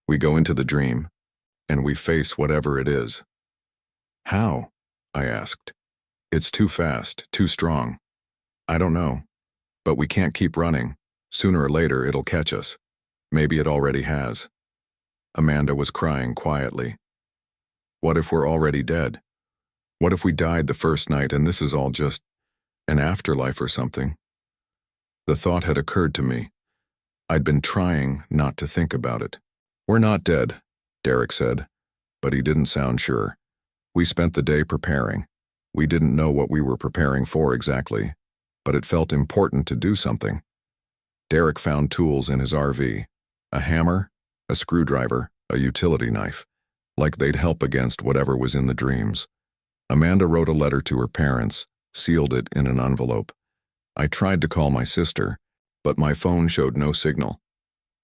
We go into the dream, and we face whatever it is." "How?" I asked. "It's too fast, too strong. I don't know. But we can't keep running. Sooner or later, it'll catch us. Maybe it already has." Amanda was crying quietly. "What if we're already dead? What if we died the first night and this is all just an afterlife or something?" The thought had occurred to me. I'd been trying not to think about it. "We're not dead," Derek said, but he didn't sound sure. "We spent the day preparing. We didn't know what we were preparing for exactly, but it felt important to do something." Derek found tools in his RV. A hammer, a screwdriver, a utility knife, like they'd help against whatever was in the dreams. Amanda wrote a letter to her parents, sealed it in an envelope. I tried to call my sister, but my phone showed no signal.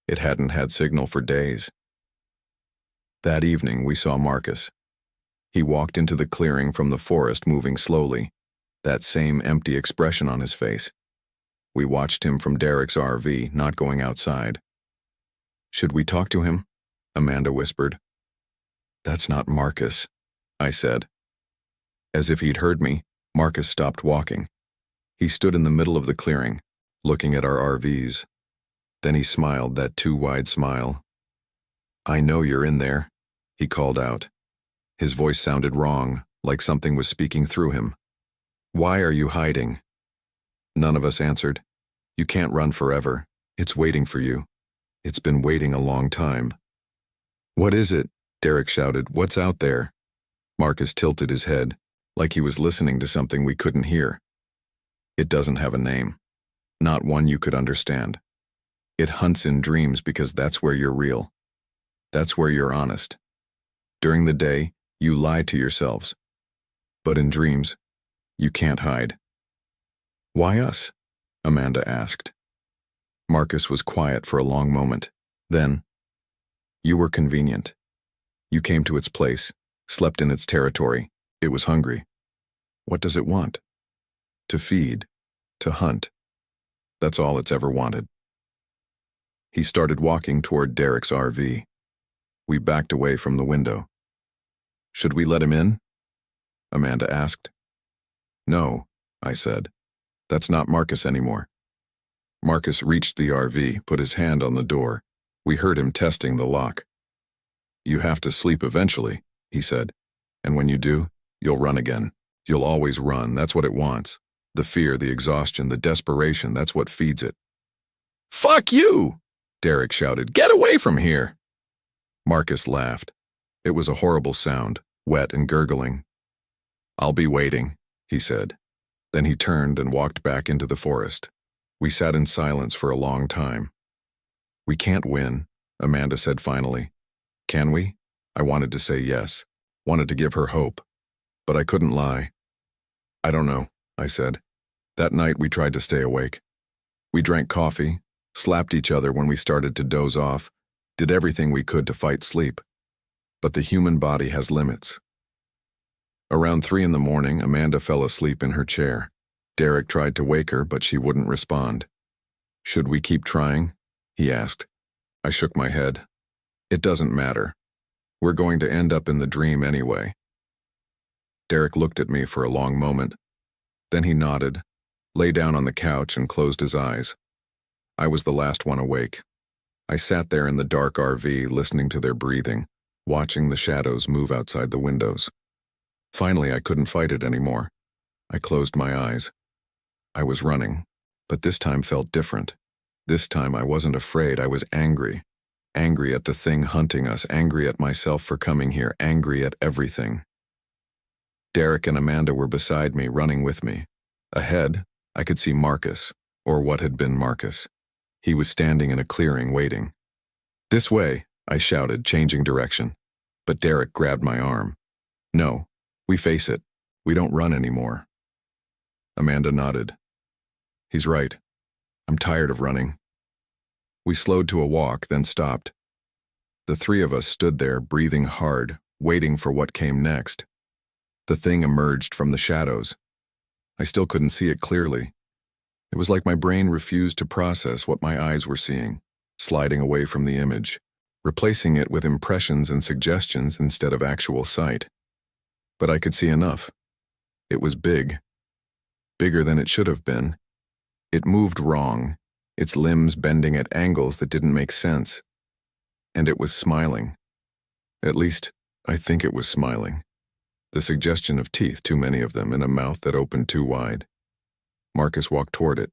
It hadn't had signal for days. That evening, we saw Marcus. He walked into the clearing from the forest, moving slowly, that same empty expression on his face. We watched him from Derek's RV, not going outside. "Should we talk to him?" Amanda whispered. "That's not Marcus," I said. As if he'd heard me, Marcus stopped walking. He stood in the middle of the clearing, looking at our RVs. Then he smiled, that too wide smile. I know you're in there, he called out. His voice sounded wrong, like something was speaking through him. Why are you hiding? None of us answered. You can't run forever. It's waiting for you. It's been waiting a long time. What is it? Derek shouted. What's out there? Marcus tilted his head, like he was listening to something we couldn't hear. It doesn't have a name. Not one you could understand. It hunts in dreams because that's where you're real. That's where you're honest. During the day, you lie to yourselves. But in dreams, you can't hide. Why us? Amanda asked. Marcus was quiet for a long moment. Then, you were convenient. You came to its place, slept in its territory. It was hungry. What does it want? To feed, to hunt. That's all it's ever wanted. He started walking toward Derek's RV. We backed away from the window. Should we let him in? Amanda asked. No, I said. That's not Marcus anymore. Marcus reached the RV, put his hand on the door. We heard him testing the lock. You have to sleep eventually, he said. And when you do, you'll run again. You'll always run, that's what it wants. The fear, the exhaustion, the desperation, that's what feeds it. Fuck you! Derek shouted. Get away from here! Marcus laughed. It was a horrible sound, wet and gurgling. I'll be waiting, he said. Then he turned and walked back into the forest. We sat in silence for a long time. We can't win, Amanda said finally. Can we? I wanted to say yes, wanted to give her hope, but I couldn't lie. I don't know, I said. That night we tried to stay awake. We drank coffee, slapped each other when we started to doze off, did everything we could to fight sleep. But the human body has limits. Around 3 in the morning, Amanda fell asleep in her chair. Derek tried to wake her, but she wouldn't respond. Should we keep trying? He asked. I shook my head. It doesn't matter. We're going to end up in the dream anyway. Derek looked at me for a long moment. Then he nodded, lay down on the couch and closed his eyes. I was the last one awake. I sat there in the dark RV listening to their breathing, watching the shadows move outside the windows. Finally, I couldn't fight it anymore. I closed my eyes. I was running, but this time felt different. This time I wasn't afraid, I was angry. Angry at the thing hunting us, angry at myself for coming here, angry at everything. Derek and Amanda were beside me, running with me. Ahead, I could see Marcus, or what had been Marcus. He was standing in a clearing, waiting. This way, I shouted, changing direction. But Derek grabbed my arm. No, we face it. We don't run anymore. Amanda nodded. He's right. I'm tired of running. We slowed to a walk, then stopped. The 3 of us stood there, breathing hard, waiting for what came next. The thing emerged from the shadows. I still couldn't see it clearly. It was like my brain refused to process what my eyes were seeing, sliding away from the image, replacing it with impressions and suggestions instead of actual sight. But I could see enough. It was big. Bigger than it should have been. It moved wrong, its limbs bending at angles that didn't make sense. And it was smiling. At least, I think it was smiling. The suggestion of teeth, too many of them, and a mouth that opened too wide. Marcus walked toward it.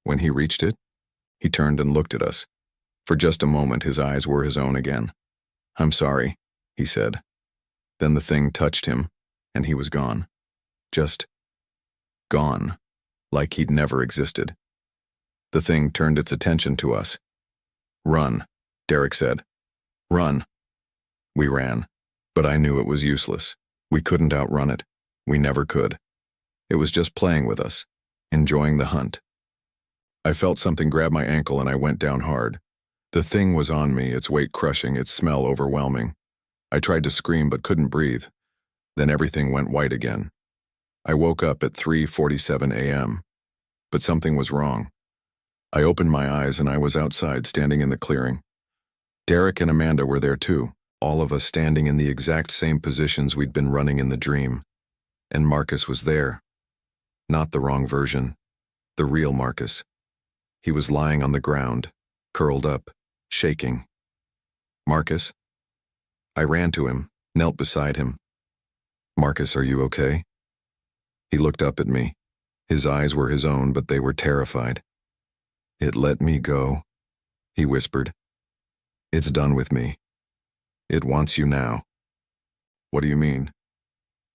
When he reached it, he turned and looked at us. For just a moment, his eyes were his own again. I'm sorry, he said. Then the thing touched him, and he was gone. Just gone, like he'd never existed. The thing turned its attention to us. Run, Derek said. Run. We ran, but I knew it was useless. We couldn't outrun it. We never could. It was just playing with us, enjoying the hunt. I felt something grab my ankle and I went down hard. The thing was on me, its weight crushing, its smell overwhelming. I tried to scream but couldn't breathe. Then everything went white again. I woke up at 3:47 a.m., but something was wrong. I opened my eyes and I was outside, standing in the clearing. Derek and Amanda were there too, all of us standing in the exact same positions we'd been running in the dream. And Marcus was there. Not the wrong version. The real Marcus. He was lying on the ground, curled up, shaking. Marcus, I ran to him, knelt beside him. "Marcus, are you okay?" He looked up at me. His eyes were his own, but they were terrified. "It let me go," he whispered. "It's done with me. It wants you now." "What do you mean?"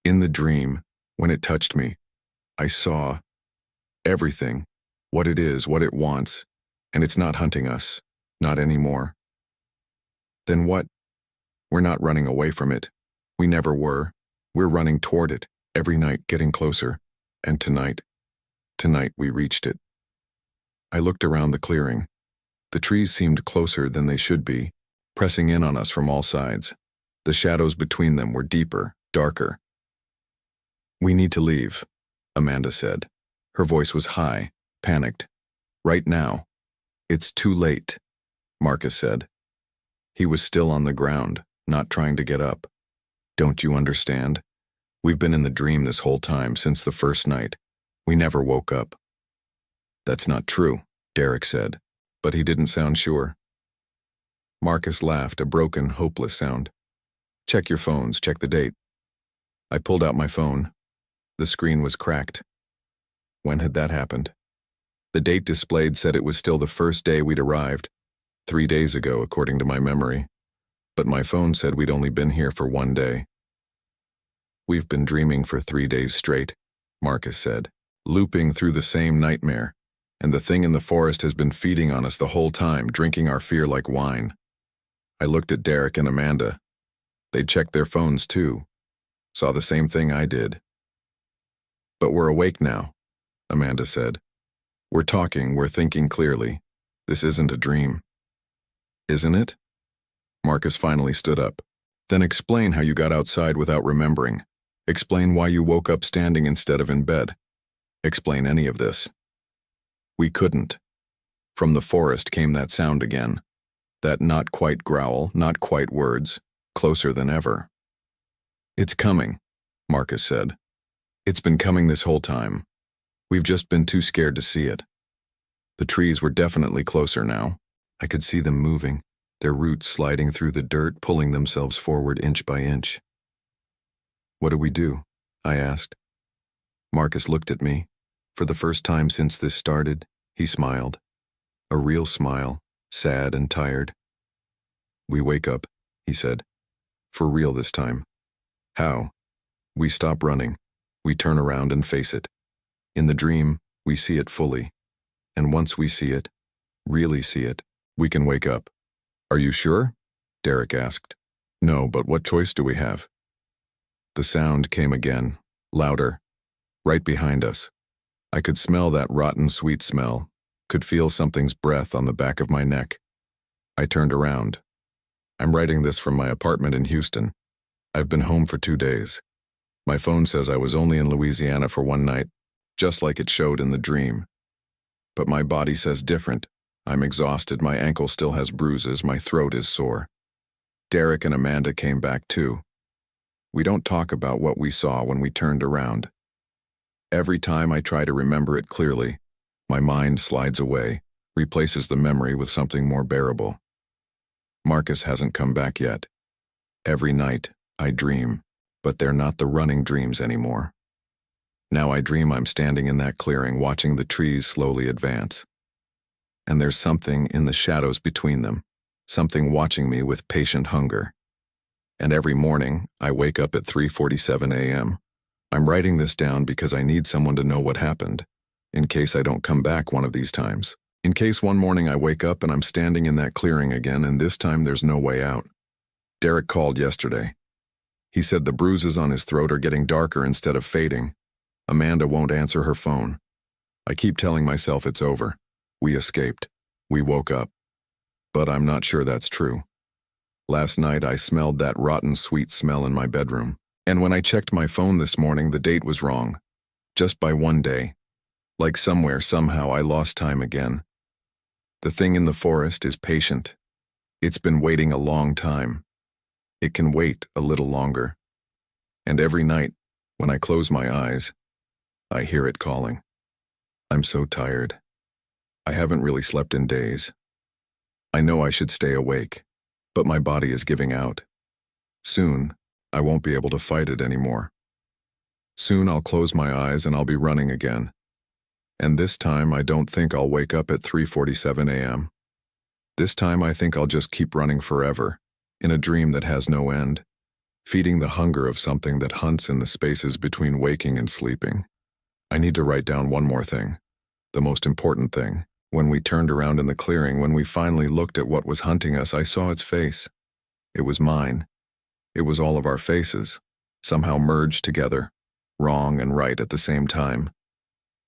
"In the dream, when it touched me, I saw everything, what it is, what it wants, and it's not hunting us, not anymore." "Then what?" "We're not running away from it. We never were. We're running toward it, every night getting closer. And tonight we reached it." I looked around the clearing. The trees seemed closer than they should be, pressing in on us from all sides. The shadows between them were deeper, darker. "We need to leave," Amanda said. Her voice was high, panicked. "Right now." "It's too late," Marcus said. He was still on the ground, not trying to get up. "Don't you understand? We've been in the dream this whole time, since the first night. We never woke up." "That's not true," Derek said, but he didn't sound sure. Marcus laughed, a broken, hopeless sound. "Check your phones, check the date." I pulled out my phone. The screen was cracked. When had that happened? The date displayed said it was still the first day we'd arrived, 3 days ago, according to my memory. But my phone said we'd only been here for 1 day. "We've been dreaming for 3 days straight," Marcus said, "looping through the same nightmare, and the thing in the forest has been feeding on us the whole time, drinking our fear like wine." I looked at Derek and Amanda. They'd checked their phones too, saw the same thing I did. "But we're awake now," Amanda said. "We're talking, we're thinking clearly. This isn't a dream." "Isn't it?" Marcus finally stood up. "Then explain how you got outside without remembering. Explain why you woke up standing instead of in bed. Explain any of this." We couldn't. From the forest came that sound again. That not quite growl, not quite words, closer than ever. "It's coming," Marcus said. "It's been coming this whole time. We've just been too scared to see it." The trees were definitely closer now. I could see them moving, their roots sliding through the dirt, pulling themselves forward inch by inch. "What do we do?" I asked. Marcus looked at me. For the first time since this started, he smiled. A real smile, sad and tired. "We wake up," he said. "For real this time." "How?" "We stop running. We turn around and face it. In the dream, we see it fully. And once we see it, really see it, we can wake up." "Are you sure?" Derek asked. "No, but what choice do we have?" The sound came again, louder, right behind us. I could smell that rotten sweet smell, could feel something's breath on the back of my neck. I turned around. I'm writing this from my apartment in Houston. I've been home for 2 days. My phone says I was only in Louisiana for 1 night, just like it showed in the dream. But my body says different. I'm exhausted, my ankle still has bruises, my throat is sore. Derek and Amanda came back too. We don't talk about what we saw when we turned around. Every time I try to remember it clearly, my mind slides away, replaces the memory with something more bearable. Marcus hasn't come back yet. Every night, I dream, but they're not the running dreams anymore. Now I dream I'm standing in that clearing watching the trees slowly advance. And there's something in the shadows between them, something watching me with patient hunger. And every morning, I wake up at 3:47 a.m. I'm writing this down because I need someone to know what happened, in case I don't come back one of these times. In case one morning I wake up and I'm standing in that clearing again, and this time there's no way out. Derek called yesterday. He said the bruises on his throat are getting darker instead of fading. Amanda won't answer her phone. I keep telling myself it's over. We escaped. We woke up. But I'm not sure that's true. Last night I smelled that rotten sweet smell in my bedroom. And when I checked my phone this morning, the date was wrong. Just by 1 day. Like somewhere, somehow, I lost time again. The thing in the forest is patient. It's been waiting a long time. It can wait a little longer. And every night, when I close my eyes, I hear it calling. I'm so tired. I haven't really slept in days. I know I should stay awake, but my body is giving out. Soon, I won't be able to fight it anymore. Soon I'll close my eyes and I'll be running again. And this time I don't think I'll wake up at 3:47 a.m. This time I think I'll just keep running forever, in a dream that has no end, feeding the hunger of something that hunts in the spaces between waking and sleeping. I need to write down one more thing, the most important thing. When we turned around in the clearing, when we finally looked at what was hunting us, I saw its face. It was mine. It was all of our faces, somehow merged together, wrong and right at the same time.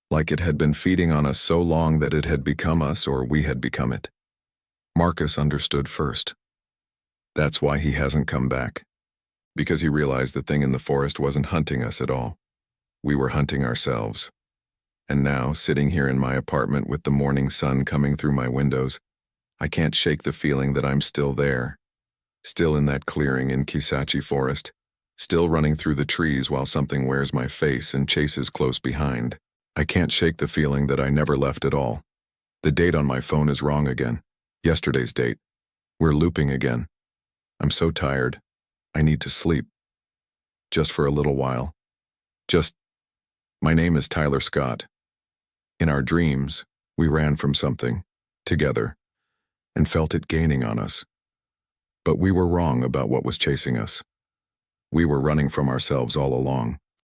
Like it had been feeding on us so long that it had become us or we had become it. Marcus understood first. That's why he hasn't come back. Because he realized the thing in the forest wasn't hunting us at all. We were hunting ourselves. And now, sitting here in my apartment with the morning sun coming through my windows, I can't shake the feeling that I'm still there. Still in that clearing in Kisachi Forest. Still running through the trees while something wears my face and chases close behind. I can't shake the feeling that I never left at all. The date on my phone is wrong again. Yesterday's date. We're looping again. I'm so tired. I need to sleep. Just for a little while. My name is Tyler Scott. In our dreams, we ran from something, together, and felt it gaining on us. But we were wrong about what was chasing us. We were running from ourselves all along.